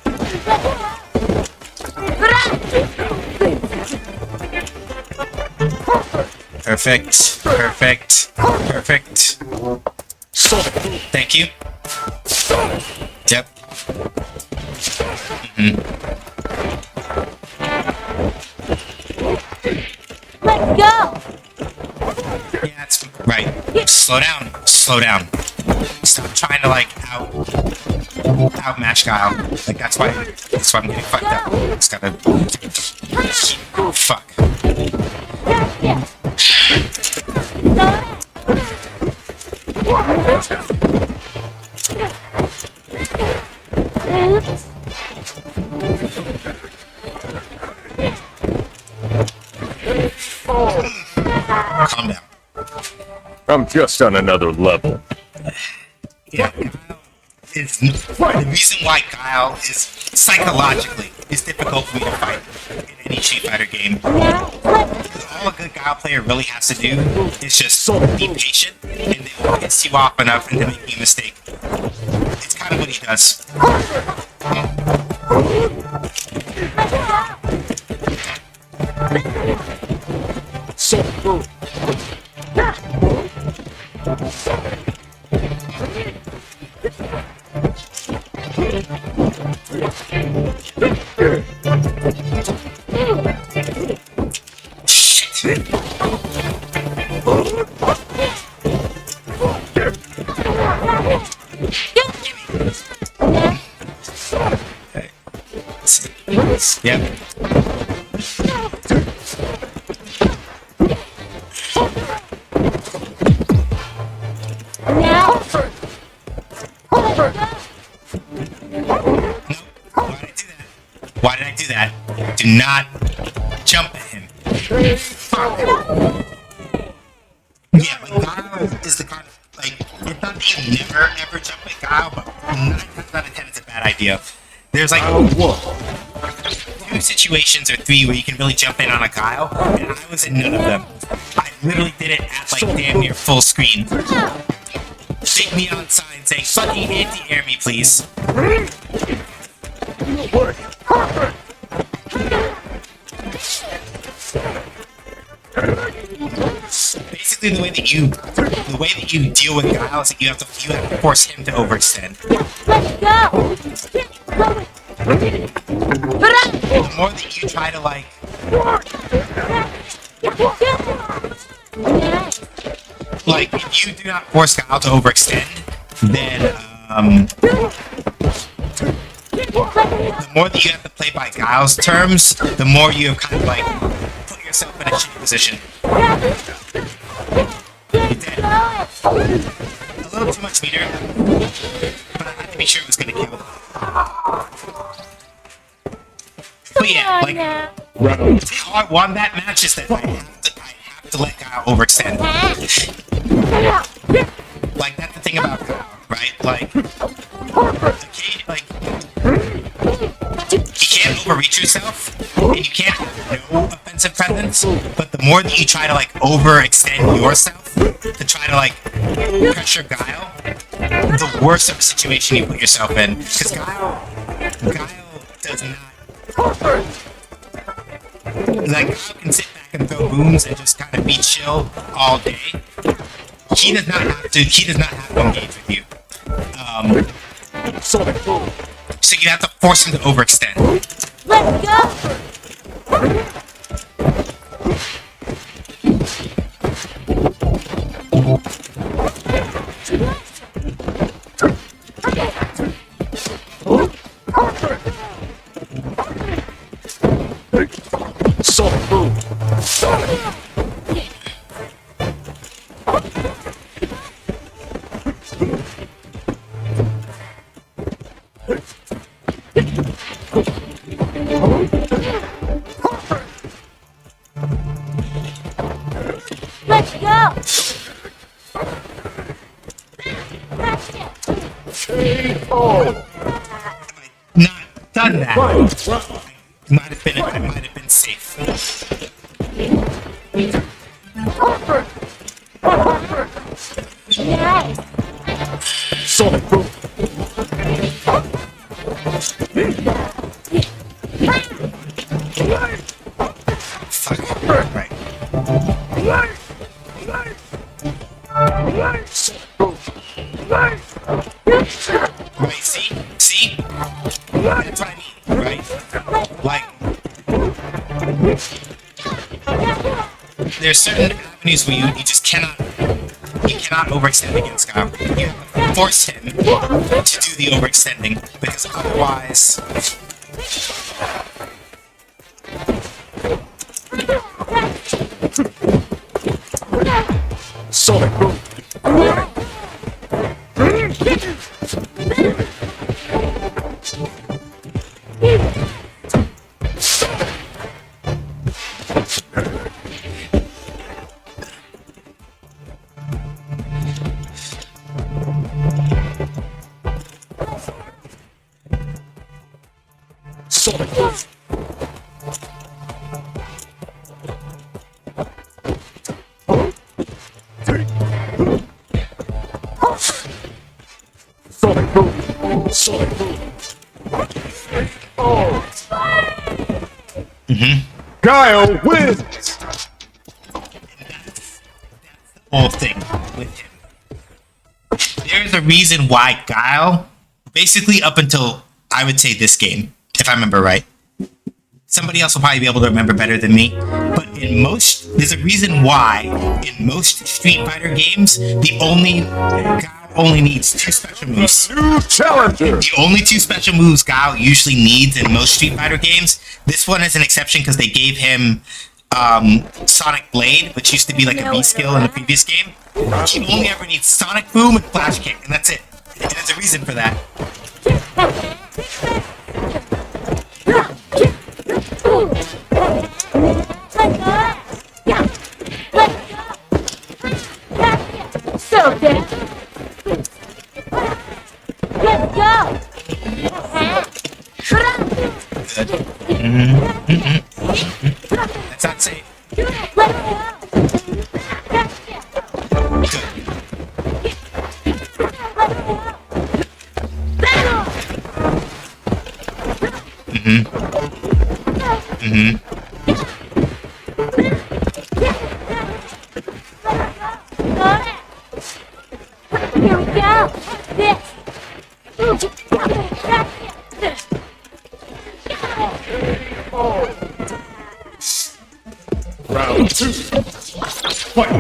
Perfect. Perfect. Perfect. Thank you. Yep. Let's go! Yeah, that's right. Slow down. Slow down. Stop trying to like outmatch Guile. Like that's why I'm getting fucked up. Just gotta fuck. Calm down. I'm just on another level. Yeah. It's the reason why Guile is psychologically is difficult for me to fight in any Street Fighter game. All a good Guile player really has to do is just be patient, and they will piss you off enough into making a mistake. It's kind of what he does. Shit. Okay. Let's see. Yep. Why did I do that? Do not jump at him. Fuck. Yeah, but Guile is the kind of, like, it's not that you never ever jump at Guile, but 9 times out of 10 it's a bad idea. There's like 2 situations or 3 where you can really jump in on a Guile, and I was in none of them. I literally did it at like damn near full screen. Big neon sign saying, fucking anti-air me, please. Basically, the way that you deal with Guile is that you have to force him to overextend. Let's go! The more that you try to like, if you do not force Guile to overextend, then the more that you have to play by Guile's terms, the more you have kind of like put yourself in a shitty position. You're dead. A little too much meter, but I had to be sure it was gonna kill. But yeah, like how I won that match is that I have to let Guile overextend. Like that's the thing about Guile, right? Like, he can't overreach yourself, and you can't have no offensive presence, but the more that you try to, like, overextend yourself to try to, like, pressure Guile, the worse of a situation you put yourself in. Because Guile does not... Like, Guile can sit back and throw booms and just kind of be chill all day. He does not have to engage with you. So you have to force him to overextend. Let's go! Sonic boom. Let's go! Not done that. Might have been safe. Nice! Sonic boom. Fuck. Right. Right, see? That's what I mean, right? Like, there's certain avenues where you just cannot overextend against Kyle. You have to force him to do the overextending, because otherwise... Sonic boom. Sonic boom. Sonic boom. Sonic boom. Oh. Guile wins! Whole thing with him. There's a reason why Guile, basically up until, I would say, this game, if I remember right. Somebody else will probably be able to remember better than me. But there's a reason why in most Street Fighter games, Guile only needs 2 special moves. New challenger! The only 2 special moves Guile usually needs in most Street Fighter games. This one is an exception because they gave him Sonic Blade, which used to be like a B skill in the previous game. He only ever needs Sonic Boom and Flash Kick, and that's it. And there's a reason for that. So good! Let's go! Good. That's not safe. Let's go! Here we go! This! Round 2. Fight.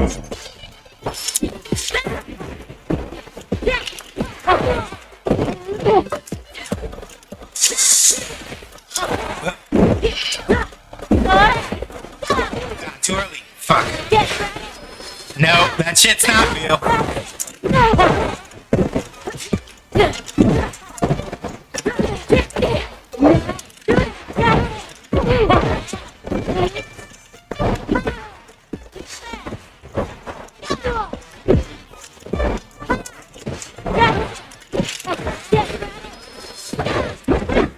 Too early. Fuck. No, that shit's not real.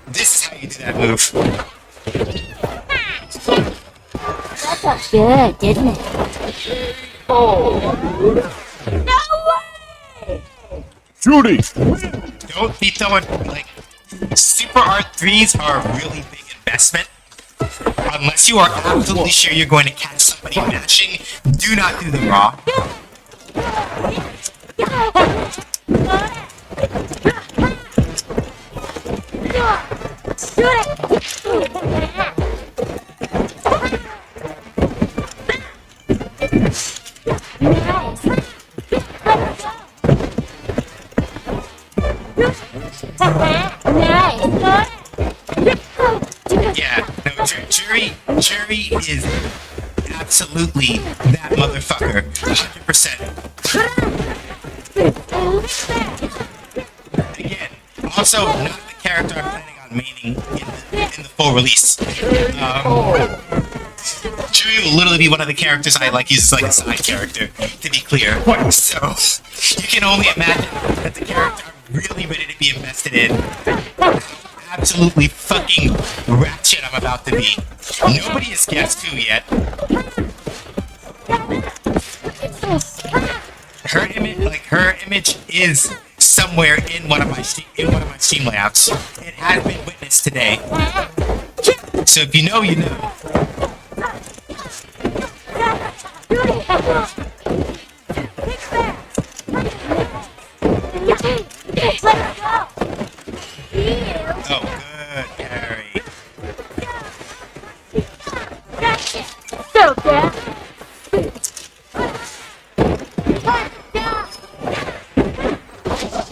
This is how you do that move. good, didn't it? No way! Judy! Don't be throwing, like, Super R3s are a really big investment. Unless you are absolutely sure you're going to catch somebody mashing, do not do them raw. Yeah, no, Jury is absolutely that motherfucker. 100%. Again, also not the character I'm planning on maining in the full release. Jury will literally be one of the characters I like use as like a side character, to be clear. So you can only imagine that the character I'm really ready to be invested in, absolutely fucking ratchet I'm about to be. Nobody has guessed who yet. Her image is somewhere in one of my Steam layouts. It has been witnessed today. So if you know, you know. Oh, good, Harry. So good.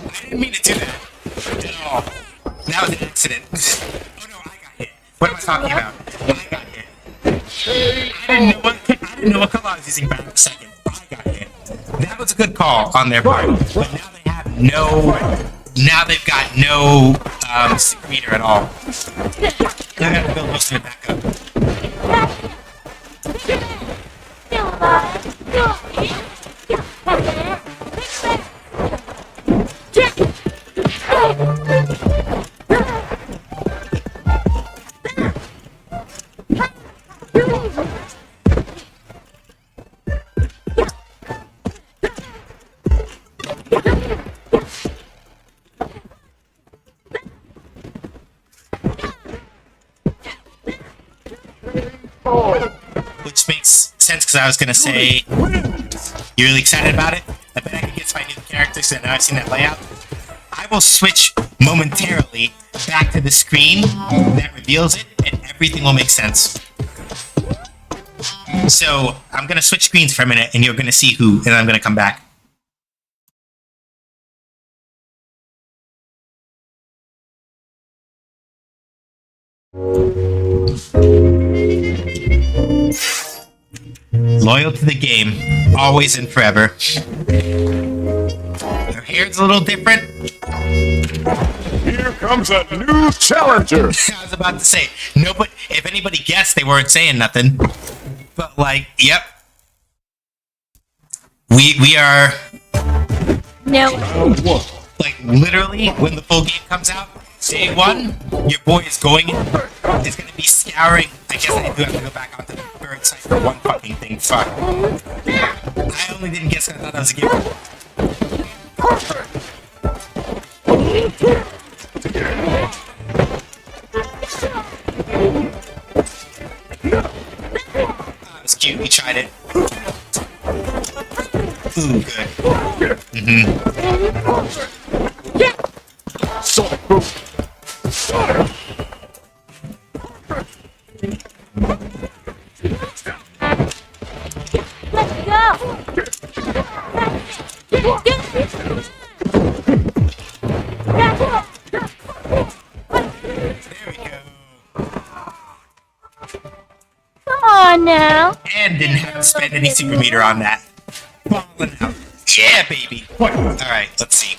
I didn't mean to do that at all. That was an accident. Oh no, I got hit. What am I talking about? I got hit. I didn't know what color I was using back in a second. I got hit. That was a good call on their part. But now they have no. Now they've got no secret meter at all. I gotta build most of it back up. Which makes sense because I was gonna say, you're really excited about it? I bet I can get my new characters, so now I've seen that layout. I will switch momentarily back to the screen that reveals it, and everything will make sense. So I'm gonna switch screens for a minute, and you're gonna see who, and I'm gonna come back. Loyal to the game, always and forever. Her hair's a little different. Here comes a new challenger! I was about to say, nobody. If anybody guessed, they weren't saying nothing. But like, yep. We are No. like literally when the full game comes out. Day one, your boy is going to be scouring. I guess I do have to go back onto the third site for one fucking thing. Fuck. I only didn't guess because I thought that was a given. That was cute. We tried it. Ooh, good. Sonic boom! Let's go. There we go. Come on now. And didn't have to spend any super meter on that. Balling out. Yeah, baby. Alright, let's see.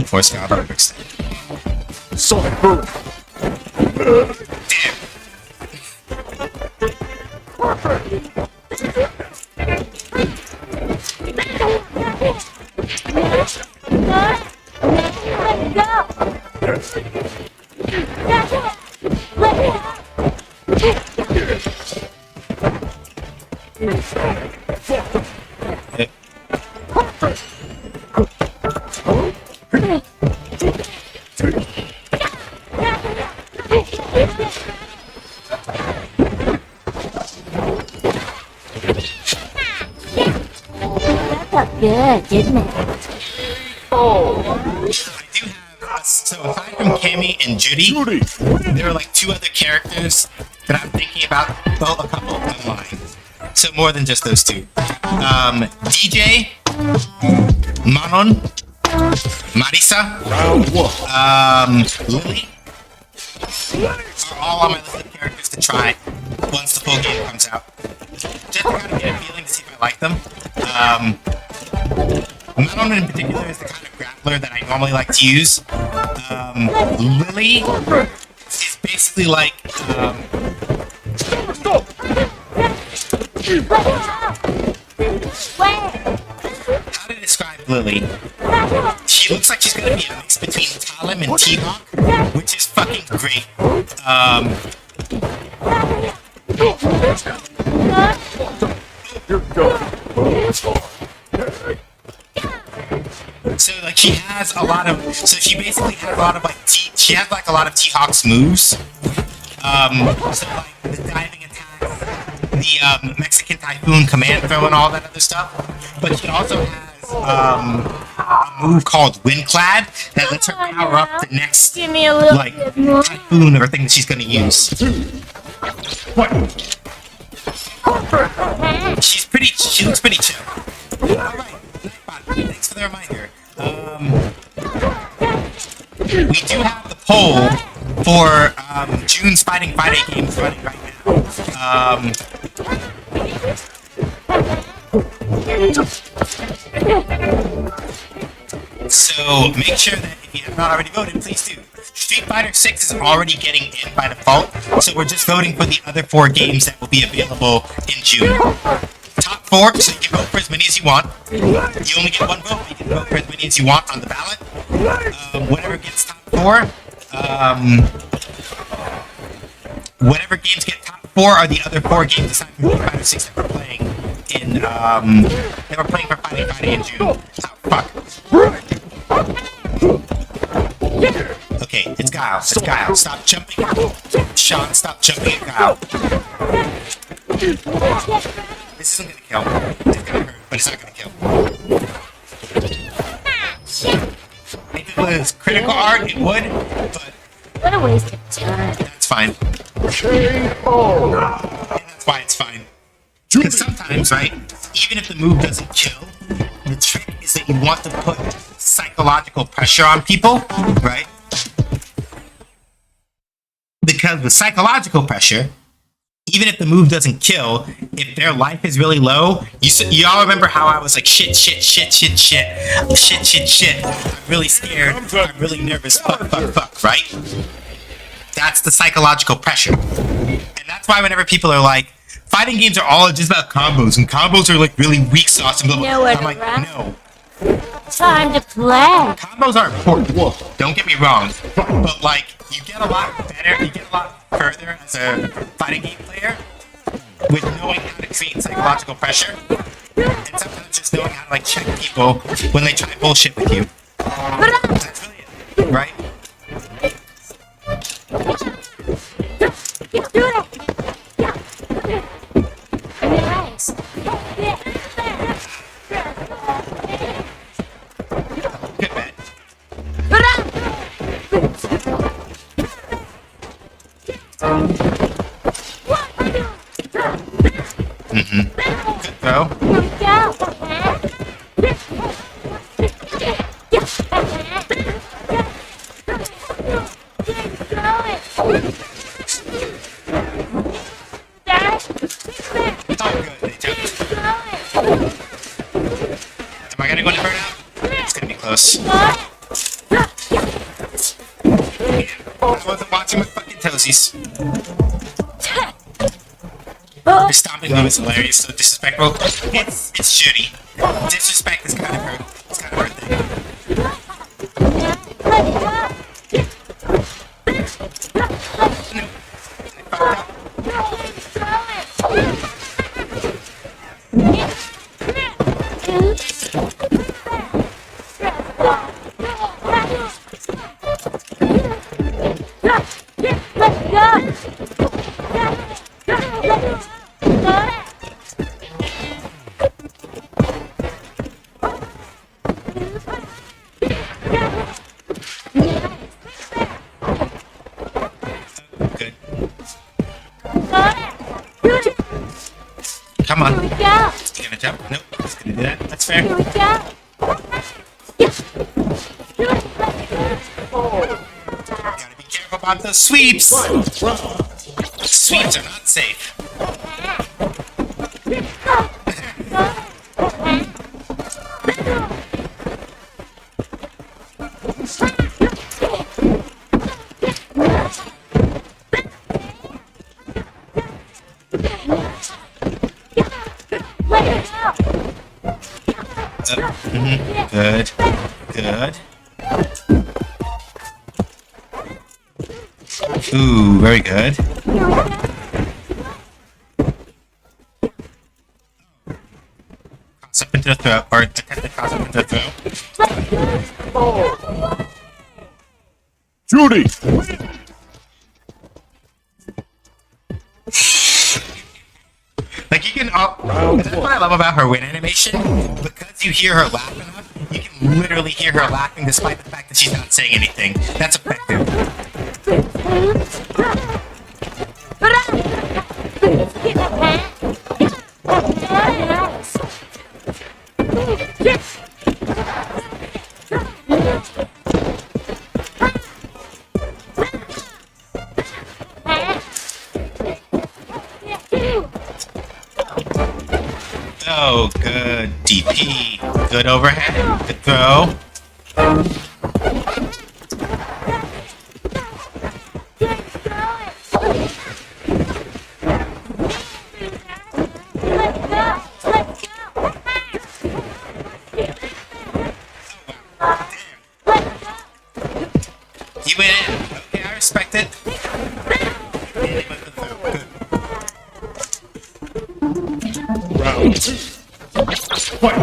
Force God first. Sonic boom! Damn. That felt good, didn't it? I do have, so aside from Cammy and Judy, there are like 2 other characters that I'm thinking about, well, a couple online. So more than just those 2. DJ, Manon, Marisa, Lily are all on my list of characters to try once the full game comes out. Just to kind of get a feeling to see if I like them. Manon in particular is the kind of grappler that I normally like to use. Lily is basically like, how to describe Lily? She looks like she's gonna be a mix between Talim and T-Hawk, which is fucking great. So like she has a lot of, so she basically has a lot of like she has like a lot of T-Hawk's moves. So like the diving attacks, the Mexican Typhoon command throw and all that other stuff. But she also has a move called Windclad that lets her power up the next Give me a little like bit more. Typhoon or thing that she's gonna use. She looks pretty chill. Alright, thanks for the reminder. We do have the poll for June's Fighting Friday games running right now. So make sure that if you have not already voted, please do. Street Fighter 6 is already getting in by default, so we're just voting for the other 4 games that will be available in June. Top 4, so you can vote for as many as you want. You only get 1 vote, but you can vote for as many as you want on the ballot. Whatever gets top 4, whatever games get top 4 are the other 4 games aside from Street Fighter 6 that we're playing in, that we're playing for Fighting Friday in June. Oh, fuck. Okay, it's Guile. It's Guile. Stop jumping. Sean, stop jumping at Guile. This isn't gonna kill. It's gonna hurt, but it's not gonna kill. If it was critical art, it would, but What a waste of time. that's fine. And that's why it's fine. Because sometimes, right, even if the move doesn't kill, the trick is that you want to put psychological pressure on people, right? Because with psychological pressure, even if the move doesn't kill, if their life is really low, you all remember how I was like, shit, I'm really scared, I'm really nervous, fuck, right? That's the psychological pressure. And that's why whenever people are like, fighting games are all just about combos, and combos are like really weak sauce and blah blah. Nowhere I'm to like, run. no. Time to play. Combos are important. Don't get me wrong, but like you get a lot better, you get a lot further as a fighting game player with knowing how to create psychological pressure, and sometimes just knowing how to like check people when they try bullshit with you. That's really it, right? Nice. Good bet. Good throw. It's all good. They jumped. Am I gonna go into burnout? It's gonna be close. I wasn't watching my fucking toesies. Your stomping move is hilarious, so disrespectful. It's shitty. Disrespect is kind of her thing. Good. Come on. Go. You gonna jump? Nope. Just gonna do that. That's fair. Here we go. Gotta be careful about those sweeps. Sweeps are not safe. Good. Good. Ooh, very good. Cross up into the throat, or attempt to cross up into the throat. Judy! Like, you can, that's what I love about her win animation. Because you hear her laugh enough, you can literally hear her laughing despite the fact that she's not saying anything. That's effective. Oh, good DP. Good overhead. Good throw. You win it. Okay, I respect it. Round 2. Fight!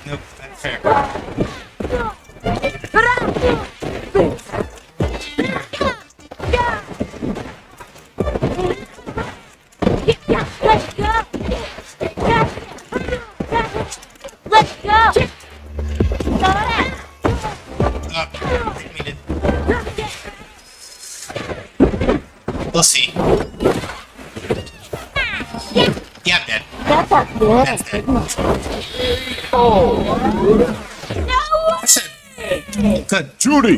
Nope, that's fair. We'll see. Yeah, I'm dead. That's dead. That's it. Good. Judy!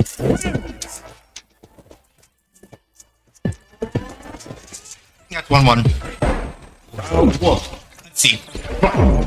That's 1-1. Round 1. Let's see. Fight!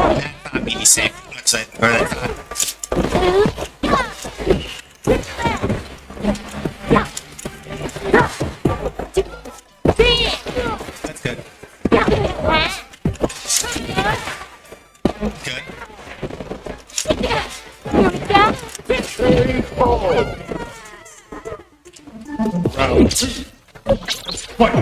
That's not really safe. Looks like, or that's not. That's good. Good. Round 2. Fight!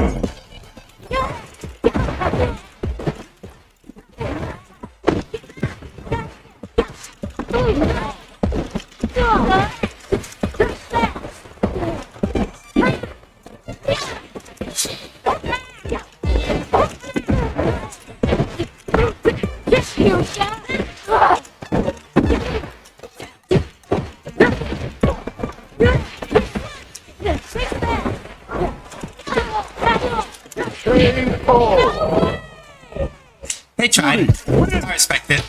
They tried. I respect it.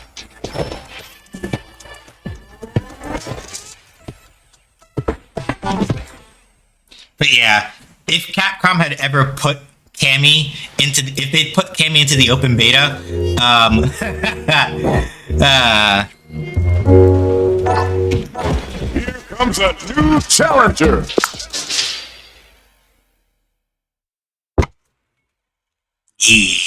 But yeah, if Capcom had ever put Cammy if they put Cammy into the open beta, Here comes a new challenger. yeah.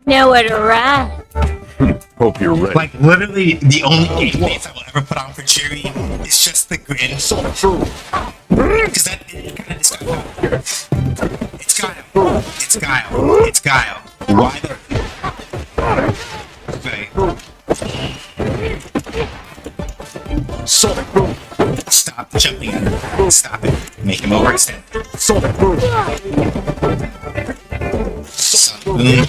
Nowhere to run. Hope you're ready. Like literally the only game face I will ever put on for Cheery is just the grin. Because that kind of it's Guile. It's Guile. It's Guile. Why the okay. Sonic Boom. Stop jumping at him. Stop it. Make him overextend. Sonic Boom. Boom.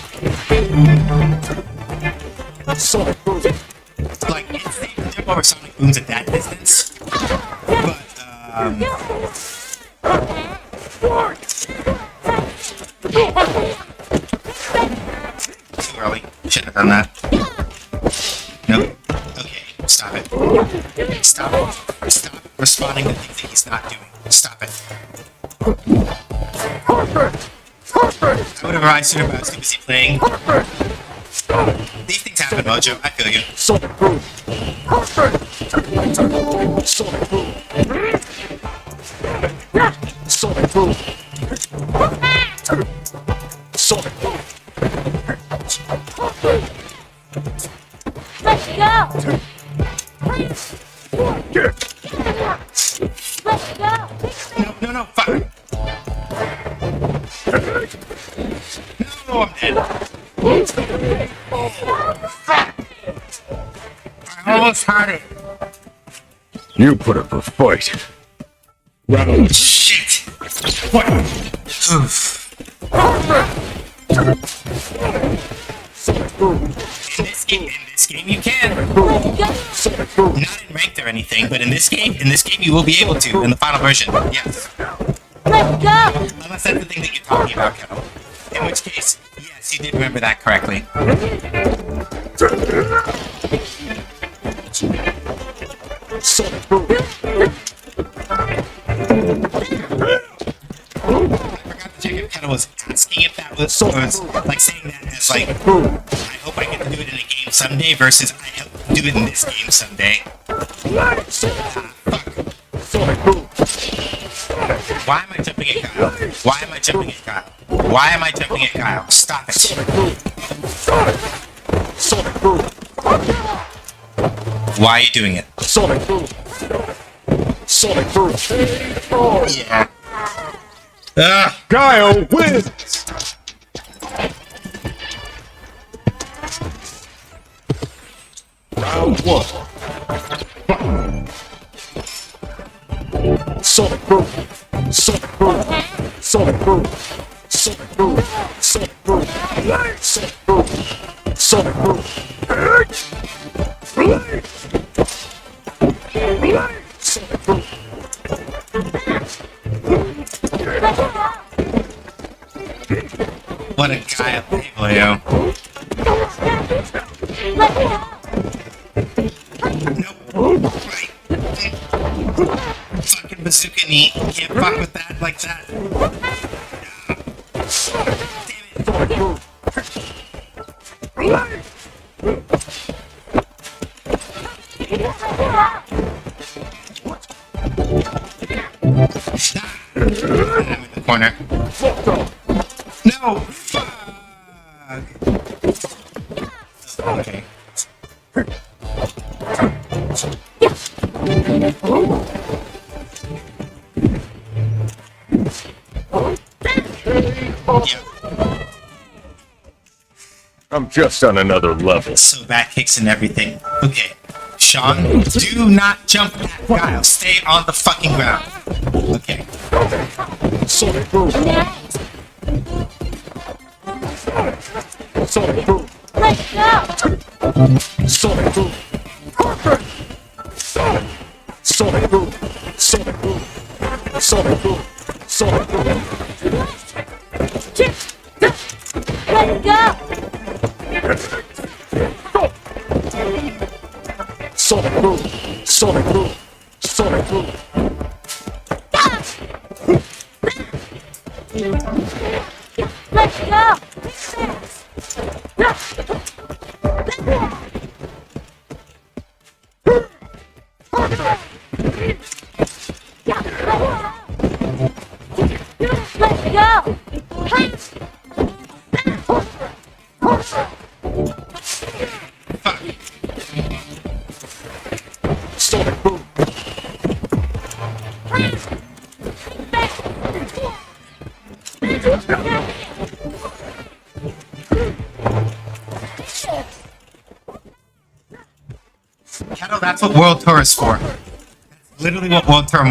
Sonic Boom. Like it's safe to jump over Sonic Booms at that distance. But too early. Shouldn't have done that. Nope. Okay, stop it. Stop it. Stop responding to things that he's not doing. Stop it. I would have realized sooner, but I was too busy playing. These things happen, Mojo. I feel you. Sonic Boom. Sonic Boom. Sonic Boom. Sonic Boom. Let's go. Let's go. No, fuck. No, I'm dead. I almost had it. You put up a fight. Shit. What? Oof. In this game you can. Not in ranked or anything, but in this game you will be able to in the final version. Yes. Let's go. Unless that's the thing that you're talking about, Kettle. In which case, yes, you did remember that correctly. Sonic Boom. I forgot to check if Kettle was asking if that was like saying that as like, I hope I get to do it in a game someday versus I hope to do it in this game someday. Sonic Boom. Why am I jumping at Kyle? Why am I jumping at Kyle? Why am I jumping at Kyle? Stop it. Sonic Boom. Why are you doing it? Sonic Boom. Sonic Boom. Yeah. Ugh. Guile wins. Round one. Sonic Boom. Sonic Boom. Sonic Boom. Sonic Boom. Sonic Boom. Sonic Boom. Sonic Boom. Sonic Boom. What a guy up there, Leo. Nope. Right. Fucking bazooka knee. Can't fuck with that like that. Damn it. I'm in the corner. No! Fuck! Okay. I'm just on another level. So back kicks and everything. Okay. Sean, do not jump at Guile. Stay on the fucking ground. Okay. Sonic Boom. Sonic Boom. Let's go. Sonic Boom. Sonic Boom. Sonic Boom. Sonic Boom. Sonic Boom. Let's go! Sonic boom. Sonic boom. Sonic boom. Let's go! Let's go! Sonic boom. Kettle, that's what World Tour is for. That's literally what World Tour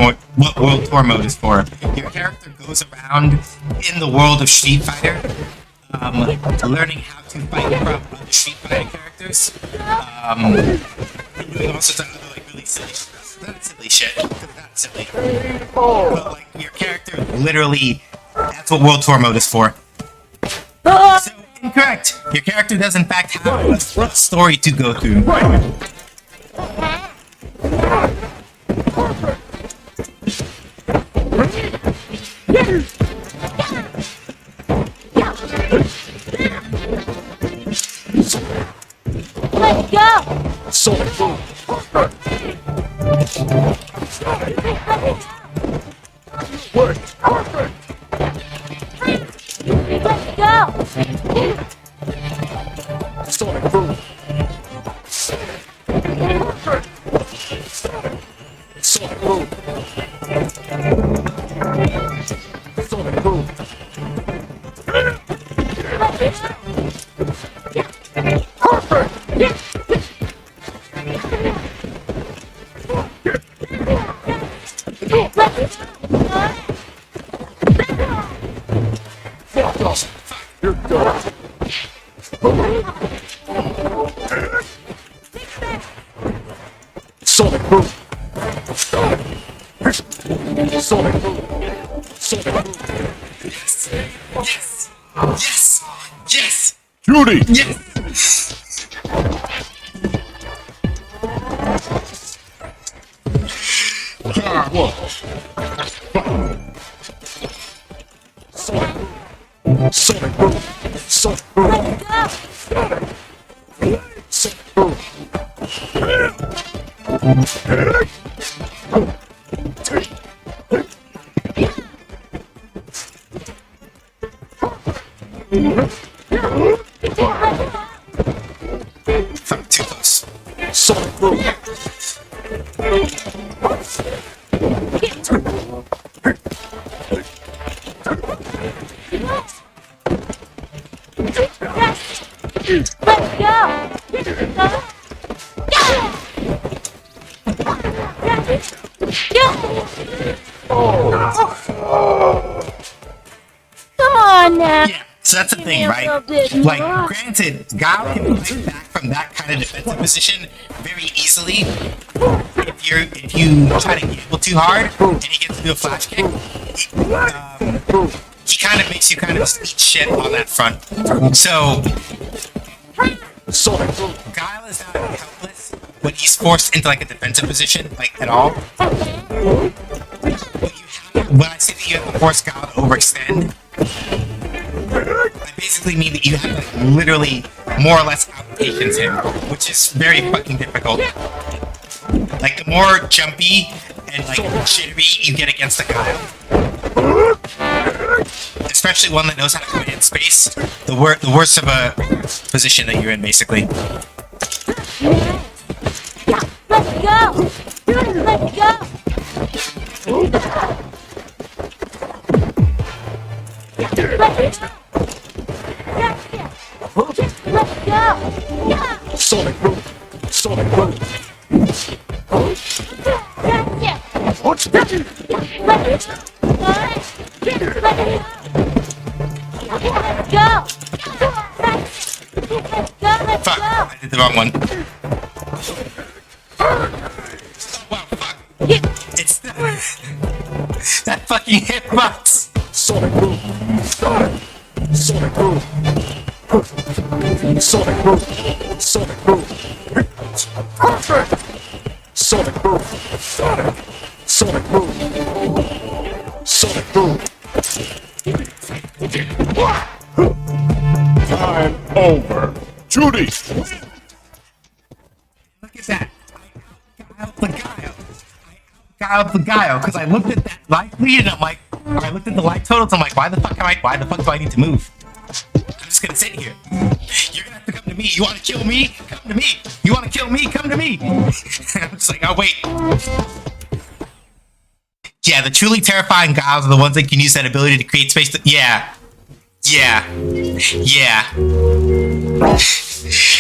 mode is for. Your character goes around in the world of Street Fighter, learning how to fight from other Street Fighter characters, and doing all sorts of other like really silly stuff. Not silly shit, 'cause not silly. But like your character literally, that's what World Tour mode is for. So incorrect. Your character does in fact have a story to go through. Let's go! Sonic boom. Work. Perfect. Let's go! Sonic boom. Sonic boom. Sonic boom. Fuck off. You're done. Sonic boom. Sonic boom. Sonic boom. Yes! Yes! Yes! Yes! Judy! Yes! Sonic boom. Sonic boom. Sonic boom. Fuck, too close. Sonic boom. Let's go! Come on now! Yeah, so that's the Give thing, me a right? little bit Like, more. granted, Guile can fight back from that kind of defensive position very easily. If you try to gamble too hard and he gets to do a flash kick, he kind of makes you kind of eat shit on that front. So, Sonic boom. Guile is not helpless when he's forced into like a defensive position, like at all. But you have, when I say that you have to force Guile to overextend, I basically mean that you have to like literally more or less outpatience him, which is very fucking difficult. Like the more jumpy and like jittery you get against the Guile, especially one that knows how to command space, the worse of a position that you're in, basically. Let's go! Let's go! Let's go! Sonic boom. Sonic boom. Fuck, I did the wrong one. Oh, wow, fuck. It's that fucking hitbox. Sonic Boom. Sonic. Sonic Boom. Sonic Boom. Sonic Boom. Perfect. Sonic Boom. Sonic. Sonic Boom. Sonic Boom. Time over. Judy. Look at that. I outbeguiled the guile because I looked at that life lead and I'm like, or I looked at the life totals. I'm like, why the fuck do I need to move? I'm just gonna sit here. You're gonna have to come to me. You want to kill me? Come to me. You want to kill me? Come to me. I'm just like, oh wait. Yeah, the truly terrifying guiles are the ones that can use that ability to create space. Yeah.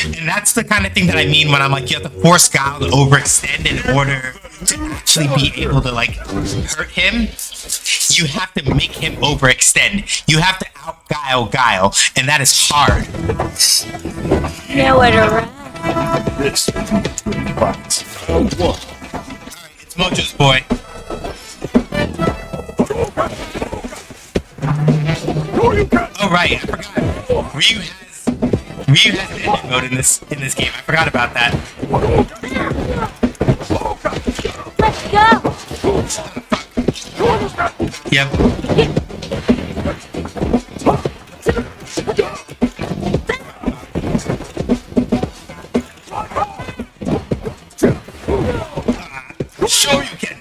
And that's the kind of thing that I mean when I'm like, you have to force Guile to overextend in order to actually be able to, like, hurt him. You have to make him overextend. You have to out-Guile, and that is hard. Nowhere to run. This is good fights. Alright, It's Mojo's boy. Oh right, I forgot. Ryu has edit mode in this game. I forgot about that. Let's go. Yep. Show you can.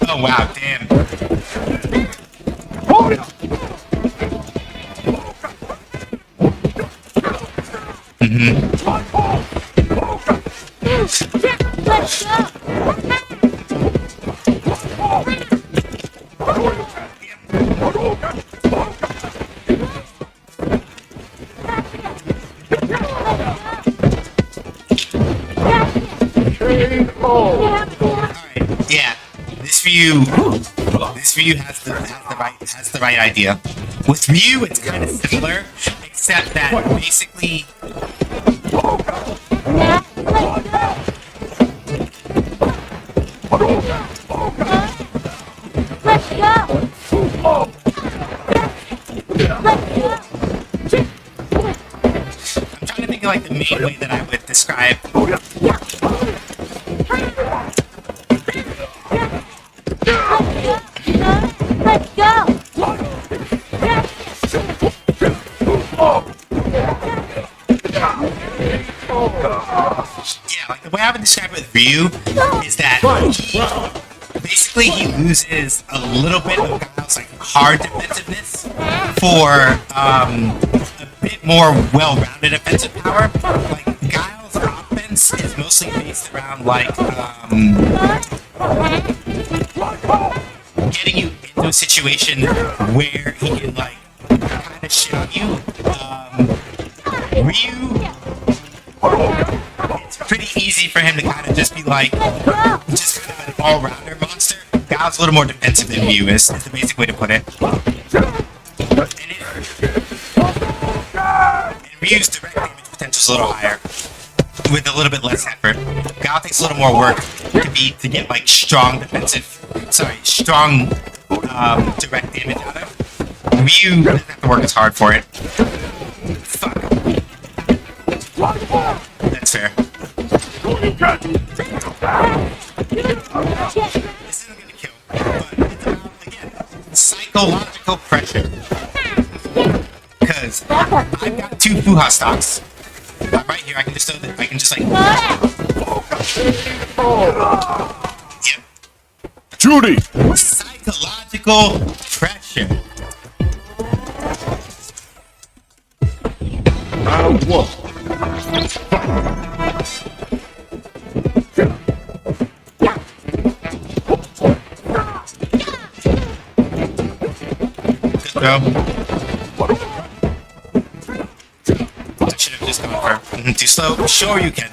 Oh wow, damn. Let's go. Alright, yeah. This Ryu has the right idea. With Ryu, it's kind of similar, except that basically. Let's go. I'm trying to think of like the main way that I would describe. Let's go. Yeah, like the way I would describe it with Ryu is that he loses a little bit of Guile's like hard defensiveness for a bit more well-rounded offensive power. Like Guile's offense is mostly based around like getting you into a situation where he can like kind of shit on you. Ryu, it's pretty easy for him to kind of just be like, just kind of an all-rounder monster. Guile's a little more defensive than Ryu is the basic way to put it. And Ryu's direct damage potential is a little higher, with a little bit less effort. Guile takes a little more work to get like strong direct damage out of. Ryu doesn't have to work as hard for it. Fuck. That's fair. This isn't gonna kill, but it's about, again, psychological pressure. Because I've got 2 Fuha stocks. Right here, I can just like. Yep. Judy. Psychological pressure. Round 1. Good throw. I should have just gone for too slow. Sure you can.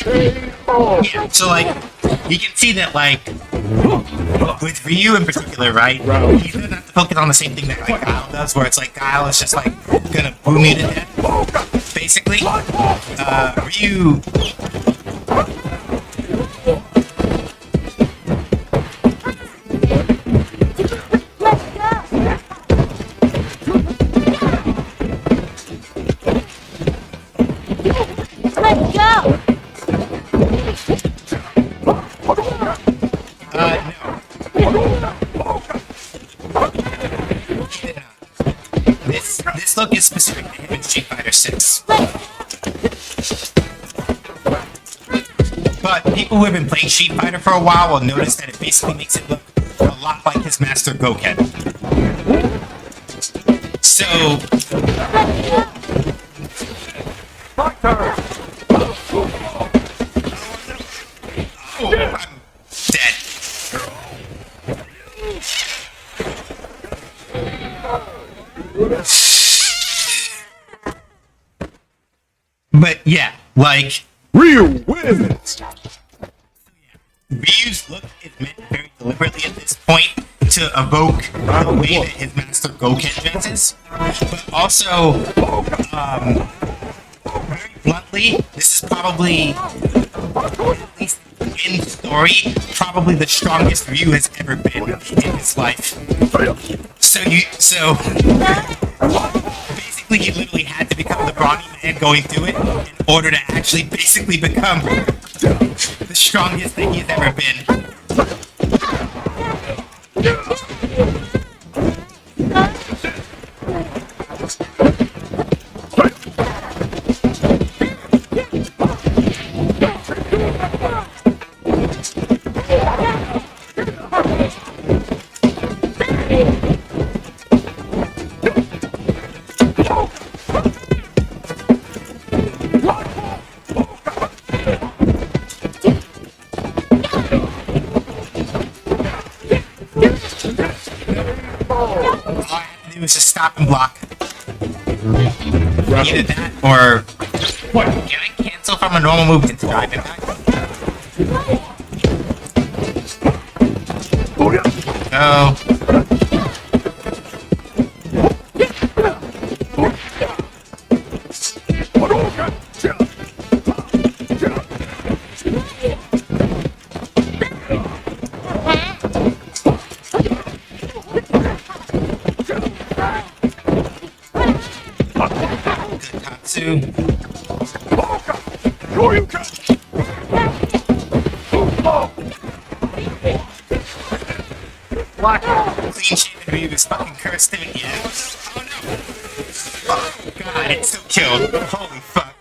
Yeah, so like, you can see that like, with Ryu in particular, right? He doesn't have to focus on the same thing that like Guile does, where it's like Guile is just like gonna boom you to death, basically. Ryu. Let's go! This look is specific to him in Street Fighter 6. But people who have been playing Street Fighter for a while will notice that it basically makes it look a lot like his master Goken. So... My turn. Oh, I'm dead. But yeah, like, Ryu wins. Ryu's look is meant very deliberately at this point to evoke the way that his master Goken dresses, but also, very bluntly, this is probably, at least in story, probably the strongest Ryu has ever been in his life. So basically he literally had to become the brawny man going through it in order to actually basically become the strongest that he's ever been. It was just stop and block. Either that or can I cancel from a normal move into drive impact? No. Clean shaven Ryu is fucking cursed to it, yeah. Oh no! Oh god, it's so killed. Holy fuck.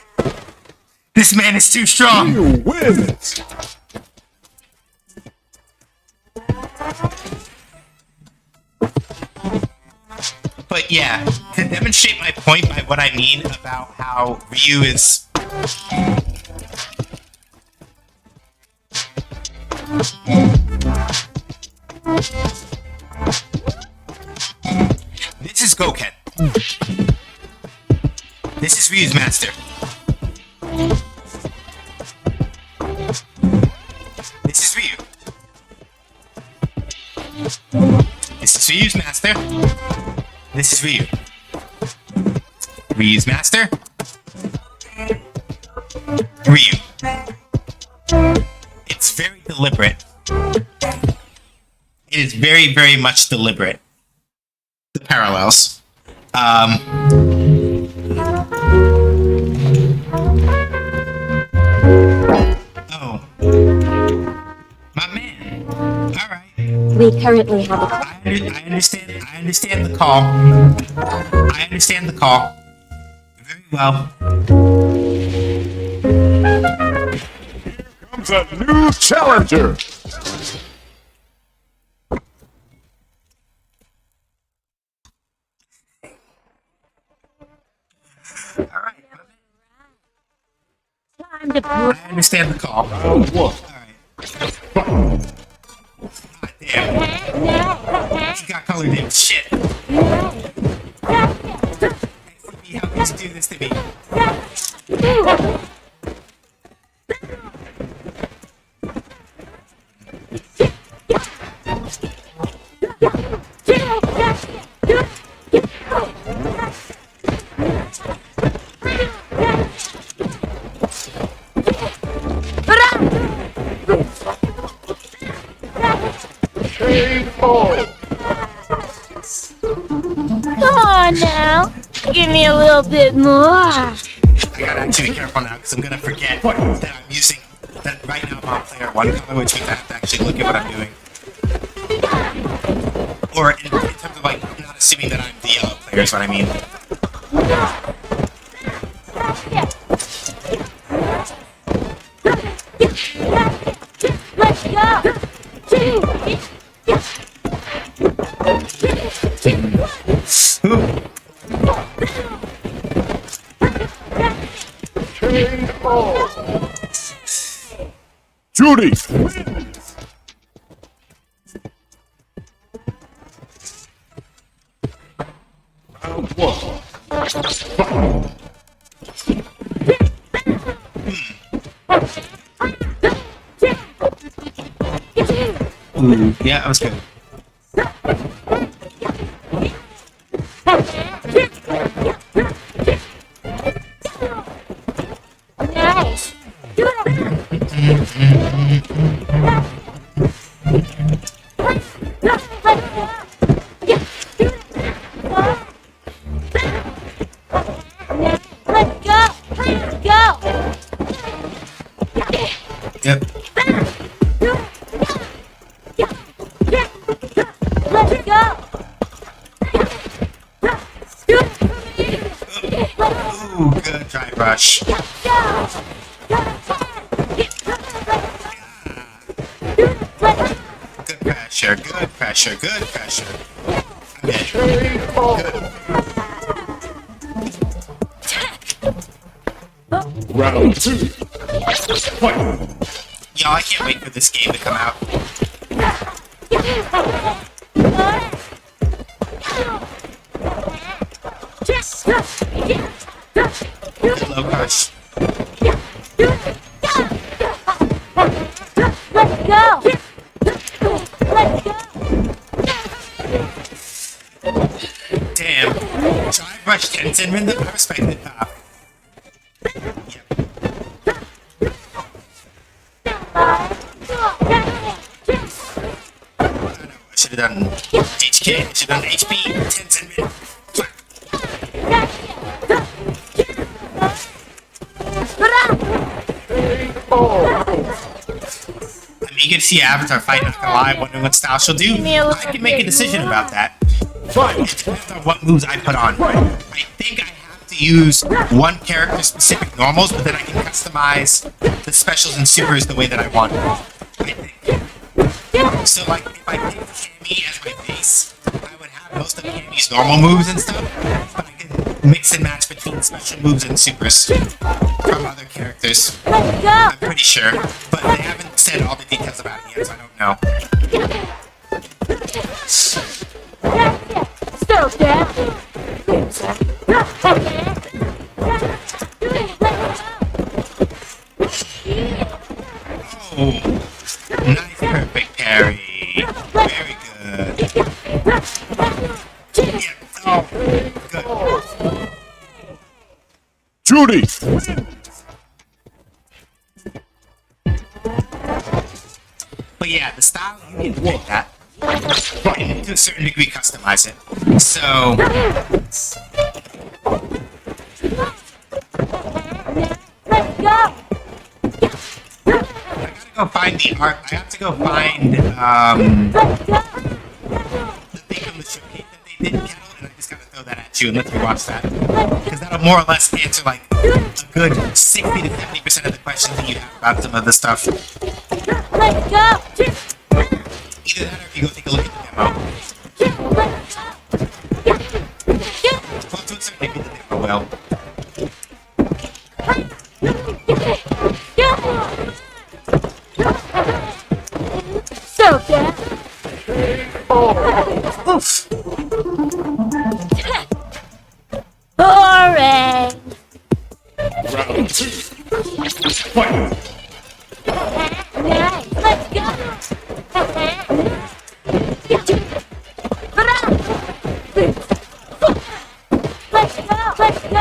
This man is too strong! Ryu wins. But yeah, to demonstrate my point by what I mean about how Ryu is... This is Goken. This is Ryu's master. This is Ryu. This is Ryu's master. This is Ryu. Ryu's master. Ryu. It's very deliberate. It is very, very much deliberate. The parallels. Oh. My man. Alright. We currently have a... I understand the call. I understand the call. Very well. Comes a new challenger. Alright. Time to I understand the call. Round one. Alright. God damn. He got colored in shit. How could you do this to me? Give me a little bit more. I gotta actually be careful now because I'm gonna forget that I'm using that right now I'm on player 1 color, which means I have to actually look at what I'm doing. Or in terms of like not assuming that I'm the yellow player is what I mean. Let's go. Judy! Round one. Ooh, yeah, that was good. Nice. Let's go. Let's go. Yep. Let's go. Ooh, good dry brush. Good pressure, good pressure, good pressure. Okay. Good. Round two. Fight! Y'all, I can't wait for this game to come out. Good low crush. Let's go. Let's go. Damn. Dry brush Jensen, I respect it. I should have done HK, I should have done HP, Jensen. I'm eager to see Avatar fight, not gonna lie, wondering what style she'll do. I can make a decision about that. It depends on what moves I put on. I think I have to use one character specific normals, but then I can customize the specials and supers the way that I want. I think. So like, if I pick Cammy as my base, I would have most of Cammy's normal moves and stuff, but I can mix and match between special moves and supers from other characters. Let's go. I'm pretty sure, but they haven't said all the details about it yet, so I don't know. Still down. Oh, nice perfect parry. Very good. Yeah, oh, good. Judy! But yeah, the style, you can pick that. And to a certain degree, customize it. So, Let's go. I gotta go find the art. I have to go find, Let's go. the thing from the showcase that they did, Kettle, and I just gotta throw that at you and let you watch that. Because that'll more or less answer, like, a good 60 to 70% of the questions that you have about some of the stuff. Let's go. Either that or if you go take a look at the demo. Well, to a certain degree, the demo will. So down. Oof. Boring. Round two. Fight! Nice. Let's go. Let's go. Let's go. Let's go.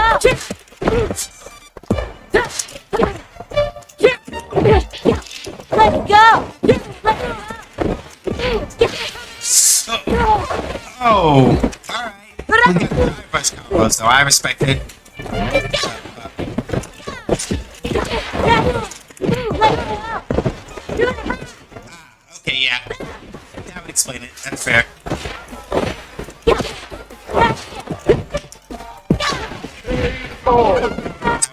Oh, alright. We got the dry brush combo. Oh, so I respect it. Okay, yeah. That would explain it. That's fair. I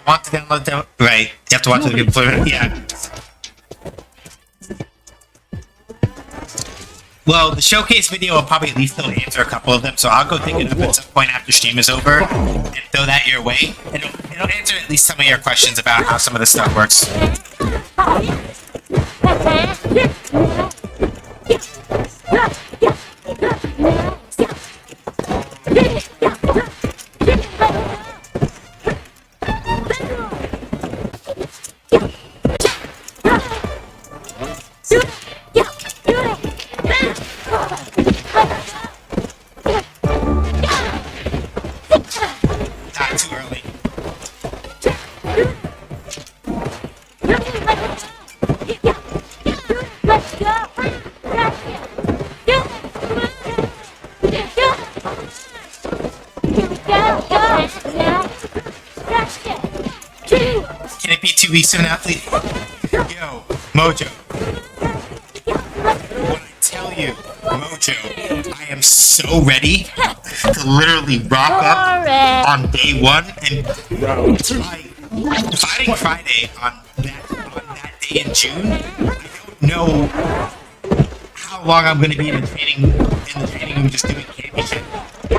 want to download them. Right. You have to watch the deployment. Yeah. Well, the showcase video will probably at least still answer a couple of them, so I'll go dig it up at some point after stream is over and throw that your way. It'll answer at least some of your questions about how some of this stuff works. Not too early. Can it be 2 weeks from now, please? Yo, Mojo. When I tell you, Mojo, I am so ready to literally rock up on day one and Fighting Friday on that day in June. I don't know how long I'm gonna be in the training room just doing campy shit,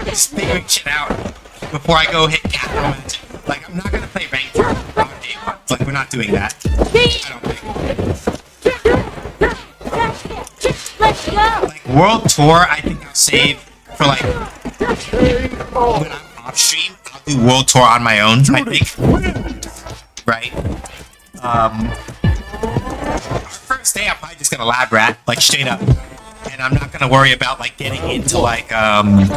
just figuring shit out before I go hit capital match. Like, I'm not gonna play ranked on day one. Like, we're not doing that. I don't think. Like, World Tour, I think I'll save for, like, when I'm off stream. I'll do World Tour on my own, I think. Right? Our first day, I'm probably just gonna lab rat, like, straight up. And I'm not gonna worry about, like, getting into, like, trying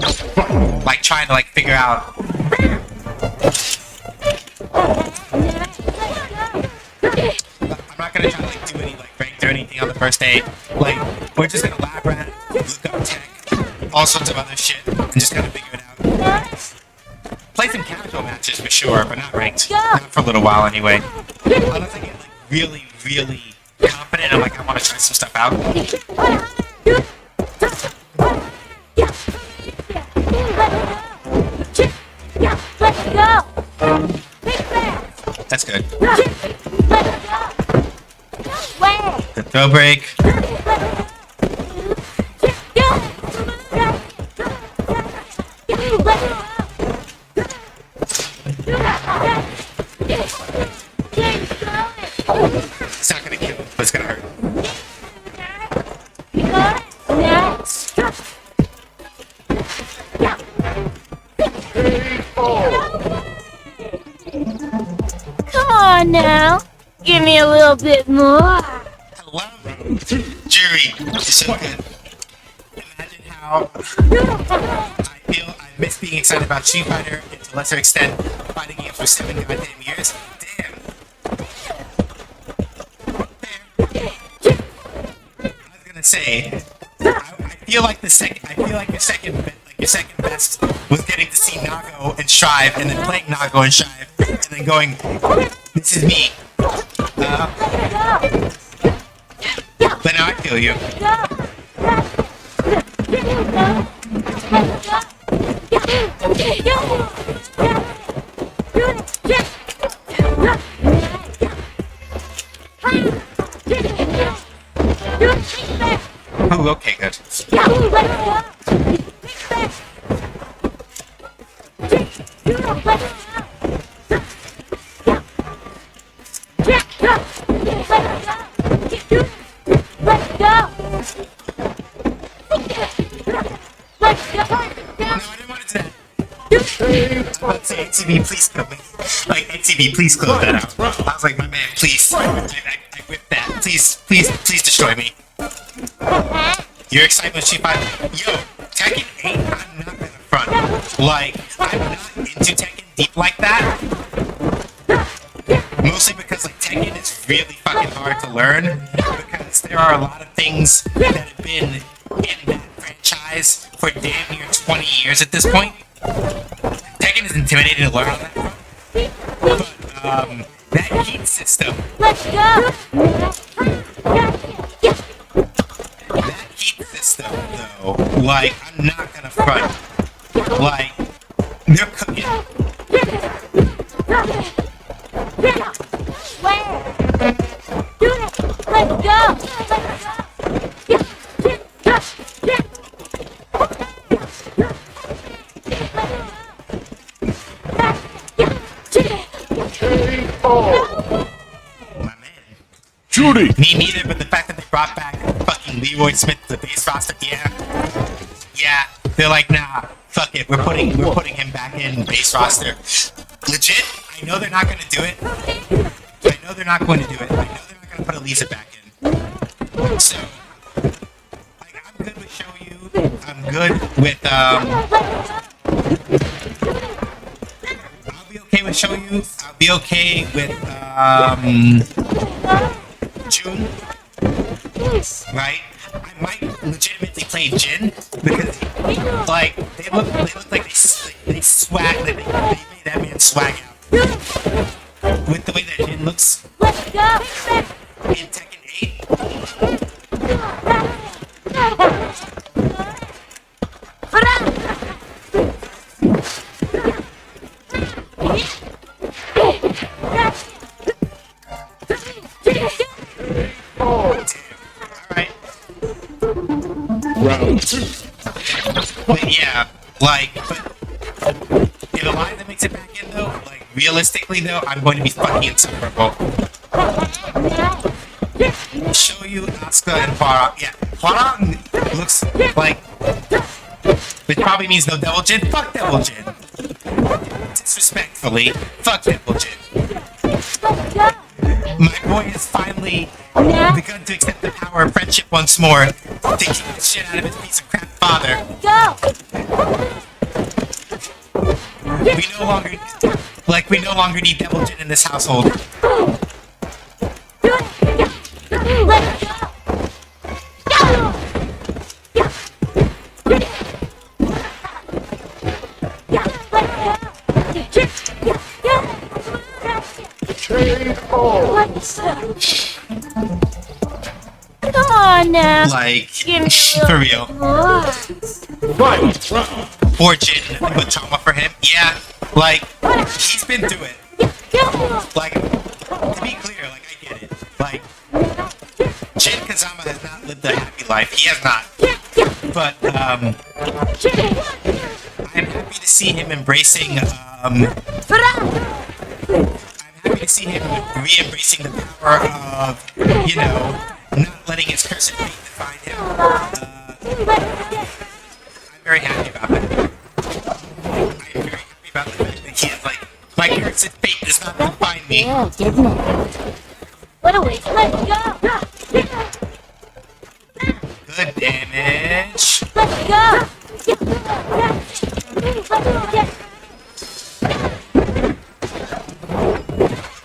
to, like, figure out... I'm not gonna try to, like, do any, like, ranked or anything on the first day. Like, we're just gonna lab rat, look up tech, all sorts of other shit, and just kind of figure it out. Play some casual matches for sure, but not ranked. Not for a little while anyway. Unless I get, like, really, really confident and, like, I want to try some stuff out. That's good. The throw break. It's not gonna kill him, but it's gonna hurt. Come on now. Give me a little bit more. I love it. Jury, it's so good. Imagine how I feel I miss being excited about Street Fighter and to a lesser extent fighting games for 7 goddamn years. Damn. I was gonna say, I feel like your second best was getting to see Nago and Strive, and then playing Nago and Strive, and then going, this is me. But now I feel you. Oh, okay, good. ATV, please kill me. Like, ATV, please close that out. I was like, my man, please. I whipped that. Please destroy me. Your excitement, Street Fighter. Yo, Tekken 8, I'm not gonna front. Like, I'm not into Tekken deep like that. Mostly because, like, Tekken is really fucking hard to learn. Because there are a lot of things that have been in that franchise for damn near 20 years at this point. Tekken is intimidating to learn on that. But, that heat system. Let's go! That heat system, though, like, I'm not gonna front. Like, they're cooking. Let's go! My man. Judy! Me neither, but the fact that they brought back fucking Leroy Smith to the base roster, yeah, they're like, nah, fuck it, we're putting him back in base roster. Legit, I know they're not gonna do it. I know they're not going to do it. I know they're not gonna put Elisa back in. So, like, I'm good with Shoyu. I'm good with I'll be okay with Shoyu. I'll be okay with June. Right? I might legitimately play Jin because, like, they look like they swag, like they made that man swag out. With the way that Jin looks Let's go! in Tekken 8. Alright. Round 2. But yeah, like, but if Eliza makes it back in though, like, realistically though, I'm going to be fucking insufferable. Show you Asuka and Hwarang. Yeah, Hwarang looks like, which probably means no Devil Jin. Fuck Devil Jin. Disrespectfully, fuck Devil Jin. My boy has finally begun to accept the power of friendship once more, to kick the shit out of his piece of crap father. We no longer need Devil Jin in this household. Come on now. Like, Give me a for real. more. Fight! Round. Poor Jin, but trauma for him. Yeah, like, he's been through it. Like, to be clear, like, I get it. Like, Jin Kazama has not lived a happy life. He has not. But, I'm happy to see him embracing, I'm happy to see him re-embracing the power of, you know, not letting his cursed fate define him. I'm very happy about that. I'm very happy about the fact that he is like, my cursed fate does not define me. Yeah, didn't it? What a waste. Let's go. Good damage. Let's go.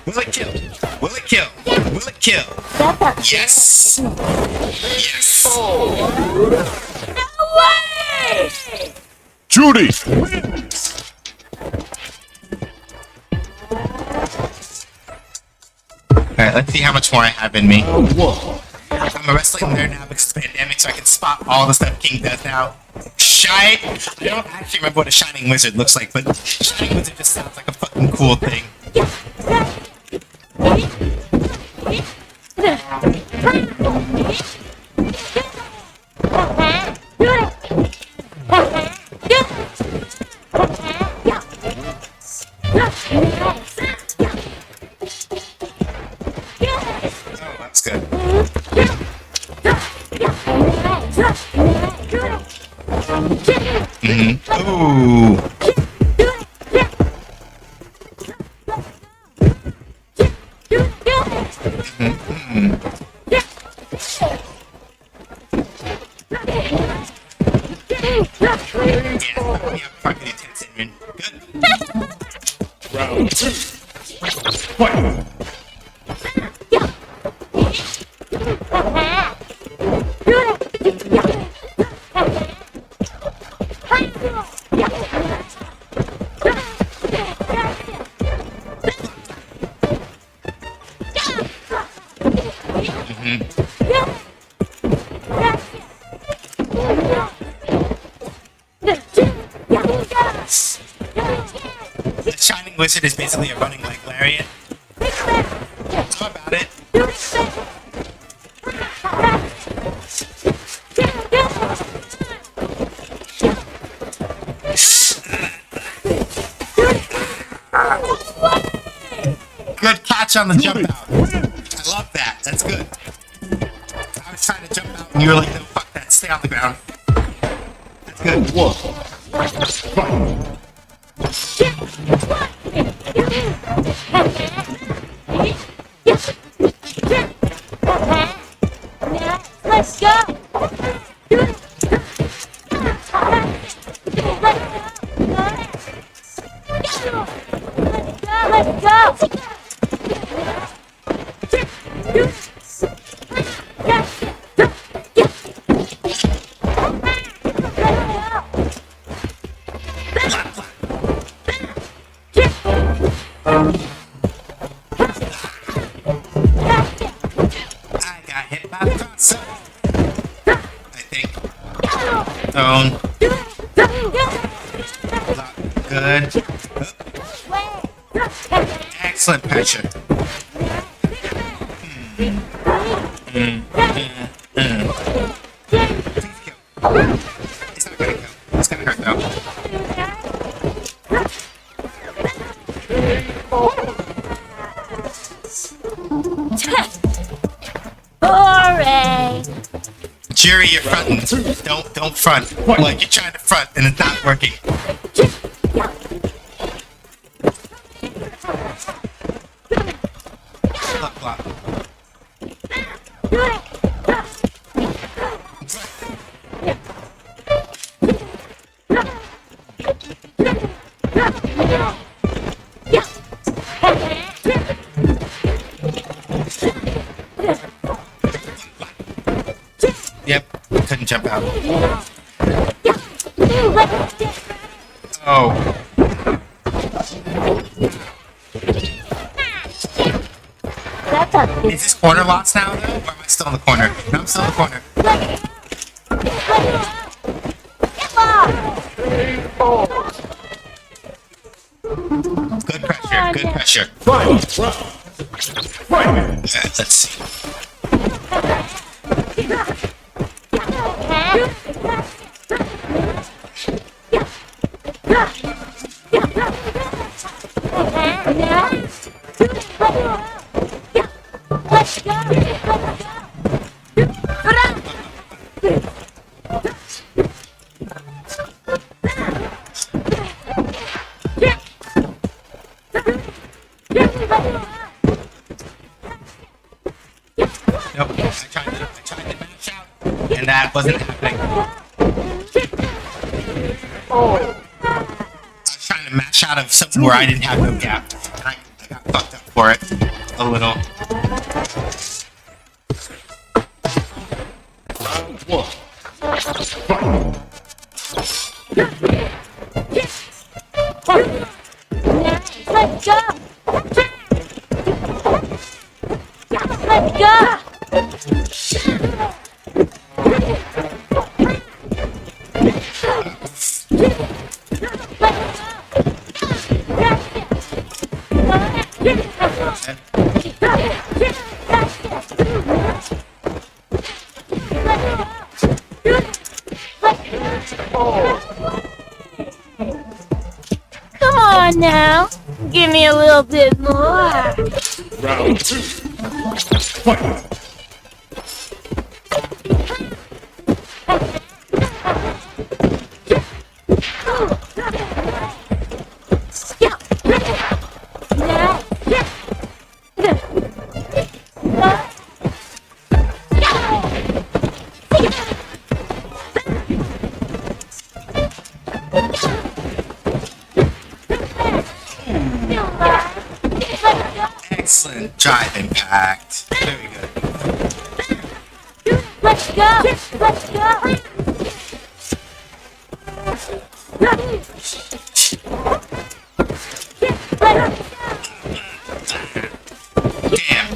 Will it kill? Will it kill? Will it kill? Yes. Yes. No way! Judy! Alright, let's see how much more I have in me. Whoa. I'm a wrestling nerd now because of the pandemic, so I can spot all the stuff King does now. I don't actually remember what a Shining Wizard looks like, but Shining Wizard just sounds like a fucking cool thing. Oh, that's good. Ooh. Yeah, fucking intense, Inman. Good. Round 2. Fight! The Shining Wizard is basically a running leg lariat. How about it? Good catch on the jump out. I love that. That's good. I was trying to jump out and you were like, no, fuck that. Stay on the ground. That's good. One. Fight. Let's go. Let's go. I got hit by the console. I think. Zone. Good. Excellent pressure. Please kill. It's not gonna kill. It's gonna hurt though. Hooray! Jerry, you're fronting. Don't front. Like you're trying to front and it's not working. Block, block. Yep, couldn't jump out. Oh. That's a Is this corner lost now, though? Or am I still in the corner? No, I'm still in the corner. Good pressure, good pressure. Fight. Fight. Let's see. Let's go. Nope, I tried to match out, and that wasn't happening. I was trying to match out of something where I didn't have no gap, and I got fucked up for it a little. Round one. Fight. Let's go. Let's go. Come on now. Give me a little bit more. Round two. Fight. Excellent drive impact. Very good. Let's go. Let's go. Damn.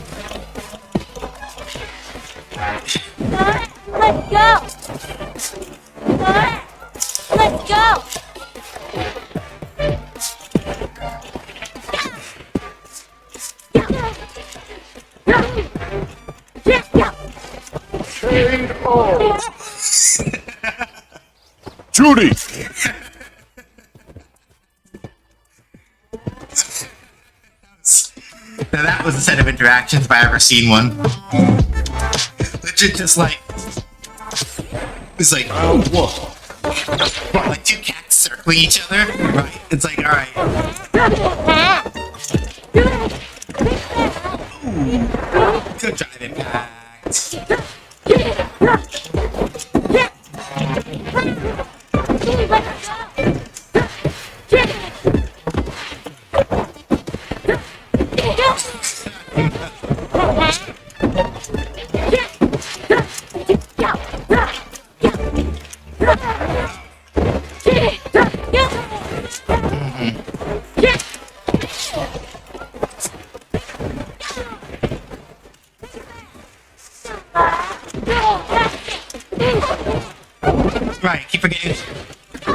K.O. Judy! Now that was a set of interactions if I ever seen one. Legit just like... It's like... Round one. Like two cats circling each other. Right. It's like, alright. Good drive impact. Right, keep forgetting. I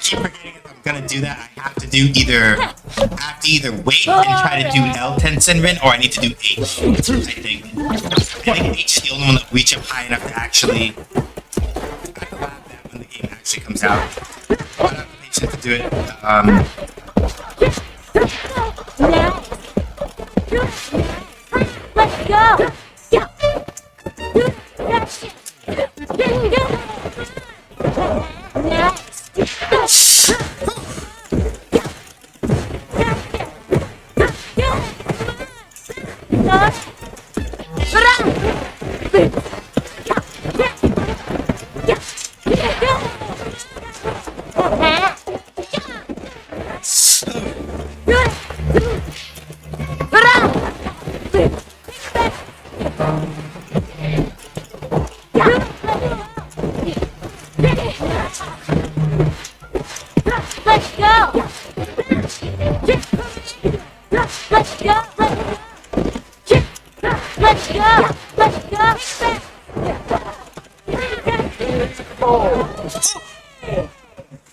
keep forgetting if I'm gonna do that. I have to do either. I have to either wait and try to do L10 Senrin, or I need to do H. I think. I think H is the only one that will reach up high enough to actually. I have to laugh that when the game actually comes out. I don't have the patience to do it. Let's go!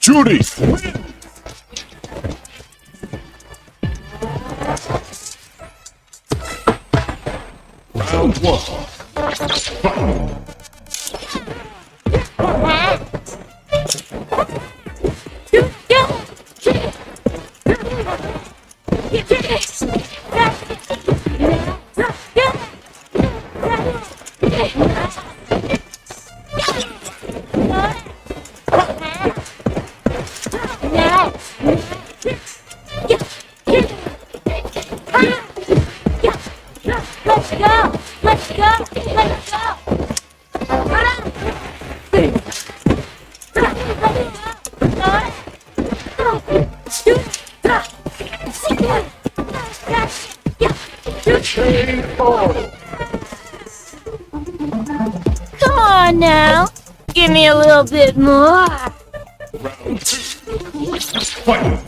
Judy! Round one. Fight! Come on now. Give me a little bit more. Round two. Fight!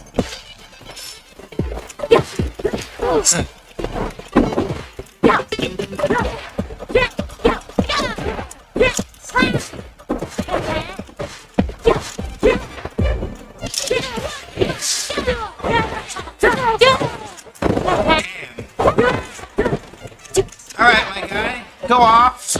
Alright, my guy. Go off.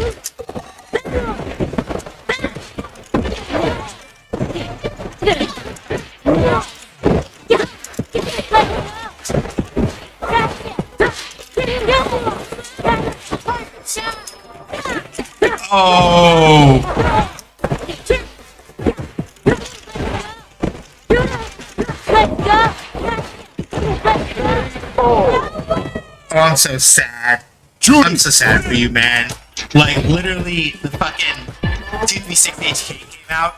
Oh. Oh, I'm so sad. I'm so sad for you, man. Like, literally, the fucking 236 HK came out,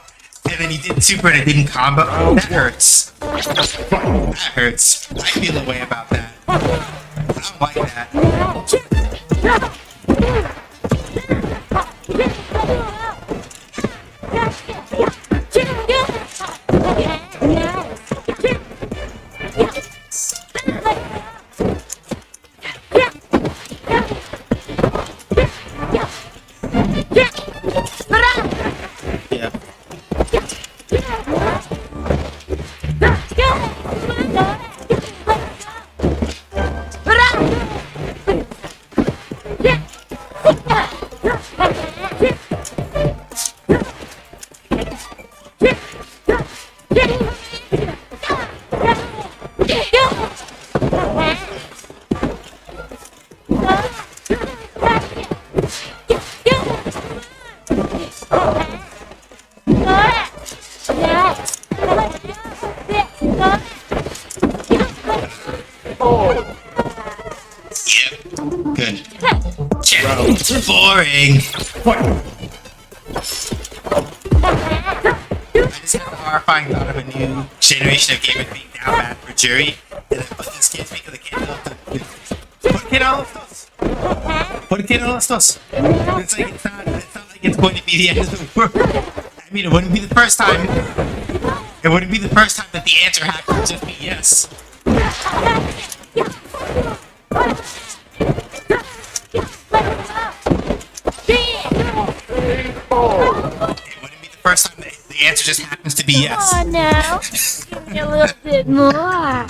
and then he did super and it didn't combo. That hurts. That hurts. I feel a way about that. I don't like that. Yeah. Good. Yeah. Boring. I just had the horrifying thought of a new generation of gamers being down bad for jury, and then put these kids because they can't help it. ¿Por qué no estos? ¿Por qué no estos? It's like it's not like it's going to be the end of the world. I mean, it wouldn't be the first time. It wouldn't be the first time that the answer had to just be yes. First time the answer just happens to be yes. Come on now. Give me a little bit more.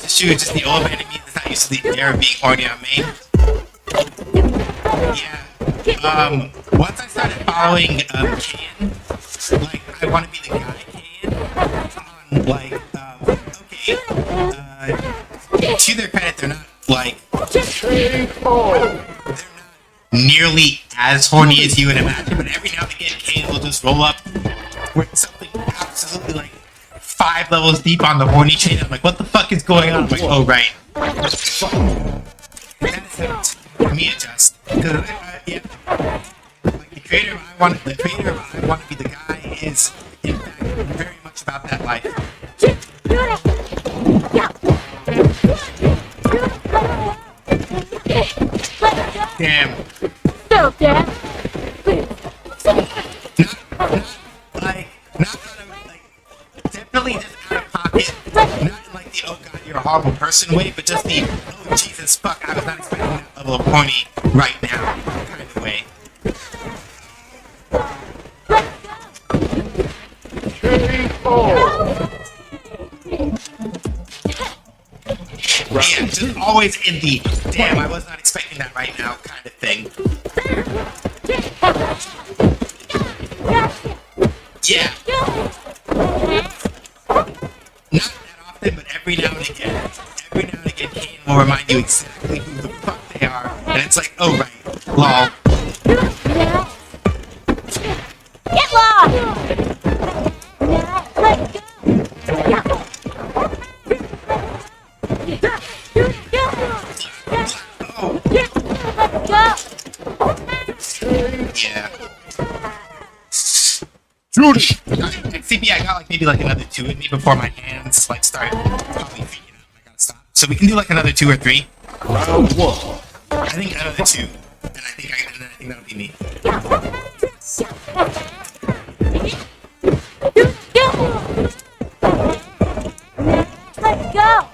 Shoot, just the old man in me that's not used to the air being horny on me. Yeah. Once I started following Can, like, I want to be the guy Can, on, like, okay, to their credit, they're not, like, they're not nearly as horny as you would imagine, but every now and again, Can will just roll up with something absolutely, like, 5 levels deep on the horny chain. I'm like, what the fuck is going on? I'm like, oh, right. That is helped me adjust. Yeah. Like, the creator of I Want to Be the Guy is, in fact, very much about that life. Damn. Stop that. Definitely just out of pocket. Not in like the, oh god, you're a horrible person way, but just the, oh Jesus, fuck, I was not expecting that level of horny right now kind of way. Yeah, just always in the, damn, I was not expecting that right now kind of thing. Yeah. Not that often, but every now and again, Kane will remind you exactly who the fuck they are, and it's like, oh right, lol. Get lost. Oh. Yeah. Judy! XCP, I got like maybe like another 2 in me before my hands like start probably freaking out. I gotta stop. So we can do like another 2 or 3. Round 1. I think another 2, and I think that'll be me. Let's go. Let's go.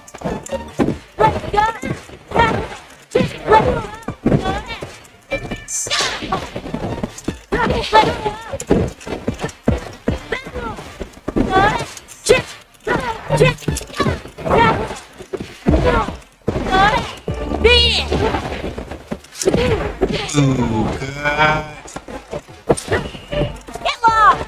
Ooh, good. Get lost.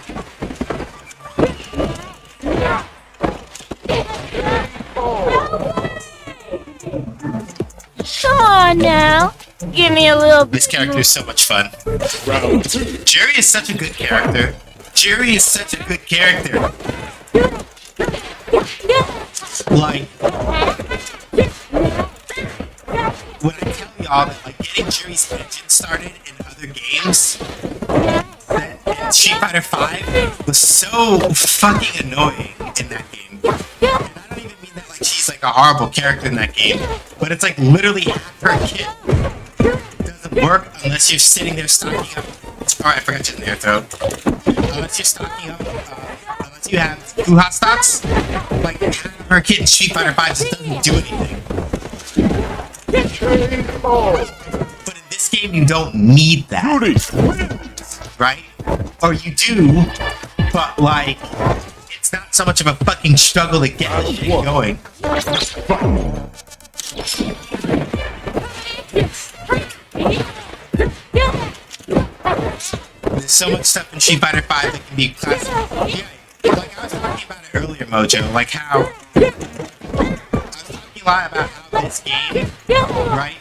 Come on now. Give me a little bit. This character is so much fun. Round 2. Jerry is such a good character. Like, when I tell y'all that like getting Jerry's engine started in other games, that Street Fighter 5 was so fucking annoying in that game. And I don't even mean that like she's like a horrible character in that game, but it's like literally half her kit doesn't work unless you're sitting there stocking up. Oh, I forgot you in there, though. Unless you're stocking up, unless you have 2 hot stocks, like half of her kit in Street Fighter 5 just doesn't do anything. But in this game, you don't need that, right? Or you do, but like, it's not so much of a fucking struggle to get the shit going. This so much stuff in Street Fighter 5 that can be classic. Yeah, like I was talking about it earlier, Mojo, like how I was talking a lot about how this game, right?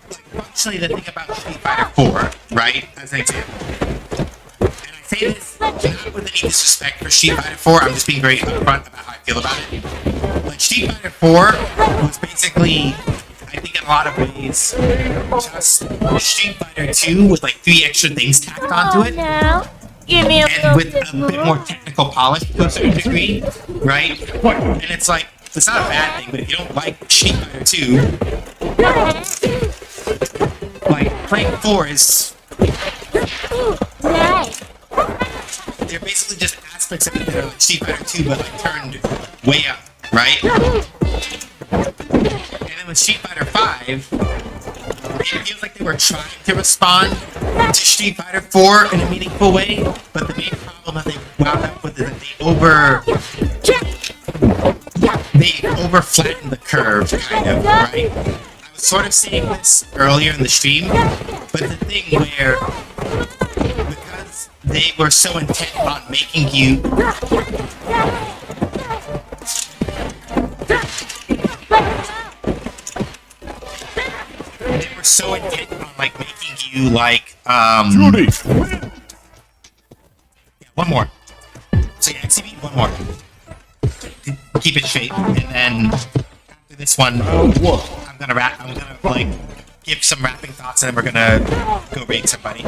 Like functionally, the thing about Street Fighter 4, right? As an example. And I say this not with any disrespect for Street Fighter 4. I'm just being very upfront about how I feel about it. Like Street Fighter 4 was basically, I think in a lot of ways, just Street Fighter 2 with like 3 extra things tacked onto it. Now, give me a And little with bit a bit more technical polish to a certain degree, right? And it's like, it's not a bad thing, but if you don't like Street Fighter 2, like playing 4 is, Nice. they're basically just aspects of it that are like Street Fighter 2, but like turned way up, right? And then with Street Fighter 5, it feels like they were trying to respond to Street Fighter 4 in a meaningful way, but the main problem that they wound up with is that they over flattened the curve, kind of, right? I was sort of saying this earlier in the stream, but the thing where, because they were so intent on making you so intent on like making you like Judy! yeah, one more. So yeah, XCB, one more. Keep it straight, and then after this one, I'm gonna like give some rapping thoughts, and then we're gonna go raid somebody.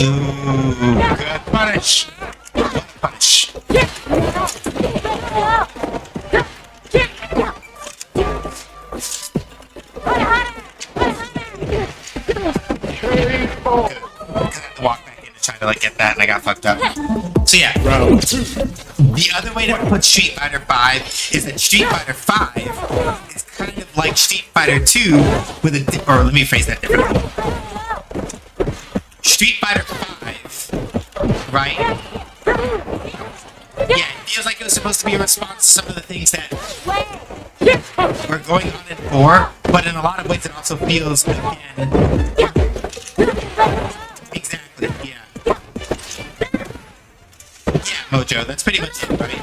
Ooh, good punish. Good punish. Good. I had to walk back in to try to like get that, and I got fucked up. So yeah, Round 2. the other way to put Street Fighter 5 is that Street Fighter 5 is kind of like Street Fighter 2 with a or let me phrase that differently. Street Fighter 5, right? Yeah, it feels like it was supposed to be a response to some of the things that were going on in 4, but in a lot of ways it also feels, again, exactly, yeah. Yeah, Mojo, that's pretty much it, right?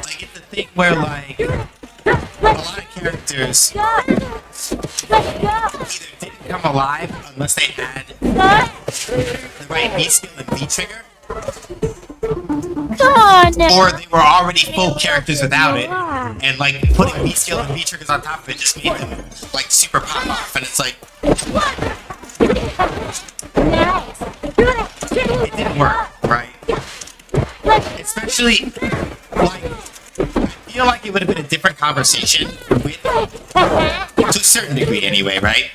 Like, it's the thing where, like, a lot of characters either didn't come alive unless they had the right B skill and B trigger, Come on now. or they were already full characters without it, and like putting B skill and B triggers on top of it just made them like super pop off, and it's like it didn't work, right? Especially like I feel like it would have been a different conversation with, to a certain degree anyway, right?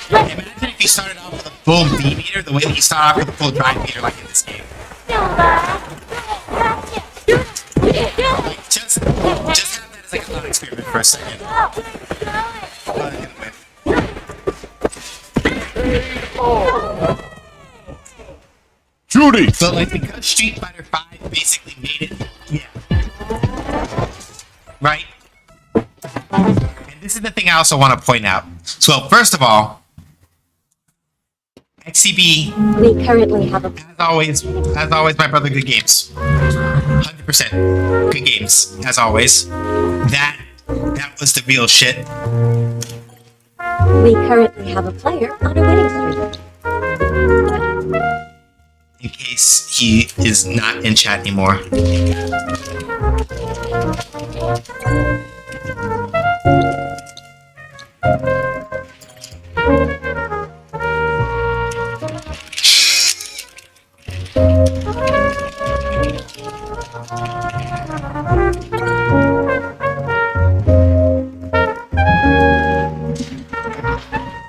Imagine if you started off with a full B meter the way that you start off with a full drive meter like in this game. Like, just have that as like a thought experiment for a second. Well, I'm gonna win. Judy! So like because Street Fighter 5 basically made it, yeah, right? And this is the thing I also want to point out. So well, first of all, XCB, We currently have a as always, my brother, good games. 100%. Good games, as always. That was the real shit. we currently have a player on a winning streak. In case he is not in chat anymore.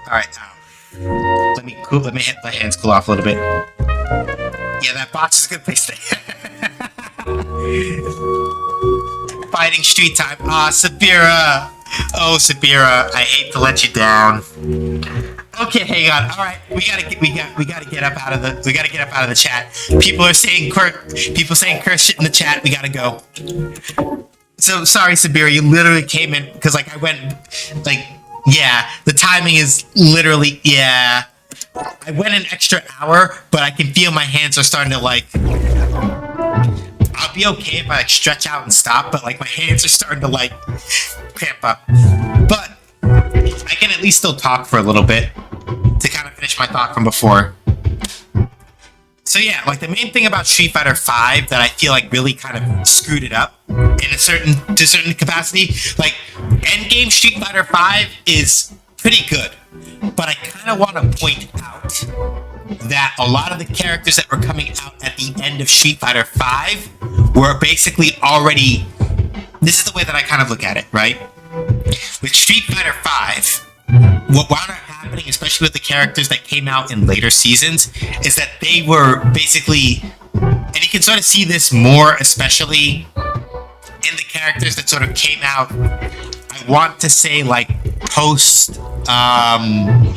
Alright, now. Let me hit my hands cool off a little bit. Yeah, that box is a good place to. Fighting street time. Ah, Sabira. Oh, Sabira, I hate to let you down. Okay, hang on. All right, we gotta get up out of the chat. People saying curse shit in the chat. We gotta go. So sorry, Sabira, you literally came in because like I went like yeah. The timing is literally yeah. I went an extra hour, but I can feel my hands are starting to like. I'll be okay if I like stretch out and stop, but like my hands are starting to like cramp up. But I can at least still talk for a little bit to kind of finish my thought from before. So yeah, like the main thing about Street Fighter V that I feel like really kind of screwed it up in a certain capacity, like endgame Street Fighter V is pretty good, but I kind of want to point out that a lot of the characters that were coming out at the end of Street Fighter V were basically already. This is the way that I kind of look at it, right? With Street Fighter V, what wound up happening, especially with the characters that came out in later seasons, is that they were basically, and you can sort of see this more, especially in the characters that sort of came out. I want to say like post. I'm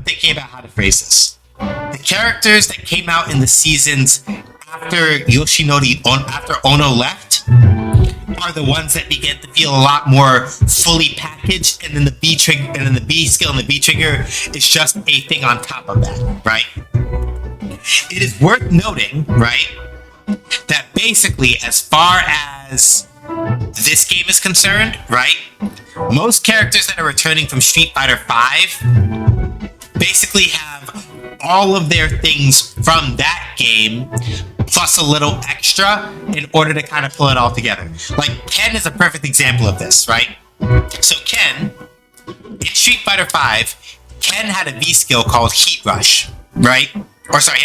thinking about how to phrase this. The characters that came out in the seasons after after Ono left, are the ones that begin to feel a lot more fully packaged, and then the B trigger, and then the B skill and the B trigger is just a thing on top of that, right? It is worth noting, right, that basically, as far as this game is concerned, right, most characters that are returning from Street Fighter V basically have all of their things from that game plus a little extra in order to kind of pull it all together. Like Ken is a perfect example of this, right? So Ken, in Street Fighter V, Ken had a V skill called Heat Rush, right? Or sorry,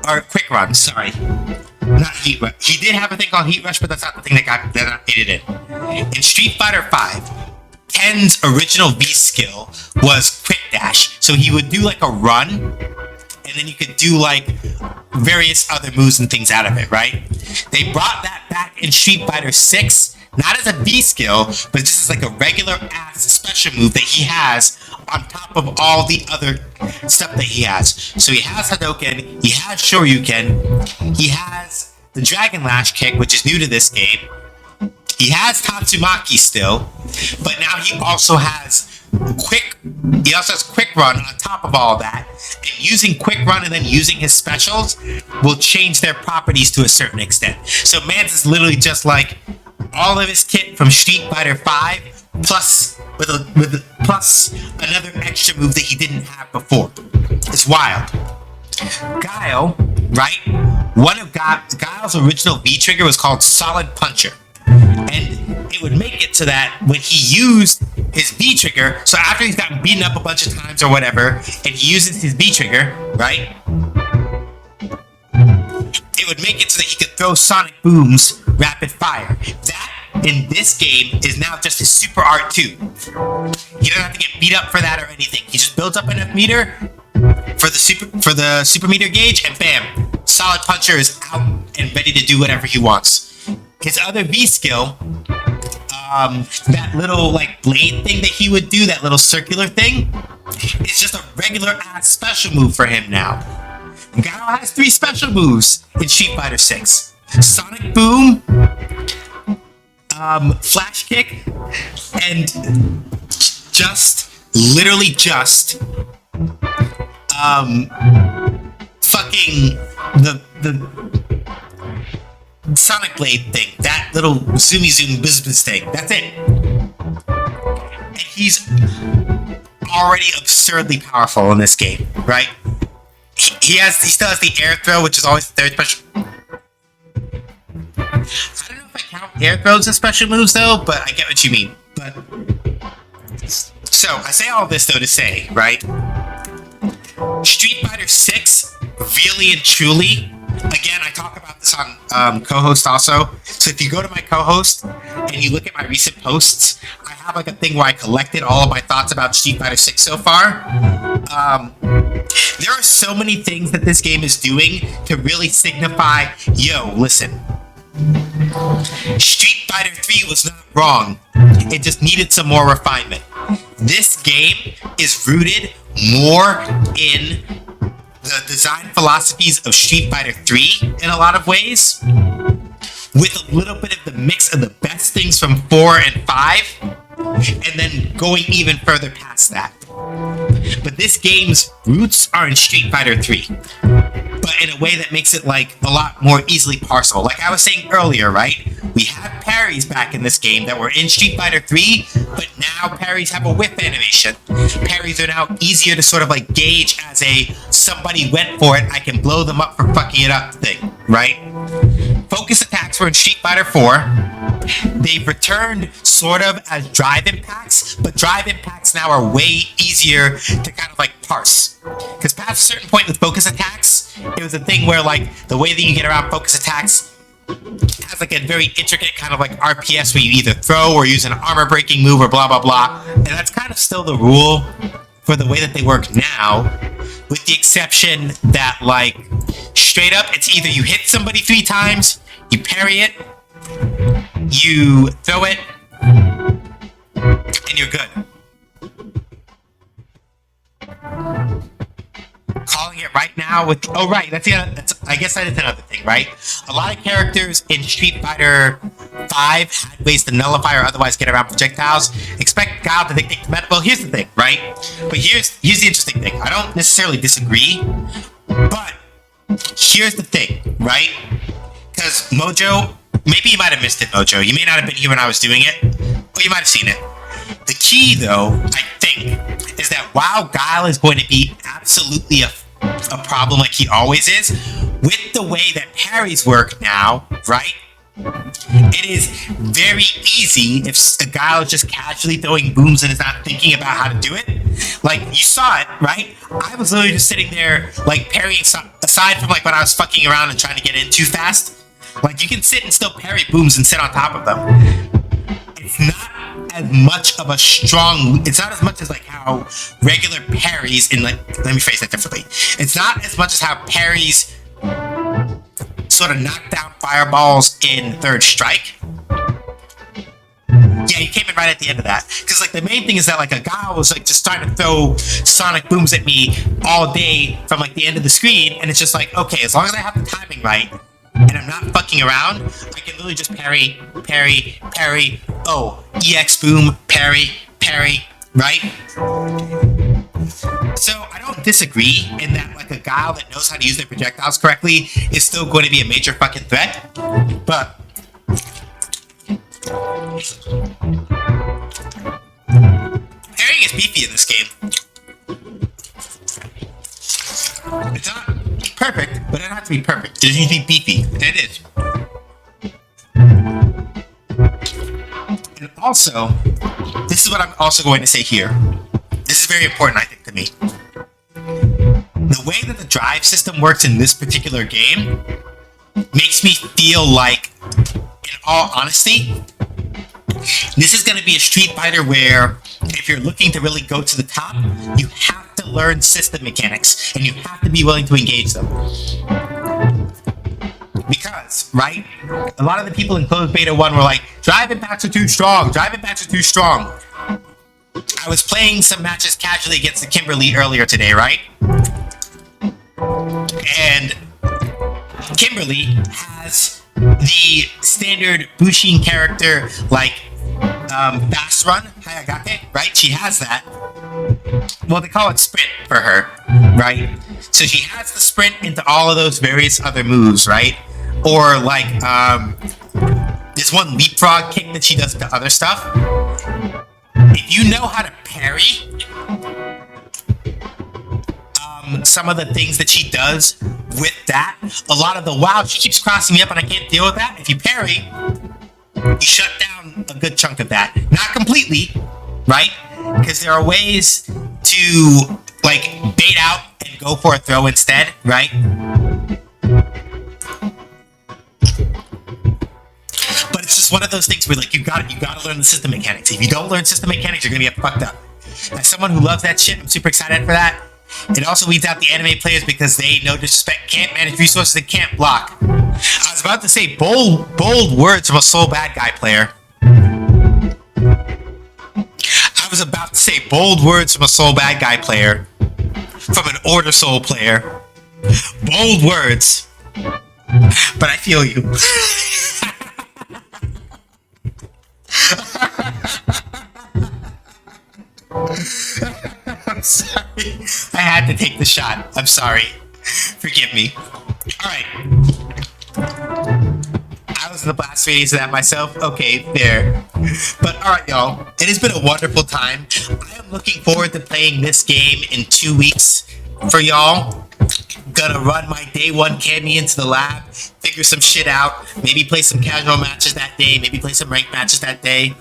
or Quick Run, sorry. Not Heat Rush. He did have a thing called Heat Rush, but that's not the thing that made it in. In Street Fighter V, Ken's original V skill was Quick Dash. So he would do like a run, and then you could do like various other moves and things out of it, right? They brought that back in Street Fighter 6, not as a V skill, but just as like a regular ass special move that he has on top of all the other stuff that he has. So he has Hadouken, he has Shoryuken, he has the Dragon Lash kick, which is new to this game. He has Tatsumaki still, but now he also has Quick Run on top of all that. And using Quick Run and then using his specials will change their properties to a certain extent. So Mans is literally just like all of his kit from Street Fighter V plus plus another extra move that he didn't have before. It's wild. Guile, right? One of Guile's original V trigger was called Solid Puncher. And it would make it so that when he used his V trigger, so after he's gotten beaten up a bunch of times or whatever, and he uses his V trigger, right? It would make it so that he could throw sonic booms rapid fire. That in this game is now just his super art too. He doesn't have to get beat up for that or anything. He just builds up enough meter for the super meter gauge, and bam, Solid Puncher is out and ready to do whatever he wants. His other V skill, that little like blade thing that he would do, that little circular thing, is just a regular ass special move for him now. Guile has 3 special moves in Street Fighter 6. Sonic Boom, Flash Kick, and literally just fucking the Sonic Blade thing, that little zoomy zoom buzz thing. That's it. And he's already absurdly powerful in this game, right? He still has the air throw, which is always the third special. I don't know if I count air throws as special moves though, but I get what you mean. But so I say all this though to say, right? Street Fighter 6 really and truly again, I talk about this on co-host also. So if you go to my co-host and you look at my recent posts, I have like a thing where I collected all of my thoughts about Street Fighter 6 so far. There are so many things that this game is doing to really signify, yo, listen, Street Fighter 3 was not wrong. It just needed some more refinement. This game is rooted more in the design philosophies of Street Fighter 3 in a lot of ways, with a little bit of the mix of the best things from 4 and 5, and then going even further past that. But this game's roots are in Street Fighter 3, but in a way that makes it like a lot more easily parsable. Like I was saying earlier, right? We have parries back in this game that were in Street Fighter 3, but now parries have a whiff animation. Parries are now easier to sort of like gauge as a somebody went for it, I can blow them up for fucking it up thing, right? Focus attacks were in Street Fighter 4. They've returned sort of as drive impacts, but drive impacts now are way easier to kind of like parse. Because past a certain point with focus attacks, it was a thing where like the way that you get around focus attacks has like a very intricate kind of like RPS where you either throw or use an armor breaking move or blah blah blah. And that's kind of still the rule for the way that they work now, with the exception that like straight up it's either you hit somebody 3 times, you parry it, you throw it, and you're good. Calling it right now with I guess that is another thing, right? A lot of characters in Street Fighter 5 had ways to nullify or otherwise get around projectiles. Expect Guile to dictate the meta. Well, here's the thing, right? But here's the interesting thing. I don't necessarily disagree, but here's the thing, right? Because Mojo, maybe you might have missed it, Mojo. You may not have been here when I was doing it, or you might have seen it. The key, though, I think, is that while Guile is going to be absolutely a problem like he always is, with the way that parries work now, right? It is very easy if a Guile is just casually throwing booms and is not thinking about how to do it. Like, you saw it, right? I was literally just sitting there, like, parrying, aside from, like, when I was fucking around and trying to get in too fast. Like, you can sit and still parry booms and sit on top of them. It's not as much of a strong, it's not as much as like how regular parries in, like, let me phrase that differently. It's not as much as how parries sort of knock down fireballs in Third Strike. Yeah, you came in right at the end of that. Because like the main thing is that like a guy was like just trying to throw sonic booms at me all day from like the end of the screen, and it's just like, okay, as long as I have the timing right, and I'm not fucking around, I can literally just parry, parry, parry, oh, EX boom, parry, parry, right? So I don't disagree in that like a guy that knows how to use their projectiles correctly is still going to be a major fucking threat, but parrying is beefy in this game. It's not perfect, but it doesn't have to be perfect. It just needs to be beefy, and it is. And also, this is what I'm also going to say here. This is very important, I think, to me. The way that the drive system works in this particular game makes me feel like, in all honesty, this is going to be a Street Fighter where if you're looking to really go to the top, you have to learn system mechanics, and you have to be willing to engage them. Because, right, a lot of the people in Closed Beta 1 were like, drive impacts are too strong, drive impacts are too strong. I was playing some matches casually against the Kimberly earlier today, right? And Kimberly has the standard Bushin character, like, fast run, Hayagake, right? She has that. Well, they call it sprint for her, right? So she has the sprint into all of those various other moves, right? Or like, there's one leapfrog kick that she does to other stuff. If you know how to parry some of the things that she does with that, a lot of the wow, she keeps crossing me up and I can't deal with that. If you parry, you shut down a good chunk of that. Not completely, right? Because there are ways to like bait out and go for a throw instead, right? It's just one of those things where like you gotta learn the system mechanics. If you don't learn system mechanics, you're gonna get fucked up. As someone who loves that shit, I'm super excited for that. It also weeds out the anime players because they, no disrespect, can't manage resources and can't block. I was about to say bold words from a soul bad guy player. I was about to say bold words from a soul bad guy player. From an order soul player. Bold words. But I feel you. I'm sorry. I had to take the shot. I'm sorry. Forgive me. Alright. I was in the blast radius of that myself. Okay, fair. But alright, y'all. It has been a wonderful time. I am looking forward to playing this game in 2 weeks for y'all. Gonna run my day one Cammy into the lab, figure some shit out, maybe play some casual matches that day, maybe play some ranked matches that day.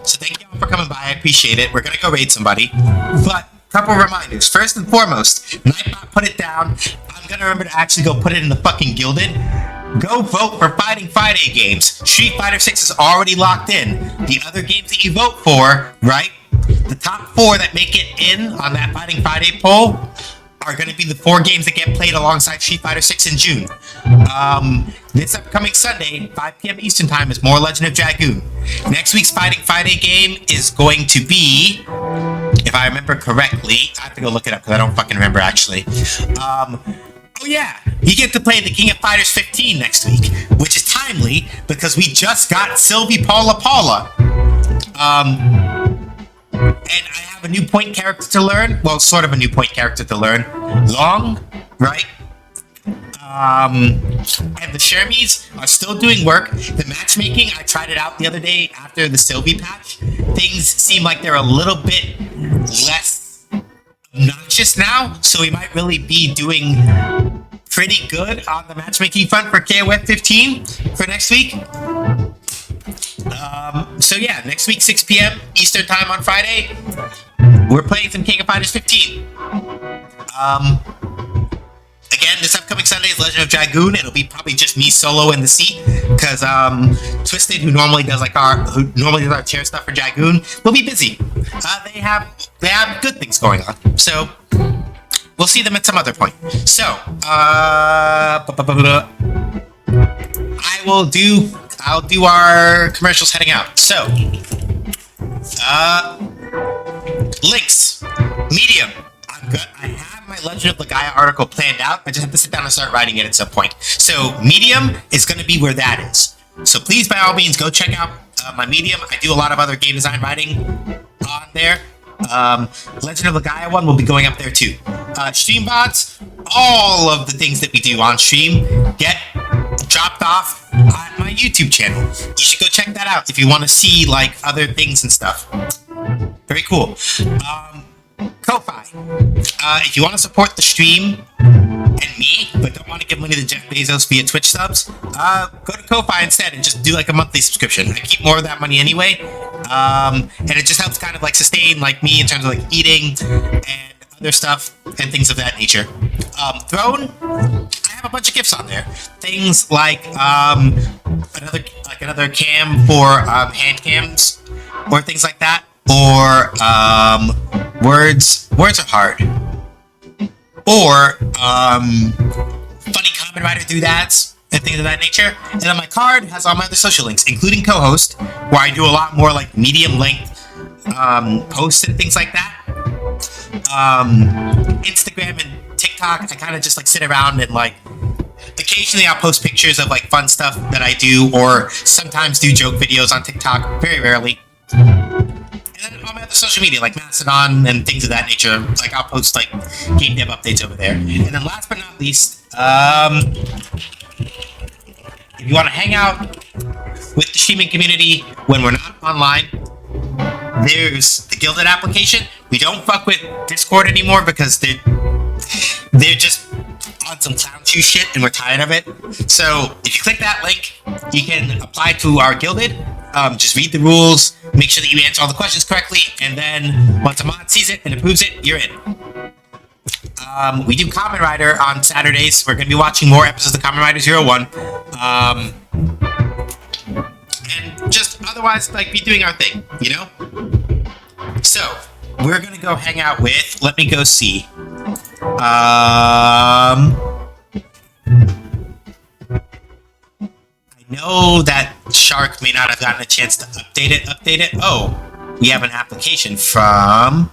So thank y'all for coming by, I appreciate it. We're gonna go raid somebody. But, couple reminders. First and foremost, Nightbot put it down. I'm gonna remember to actually go put it in the fucking Gilded. Go vote for Fighting Friday games. Street Fighter 6 is already locked in. The other games that you vote for, right? The top 4 that make it in on that Fighting Friday poll are going to be the 4 games that get played alongside Street Fighter 6 in June. This upcoming Sunday, 5 p.m. Eastern Time, is more Legend of Dragoon. Next week's Fighting Friday game is going to be, if I remember correctly, I have to go look it up because I don't fucking remember actually. Oh yeah, you get to play the King of Fighters 15 next week, which is timely because we just got Sylvie Paula. And I have a new point character to learn. Well, sort of a new point character to learn. Long, right? And the Shermies are still doing work. The matchmaking, I tried it out the other day after the Sylvie patch. Things seem like they're a little bit less obnoxious now, so we might really be doing pretty good on the matchmaking front for KOF 15 for next week. So yeah, next week 6 p.m. Eastern Time on Friday, we're playing some King of Fighters 15. Again, this upcoming Sunday is Legend of Dragoon. It'll be probably just me solo in the seat because Twisted, who normally does our chair stuff for Dragoon, will be busy. They have good things going on, so we'll see them at some other point. So I'll do our commercials heading out. So, links, Medium. I have my Legend of Legaia article planned out. I just have to sit down and start writing it at some point. So, Medium is going to be where that is. So please, by all means, go check out my Medium. I do a lot of other game design writing on there. Legend of Legaia one will be going up there too. Stream bots, all of the things that we do on stream get dropped off on my YouTube channel. You should go check that out if you want to see like other things and stuff. Very cool. Ko-Fi. If you want to support the stream and me, but don't want to give money to Jeff Bezos via Twitch subs, go to Ko-Fi instead and just do like a monthly subscription. I keep more of that money anyway, and it just helps kind of like sustain like me in terms of like eating and other stuff and things of that nature. Throne, I have a bunch of gifts on there. Things like another cam for hand cams or things like that, or words are hard, or funny comment writer doodads and things of that nature. And then my card has all my other social links, including co-host, where I do a lot more like medium length posts and things like that. Instagram and TikTok, I kind of just like sit around and like occasionally I'll post pictures of like fun stuff that I do, or sometimes do joke videos on TikTok, very rarely. And then all my other social media, like Mastodon and things of that nature, like I'll post like game dev updates over there. And then last but not least, if you want to hang out with the streaming community when we're not online, there's the Gilded application. We don't fuck with Discord anymore because they're just on some clown shoe shit and we're tired of it. So if you click that link, you can apply to our Gilded. Just read the rules, make sure that you answer all the questions correctly, and then once a mod sees it and approves it, you're in. We do Kamen Rider on Saturdays. We're going to be watching more episodes of Kamen Rider 01. And just otherwise, like, be doing our thing, you know? So, we're going to go hang out with, let me go see. I know that Shark may not have gotten a chance to update it. Oh, we have an application from...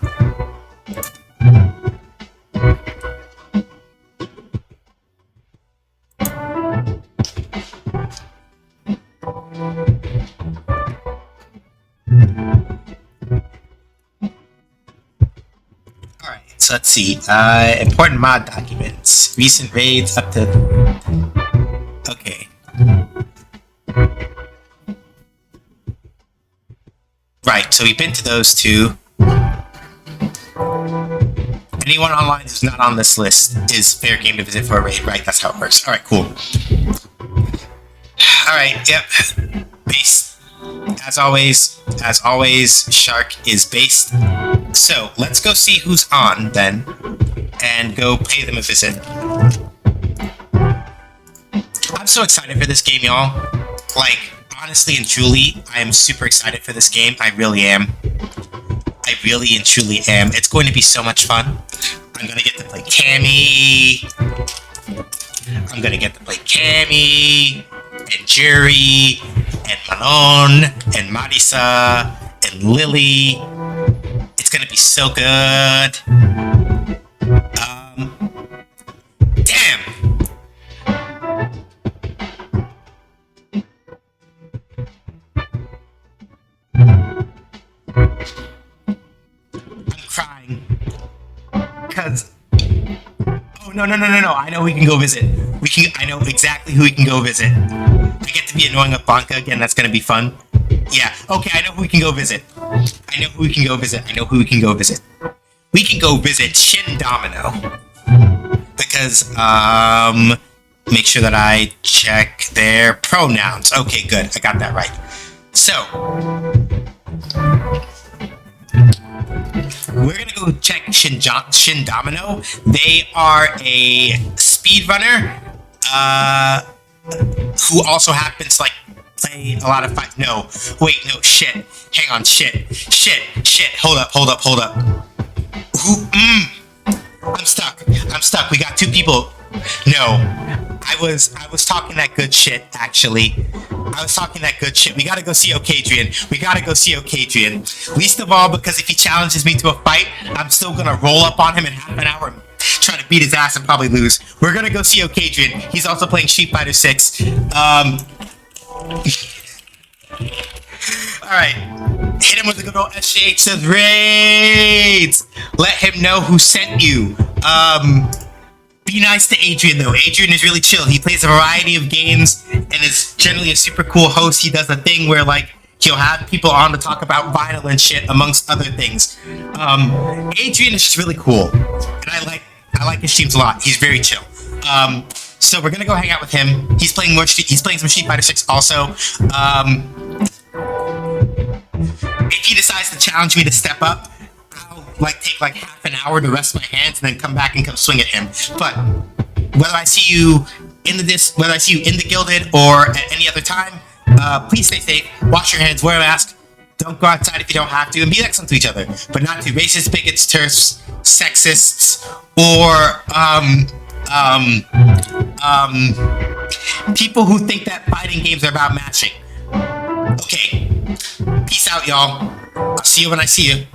Alright, so let's see. Important mod documents. Recent raids up to... Okay. Right, so we've been to those two. Anyone online who's not on this list is fair game to visit for a raid, right? That's how it works. Alright, cool. Alright, yep. Base. As always, Shark is based. So, let's go see who's on, then, and go pay them a visit. I'm so excited for this game, y'all. Like, honestly and truly, I am super excited for this game. I really am. I really and truly am. It's going to be so much fun. I'm gonna get to play Cammy. I'm gonna get to play Cammy, and Jerry, and Manon, and Marisa, and Lily. It's gonna be so good. Damn! I'm crying. Because... Oh, no. I know we can go visit. I know exactly who we can go visit. I get to be annoying with Blanca again. That's gonna be fun. Yeah, okay, I know who we can go visit. We can go visit Shin Domino. Because, make sure that I check their pronouns. Okay, good. I got that right. So, we're gonna go check Shin Domino. They are a speedrunner, who also happens to, like, play a lot of fight. No, wait, no, shit. Hang on, shit. Hold up. Who, I'm stuck. We got two people. No, I was talking that good shit, actually. We gotta go see Okadrian. Least of all, because if he challenges me to a fight, I'm still gonna roll up on him in half an hour and try to beat his ass and probably lose. We're gonna go see Okadrian. He's also playing Street Fighter 6. Alright. Hit him with the good old SJH says raids! Let him know who sent you. Be nice to Adrian, though. Adrian is really chill. He plays a variety of games and is generally a super cool host. He does a thing where, like, he'll have people on to talk about vinyl and shit, amongst other things. Adrian is just really cool. And I like his streams a lot. He's very chill. So we're gonna go hang out with him. He's playing some Street Fighter 6 also. If he decides to challenge me to step up, I'll take half an hour to rest my hands and then come back and come swing at him. But whether I see you in the Gilded or at any other time, please stay safe, wash your hands, wear a mask, don't go outside if you don't have to, and be excellent to each other, but not to racist, bigots, TERFs, sexists, or people who think that fighting games are about matching. Okay, peace out, y'all. I'll see you when I see you.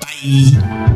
Bye.